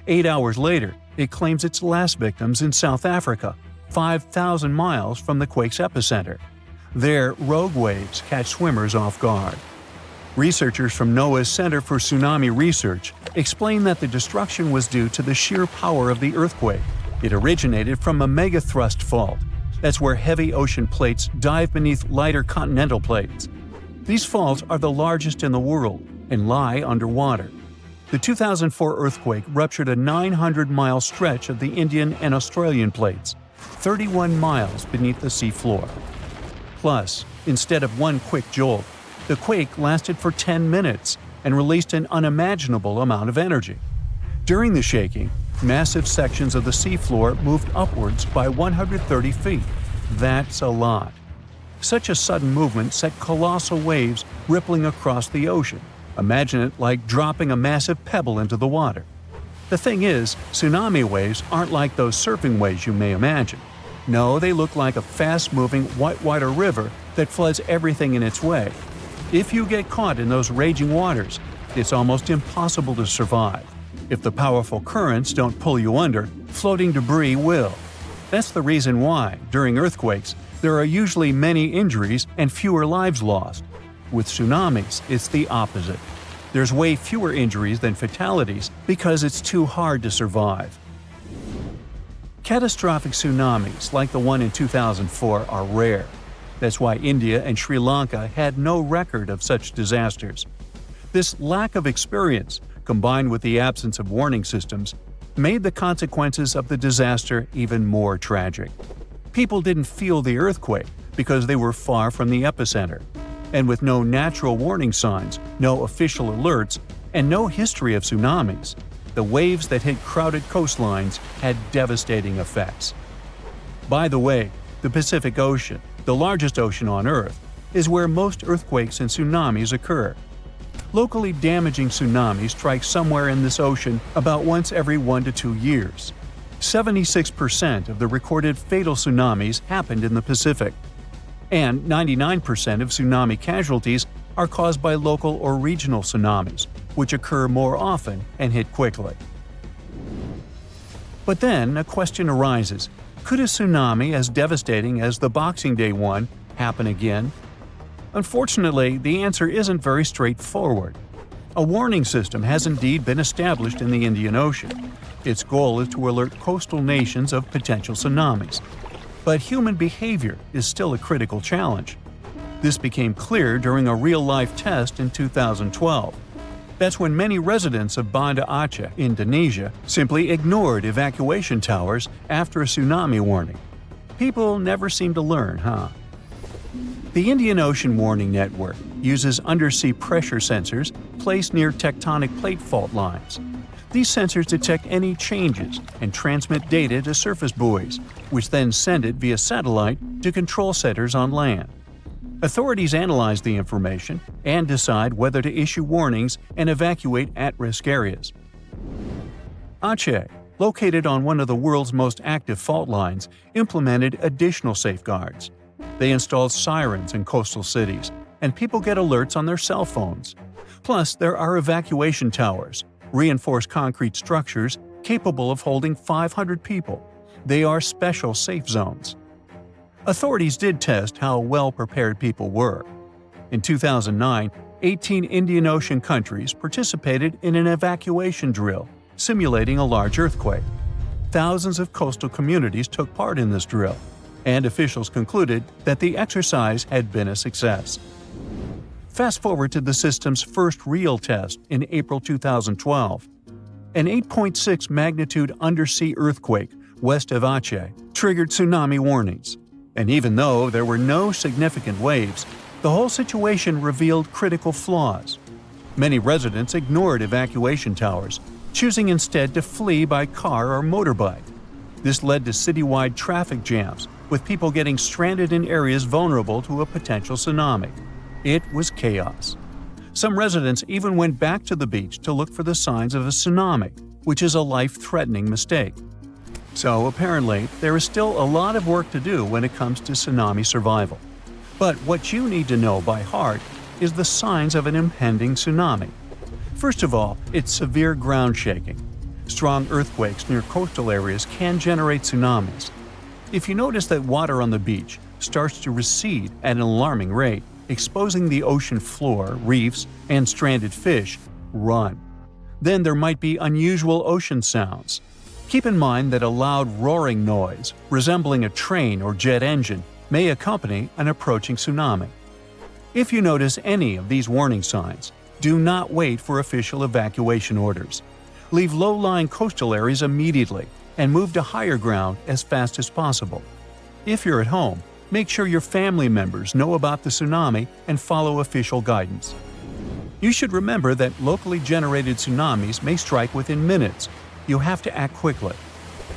8 hours later, it claims its last victims in South Africa, 5,000 miles from the quake's epicenter. There, rogue waves catch swimmers off guard. Researchers from NOAA's Center for Tsunami Research explain that the destruction was due to the sheer power of the earthquake. It originated from a megathrust fault. That's where heavy ocean plates dive beneath lighter continental plates. These faults are the largest in the world and lie underwater. The 2004 earthquake ruptured a 900-mile stretch of the Indian and Australian plates, 31 miles beneath the seafloor. Plus, instead of one quick jolt, the quake lasted for 10 minutes and released an unimaginable amount of energy. During the shaking, massive sections of the seafloor moved upwards by 130 feet. That's a lot. Such a sudden movement set colossal waves rippling across the ocean. Imagine it like dropping a massive pebble into the water. The thing is, tsunami waves aren't like those surfing waves you may imagine. No, they look like a fast-moving whitewater river that floods everything in its way. If you get caught in those raging waters, it's almost impossible to survive. If the powerful currents don't pull you under, floating debris will. That's the reason why, during earthquakes, there are usually many injuries and fewer lives lost. With tsunamis, it's the opposite. There's way fewer injuries than fatalities because it's too hard to survive. Catastrophic tsunamis like the one in 2004 are rare. That's why India and Sri Lanka had no record of such disasters. This lack of experience, combined with the absence of warning systems, made the consequences of the disaster even more tragic. People didn't feel the earthquake because they were far from the epicenter. And with no natural warning signs, no official alerts, and no history of tsunamis, the waves that hit crowded coastlines had devastating effects. By the way, the Pacific Ocean, the largest ocean on Earth, is where most earthquakes and tsunamis occur. Locally damaging tsunamis strike somewhere in this ocean about once every 1 to 2 years. 76% of the recorded fatal tsunamis happened in the Pacific, and 99% of tsunami casualties are caused by local or regional tsunamis, which occur more often and hit quickly. But then a question arises: could a tsunami as devastating as the Boxing Day one happen again? Unfortunately, the answer isn't very straightforward. A warning system has indeed been established in the Indian Ocean. Its goal is to alert coastal nations of potential tsunamis. But human behavior is still a critical challenge. This became clear during a real-life test in 2012. That's when many residents of Banda Aceh, Indonesia, simply ignored evacuation towers after a tsunami warning. People never seem to learn, huh? The Indian Ocean Warning Network uses undersea pressure sensors placed near tectonic plate fault lines. These sensors detect any changes and transmit data to surface buoys, which then send it via satellite to control centers on land. Authorities analyze the information and decide whether to issue warnings and evacuate at-risk areas. Aceh, located on one of the world's most active fault lines, implemented additional safeguards. They installed sirens in coastal cities, and people get alerts on their cell phones. Plus, there are evacuation towers, reinforced concrete structures capable of holding 500 people. They are special safe zones. Authorities did test how well prepared people were. In 2009, 18 Indian Ocean countries participated in an evacuation drill, simulating a large earthquake. Thousands of coastal communities took part in this drill, and officials concluded that the exercise had been a success. Fast forward to the system's first real test in April 2012. An 8.6 magnitude undersea earthquake west of Aceh triggered tsunami warnings. And even though there were no significant waves, the whole situation revealed critical flaws. Many residents ignored evacuation towers, choosing instead to flee by car or motorbike. This led to citywide traffic jams, with people getting stranded in areas vulnerable to a potential tsunami. It was chaos. Some residents even went back to the beach to look for the signs of a tsunami, which is a life-threatening mistake. So apparently, there is still a lot of work to do when it comes to tsunami survival. But what you need to know by heart is the signs of an impending tsunami. First of all, it's severe ground shaking. Strong earthquakes near coastal areas can generate tsunamis. If you notice that water on the beach starts to recede at an alarming rate, exposing the ocean floor, reefs, and stranded fish, run. Then there might be unusual ocean sounds. Keep in mind that a loud roaring noise, resembling a train or jet engine, may accompany an approaching tsunami. If you notice any of these warning signs, do not wait for official evacuation orders. Leave low-lying coastal areas immediately and move to higher ground as fast as possible. If you're at home, make sure your family members know about the tsunami and follow official guidance. You should remember that locally generated tsunamis may strike within minutes. You have to act quickly.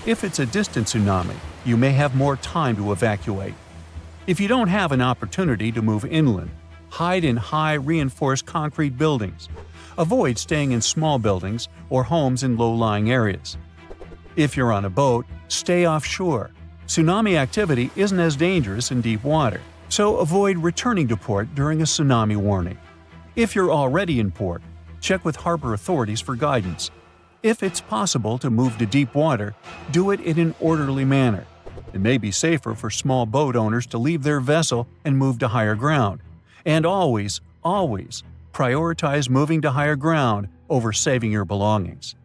If it's a distant tsunami, you may have more time to evacuate. If you don't have an opportunity to move inland, hide in high reinforced concrete buildings. Avoid staying in small buildings or homes in low-lying areas. If you're on a boat, stay offshore. Tsunami activity isn't as dangerous in deep water, so avoid returning to port during a tsunami warning. If you're already in port, check with harbor authorities for guidance. If it's possible to move to deep water, do it in an orderly manner. It may be safer for small boat owners to leave their vessel and move to higher ground. And always, prioritize moving to higher ground over saving your belongings.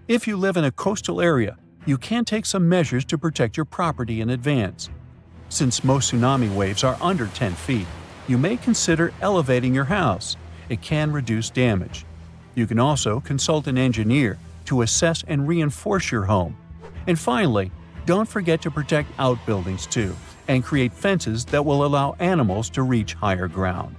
If you live in a coastal area, you can take some measures to protect your property in advance. Since most tsunami waves are under 10 feet, you may consider elevating your house. It can reduce damage. You can also consult an engineer to assess and reinforce your home. And finally, don't forget to protect outbuildings too, and create fences that will allow animals to reach higher ground.